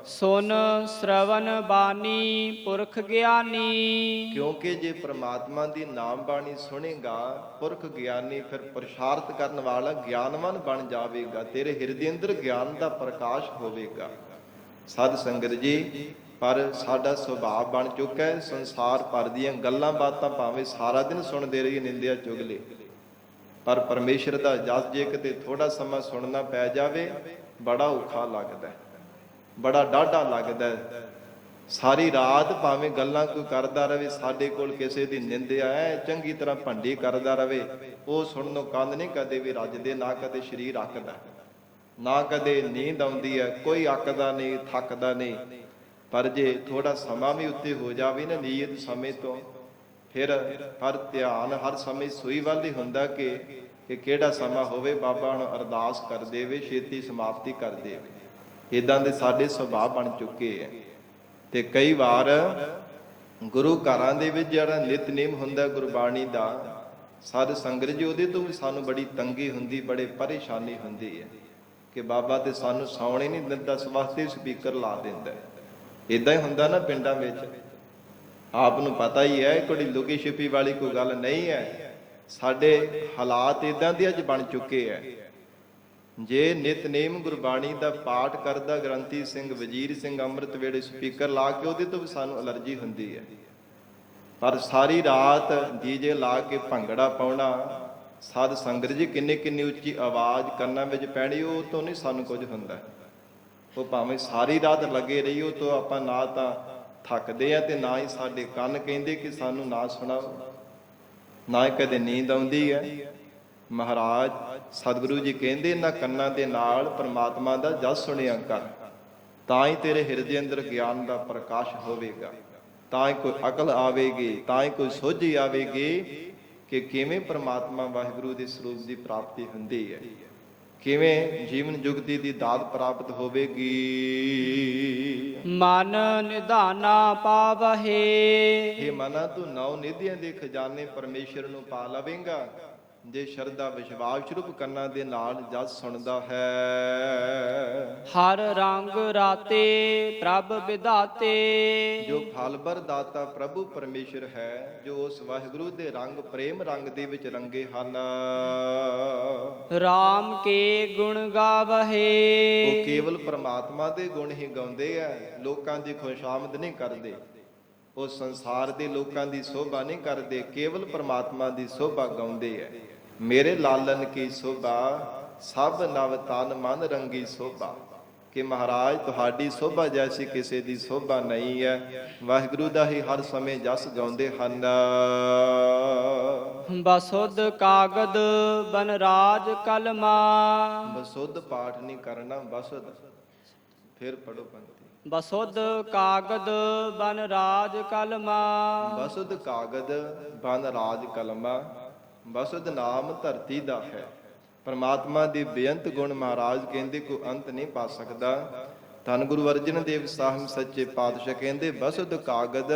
ਸੁਨ ਸ਼ਰਵਨ ਬਾਣੀ ਪੁਰਖ ਗਿਆਨੀ।
ਕਿਉਂਕਿ ਜੇ ਪ੍ਰਮਾਤਮਾ ਦੀ ਨਾਮ ਬਾਣੀ ਸੁਣੇਗਾ ਪੁਰਖ ਗਿਆਨੀ, ਫਿਰ ਪ੍ਰਸ਼ਾਰਤ ਕਰਨ ਵਾਲਾ ਗਿਆਨਵਾਨ ਬਣ ਜਾਵੇਗਾ, ਤੇਰੇ ਹਿਰਦੇ ਅੰਦਰ ਗਿਆਨ ਦਾ ਪ੍ਰਕਾਸ਼ ਹੋਵੇਗਾ। ਸਾਧ ਸੰਗਤ ਜੀ, ਪਰ ਸਾਡਾ ਸੁਭਾਅ ਬਣ ਚੁੱਕਾ ਹੈ ਸੰਸਾਰ ਭਰ ਦੀਆਂ ਗੱਲਾਂ ਬਾਤਾਂ ਭਾਵੇਂ ਸਾਰਾ ਦਿਨ ਸੁਣਦੇ ਰਹੀਏ, ਨਿੰਦਿਆ ਚੁਗਲੇ, ਪਰ ਪਰਮੇਸ਼ਰ ਦਾ ਜਸ ਜੇ ਕਿਤੇ ਥੋੜਾ ਸਮਾਂ ਸੁਣਨਾ ਪੈ ਜਾਵੇ ਬੜਾ ਔਖਾ ਲੱਗਦਾ, ਬੜਾ ਡਾਢਾ ਲੱਗਦਾ। ਸਾਰੀ ਰਾਤ ਭਾਵੇਂ ਗੱਲਾਂ ਕੋਈ ਕਰਦਾ ਰਵੇ, ਸਾਡੇ ਕੋਲ ਕਿਸੇ ਦੀ ਨਿੰਦਿਆ ਹੈ ਚੰਗੀ ਤਰ੍ਹਾਂ ਭੰਡੀ ਕਰਦਾ ਰਵੇ, ਉਹ ਸੁਣਨੋਂ ਕੰਨ ਨਹੀਂ ਕਦੇ ਵੀ ਰੱਜਦੇ, ਨਾ ਕਦੇ ਸਰੀਰ ਅੱਕਦਾ, ਨਾ ਕਦੇ ਨੀਂਦ ਆਉਂਦੀ ਹੈ, ਕੋਈ ਅੱਕਦਾ ਨਹੀਂ, ਥੱਕਦਾ ਨਹੀਂ। ਪਰ ਜੇ ਥੋੜਾ ਸਮਾਂ ਵੀ ਉੱਤੇ ਹੋ ਜਾਵੇ ਨਾ ਨੀਅਤ ਸਮੇਂ ਤੋਂ, ਫਿਰ ਹਰ ਧਿਆਨ ਹਰ ਸਮੇਂ ਸੂਈ ਵੱਲ ਹੀ ਹੁੰਦਾ ਕਿ ਕਿਹੜਾ ਸਮਾਂ ਹੋਵੇ ਬਾਬਾ ਹੁਣ ਅਰਦਾਸ ਕਰ ਦੇਵੇ, ਛੇਤੀ ਸਮਾਪਤੀ ਕਰ ਦੇਵੇ। ਇਦਾਂ ਦੇ ਸਾਡੇ ਸੁਭਾਅ ਬਣ ਚੁੱਕੇ ਹੈ। ਤੇ ਕਈ ਵਾਰ ਗੁਰੂ ਘਰਾਂ ਦੇ ਵਿੱਚ ਜਿਹੜਾ ਨਿਤਨੇਮ ਹੁੰਦਾ ਗੁਰਬਾਣੀ ਦਾ, ਸਾਧ ਸੰਗਤ ਜੀ, ਉਹਦੇ ਤੋਂ ਵੀ ਸਾਨੂੰ ਬੜੀ ਤੰਗੀ ਹੁੰਦੀ, ਬੜੇ ਪਰੇਸ਼ਾਨੀ ਹੁੰਦੀ ਹੈ ਕਿ ਬਾਬਾ ਤੇ ਸਾਨੂੰ ਸੌਣ ਹੀ ਨਹੀਂ ਦਿੰਦਾ, ਇਸ ਵਾਸਤੇ ਸਪੀਕਰ ਲਾ ਦਿੰਦਾ। ਇਦਾਂ ਹੀ ਹੁੰਦਾ ਨਾ ਪਿੰਡਾਂ ਵਿੱਚ, ਆਪ ਨੂੰ ਪਤਾ ਹੀ ਹੈ, ਕੋਈ ਲੁਕੀ ਛਿਪੀ ਵਾਲੀ ਕੋਈ ਗੱਲ ਨਹੀਂ ਹੈ। ਸਾਡੇ ਹਾਲਾਤ ਇਦਾਂ ਦੇ ਅੱਜ ਬਣ ਚੁੱਕੇ ਹੈ। ਜੇ ਨਿਤਨੇਮ ਗੁਰਬਾਣੀ ਦਾ ਪਾਠ ਕਰਦਾ ਗ੍ਰੰਥੀ ਸਿੰਘ, ਵਜ਼ੀਰ ਸਿੰਘ ਅੰਮ੍ਰਿਤ ਵੇਲੇ ਸਪੀਕਰ ਲਾ ਕੇ, ਉਹਦੇ ਤੋਂ ਵੀ ਸਾਨੂੰ ਅਲਰਜੀ ਹੁੰਦੀ ਹੈ। ਪਰ ਸਾਰੀ ਰਾਤ ਡੀਜੇ ਲਾ ਕੇ ਭੰਗੜਾ ਪਾਉਣਾ, ਸਾਧ ਸੰਗਤ ਜੀ ਕਿੰਨੀ ਕਿੰਨੀ ਉੱਚੀ ਆਵਾਜ਼ ਕੰਨਾਂ ਵਿੱਚ ਪੈਣੀ, ਉਹ ਤੋਂ ਨਹੀਂ ਸਾਨੂੰ ਕੁਝ ਹੁੰਦਾ। ਉਹ ਭਾਵੇਂ ਸਾਰੀ ਰਾਤ ਲੱਗੇ ਰਹੀ, ਉਹ ਤੋਂ ਆਪਾਂ ਨਾ ਤਾਂ ਥੱਕਦੇ ਆ ਤੇ ਨਾ ਹੀ ਸਾਡੇ ਕੰਨ ਕਹਿੰਦੇ ਕਿ ਸਾਨੂੰ ਨਾ ਸੁਣਾਓ, ਨਾ ਹੀ ਕਦੇ ਨੀਂਦ ਆਉਂਦੀ ਹੈ। ਮਹਾਰਾਜ ਸਤਿਗੁਰੂ ਜੀ ਕਹਿੰਦੇ, ਇਹਨਾਂ ਕੰਨਾਂ ਦੇ ਨਾਲ ਪਰਮਾਤਮਾ ਦਾ ਜਸ ਸੁਣਿਆ ਕਰ, ਤਾਂ ਹੀ ਤੇਰੇ ਹਿਰਦੇ ਅੰਦਰ ਗਿਆਨ ਦਾ ਪ੍ਰਕਾਸ਼ ਹੋਵੇਗਾ, ਤਾਂ ਹੀ ਕੋਈ ਅਕਲ ਆਵੇਗੀ, ਤਾਂ ਹੀ ਕੋਈ ਸੋਝੀ ਆਵੇਗੀ ਕਿ ਕਿਵੇਂ ਪਰਮਾਤਮਾ ਵਾਹਿਗੁਰੂ ਦੇ ਸਰੂਪ ਦੀ ਪ੍ਰਾਪਤੀ ਹੁੰਦੀ ਹੈ, ਕਿਵੇਂ ਜੀਵਨ ਜੁਗਤੀ ਦੀ ਦਾਤ ਪ੍ਰਾਪਤ ਹੋਵੇਗੀ।
ਮਨ ਨਿਧਾਨਾ ਪਾਵਹਿ,
हे ਮਨਾ, ਤੂੰ ਨੌ ਨਿਧੀਆਂ ਦੇ ਖਜ਼ਾਨੇ ਪਰਮੇਸ਼ਰ ਨੂੰ ਪਾ ਲਵੇਂਗਾ ਜੇ ਸ਼ਰਧਾ ਵਿਸ਼ਵਾਸ ਰੂਪ ਕੰਨਾਂ ਦੇ ਨਾਲ ਜਸ ਸੁਣਦਾ ਹੈ।
ਹਰ ਰੰਗ ਰਾਤੇ ਪ੍ਰਭ ਵਿਧਾਤੇ,
ਜੋ ਫਲ ਬਰ ਦਾਤਾ ਪ੍ਰਭੂ ਪਰਮੇਸ਼ਰ ਹੈ, ਜੋ ਉਸ ਵਾਹਿਗੁਰੂ ਦੇ ਰੰਗ ਪ੍ਰੇਮ ਰੰਗ ਦੇ ਵਿੱਚ ਰੰਗੇ ਹਨ।
ਰਾਮ ਕੇ ਗੁਣ ਗਾਵਹਿ,
ਉਹ ਕੇਵਲ ਪਰਮਾਤਮਾ ਦੇ ਗੁਣ ਹੀ ਗਾਉਂਦੇ ਆ, ਲੋਕਾਂ ਦੀ ਖੁਸ਼ਾਮਦ ਨਹੀਂ ਕਰਦੇ, ਉਹ ਸੰਸਾਰ ਦੇ ਲੋਕਾਂ ਦੀ ਸੋਭਾ ਨਹੀਂ ਕਰਦੇ, ਕੇਵਲ ਪਰਮਾਤਮਾ ਦੀ ਸੋਭਾ ਗਾਉਂਦੇ ਆ। ਮੇਰੇ ਲਾਲਨ ਕੀ ਸੋਭਾ ਸਭ ਨਵ ਤਨ ਮਨ ਰੰਗੀ ਸੋਭਾ, ਕਿ ਮਹਾਰਾਜ ਤੁਹਾਡੀ ਸੋਭਾ ਜੈਸੀ ਕਿਸੇ ਦੀ ਸੋਭਾ ਨਹੀਂ ਹੈ। ਵਾਹਿਗੁਰੂ ਦਾ ਹੀ ਹਰ ਸਮੇਂ ਜਸ ਗਾਉਂਦੇ ਹਨ।
ਬਸੁਧ ਕਾਗਦ ਬਨਰਾਜ ਕਲਮਾ,
ਬਸੁੱਧ ਪਾਠ ਨਹੀਂ ਕਰਨਾ, ਬਸੁੱਧ ਫਿਰ ਪੜੋ ਪੰਕਤੀ।
ਬਸੁਧ ਕਾਗਦ ਬਨਰਾਜ ਕਲਮਾ,
ਬਸੁੱਧ ਕਾਗਦ ਬਨ ਰਾਜ ਕਲਮਾ। ਬਸੁੱਧ ਨਾਮ ਧਰਤੀ ਦਾ ਹੈ। ਪਰਮਾਤਮਾ ਦੀ ਬੇਅੰਤ ਗੁਣ ਮਹਾਰਾਜ ਕਹਿੰਦੇ ਕੋਈ ਅੰਤ ਨਹੀਂ ਪਾ ਸਕਦਾ। ਧੰਨ ਗੁਰੂ ਅਰਜਨ ਦੇਵ ਸਾਹਿਬ ਸੱਚੇ ਪਾਤਸ਼ਾਹ ਕਹਿੰਦੇ, ਬਸੁੱਧ ਕਾਗਦ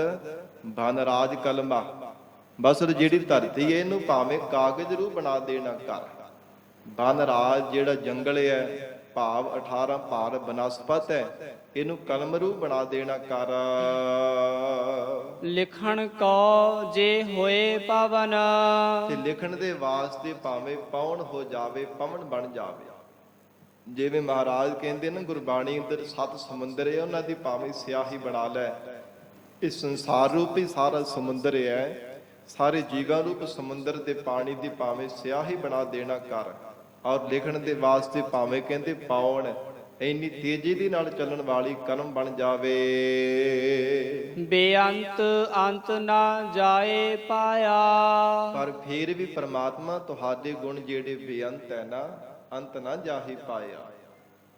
ਬਨ ਰਾਜ ਕਲਮਾ। ਬਸੁੱਧ ਜਿਹੜੀ ਧਰਤੀ ਹੈ, ਇਹਨੂੰ ਭਾਵੇਂ ਕਾਗਜ਼ ਰੂ ਬਣਾ ਦੇਣਾ ਕਰ। ਬਨ ਰਾਜ ਜਿਹੜਾ ਜੰਗਲ ਹੈ, ਭਾਵ 18 ਭਾਰ ਬਨਸਪਤ ਹੈ, ਇਹਨੂੰ ਕਲਮ ਰੂ ਬਣਾ ਦੇਣਾ ਕਰ।
ਲਿਖਣ ਕੋ ਜੇ ਹੋਏ ਪਵਨ,
ਤੇ ਲਿਖਣ ਦੇ ਵਾਸਤੇ ਭਾਵੇਂ ਪਵਨ ਹੋ ਜਾਵੇ, ਪਵਨ ਬਣ ਜਾਵੇ। ਜਿਵੇਂ ਮਹਾਰਾਜ ਕਹਿੰਦੇ ਨਾ, ਗੁਰਬਾਣੀ ਅੰਦਰ 7 ਸਮੁੰਦਰ ਹੈ, ਉਹਨਾਂ ਦੀ ਭਾਵੇਂ ਸਿਆਹੀ ਬਣਾ ਲੈ। ਇਹ ਸੰਸਾਰ ਰੂਪੀ ਸਾਰਾ ਸਮੁੰਦਰ ਹੈ, ਸਾਰੇ ਜੀਵਾਂ ਰੂਪ ਸਮੁੰਦਰ ਦੇ ਪਾਣੀ ਦੀ ਭਾਵੇਂ ਸਿਆਹੀ ਬਣਾ ਦੇਣਾ ਕਰ। ਔਰ ਲਿਖਣ ਦੇ ਵਾਸਤੇ ਭਾਵੇਂ ਕਹਿੰਦੇ ਪਵਨ ਇੰਨੀ ਤੇਜ਼ੀ ਦੇ ਨਾਲ ਚੱਲਣ ਵਾਲੀ ਕਲਮ ਬਣ ਜਾਵੇ।
ਬੇਅੰਤ ਅੰਤ ਨਾ ਜਾਏ ਪਾਇਆ,
ਪਰ ਫਿਰ ਵੀ ਪਰਮਾਤਮਾ ਤੁਹਾਡੇ ਗੁਣ ਜਿਹੜੇ ਬੇਅੰਤ ਹੈ ਨਾ, ਅੰਤ ਨਾ ਜਾਹੀ ਪਾਇਆ,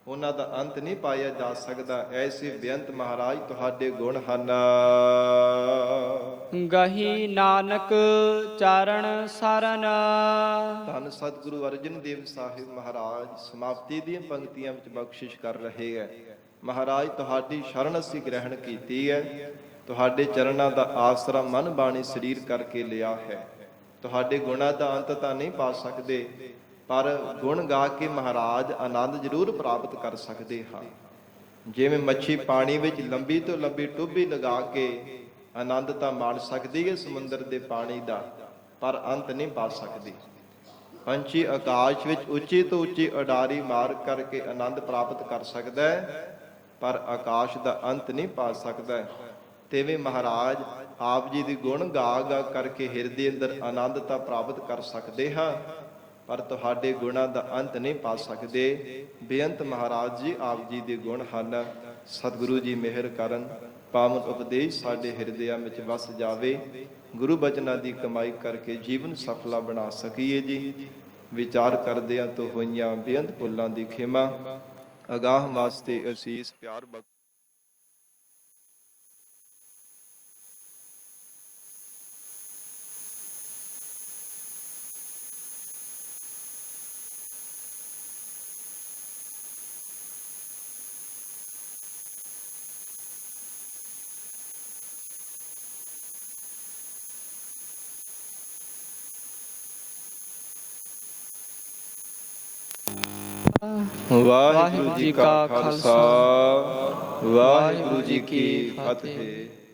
ਉਹਨਾਂ ਦਾ ਅੰਤ ਨਹੀਂ ਪਾਇਆ ਜਾ ਸਕਦਾ। ਐਸੇ ਬੇਅੰਤ ਮਹਾਰਾਜ ਤੁਹਾਡੇ ਗੁਣ ਹਨ।
ਗਹੀ ਨਾਨਕ ਚਰਨ ਸਰਨ,
ਧੰਨ ਸਤਿਗੁਰੂ ਅਰਜਨ ਦੇਵ ਸਾਹਿਬ ਮਹਾਰਾਜ ਸਮਾਪਤੀ ਦੀਆਂ ਪੰਕਤੀਆਂ ਵਿੱਚ ਬਖਸ਼ਿਸ਼ ਕਰ ਰਹੇ ਹੈ। ਮਹਾਰਾਜ ਤੁਹਾਡੀ ਸ਼ਰਨ ਅਸੀਂ ਗ੍ਰਹਿਣ ਕੀਤੀ ਹੈ, ਤੁਹਾਡੇ ਚਰਨਾਂ ਦਾ ਆਸਰਾ ਮਨ ਬਾਣੀ ਸਰੀਰ ਕਰਕੇ ਲਿਆ ਹੈ। ਤੁਹਾਡੇ ਗੁਣਾਂ ਦਾ ਅੰਤ ਤਾਂ ਨਹੀਂ ਪਾ ਸਕਦੇ, ਪਰ ਗੁਣ ਗਾ ਕੇ ਮਹਾਰਾਜ ਆਨੰਦ ਜ਼ਰੂਰ ਪ੍ਰਾਪਤ ਕਰ ਸਕਦੇ ਹਾਂ। ਜਿਵੇਂ ਮੱਛੀ ਪਾਣੀ ਵਿੱਚ ਲੰਬੀ ਤੋਂ ਲੰਬੀ ਟੁੱਬੀ ਲਗਾ ਕੇ ਆਨੰਦ ਤਾਂ ਮਾਣ ਸਕਦੀ ਹੈ ਸਮੁੰਦਰ ਦੇ ਪਾਣੀ ਦਾ, ਪਰ ਅੰਤ ਨਹੀਂ ਪਾ ਸਕਦੀ। ਪੰਛੀ ਆਕਾਸ਼ ਵਿੱਚ ਉੱਚੀ ਤੋਂ ਉੱਚੀ ਉਡਾਰੀ ਮਾਰ ਕਰਕੇ ਆਨੰਦ ਪ੍ਰਾਪਤ ਕਰ ਸਕਦਾ ਹੈ, ਪਰ ਆਕਾਸ਼ ਦਾ ਅੰਤ ਨਹੀਂ ਪਾ ਸਕਦਾ। ਤਿਵੇਂ ਮਹਾਰਾਜ ਆਪ ਜੀ ਦੀ ਗੁਣ ਗਾ ਗਾ ਕਰਕੇ ਹਿਰਦੇ ਅੰਦਰ ਆਨੰਦ ਤਾਂ ਪ੍ਰਾਪਤ ਕਰ ਸਕਦੇ ਹਾਂ, ਪਰ ਤੁਹਾਡੇ ਗੁਣਾਂ ਦਾ ਅੰਤ ਨਹੀਂ ਪਾ ਸਕਦੇ। ਬੇਅੰਤ ਮਹਾਰਾਜ ਜੀ ਆਪ ਜੀ ਦੇ ਗੁਣ ਹਨ। ਸਤਿਗੁਰੂ ਜੀ ਮਿਹਰ ਕਰਨ, ਪਾਵਨ ਉਪਦੇਸ਼ ਸਾਡੇ ਹਿਰਦਿਆਂ ਵਿੱਚ ਵਸ ਜਾਵੇ। ਗੁਰੂ ਬਚਨਾਂ ਦੀ ਕਮਾਈ ਕਰਕੇ ਜੀਵਨ ਸਫਲਾ ਬਣਾ ਸਕੀਏ ਜੀ। ਵਿਚਾਰ ਕਰਦਿਆਂ ਤੋਂ ਹੋਈਆਂ ਬੇਅੰਤ ਭੁੱਲਾਂ ਦੀ ਖਿਮਾ, ਅਗਾਹ ਵਾਸਤੇ ਅਸੀਸ ਪਿਆਰ ਬਖਸ਼। ਵਾਹਿਗੁਰੂ ਜੀ ਕਾ ਖਾਲਸਾ ਵਾਹਿਗੁਰੂ ਜੀ ਕੀ ਫਤਿਹ।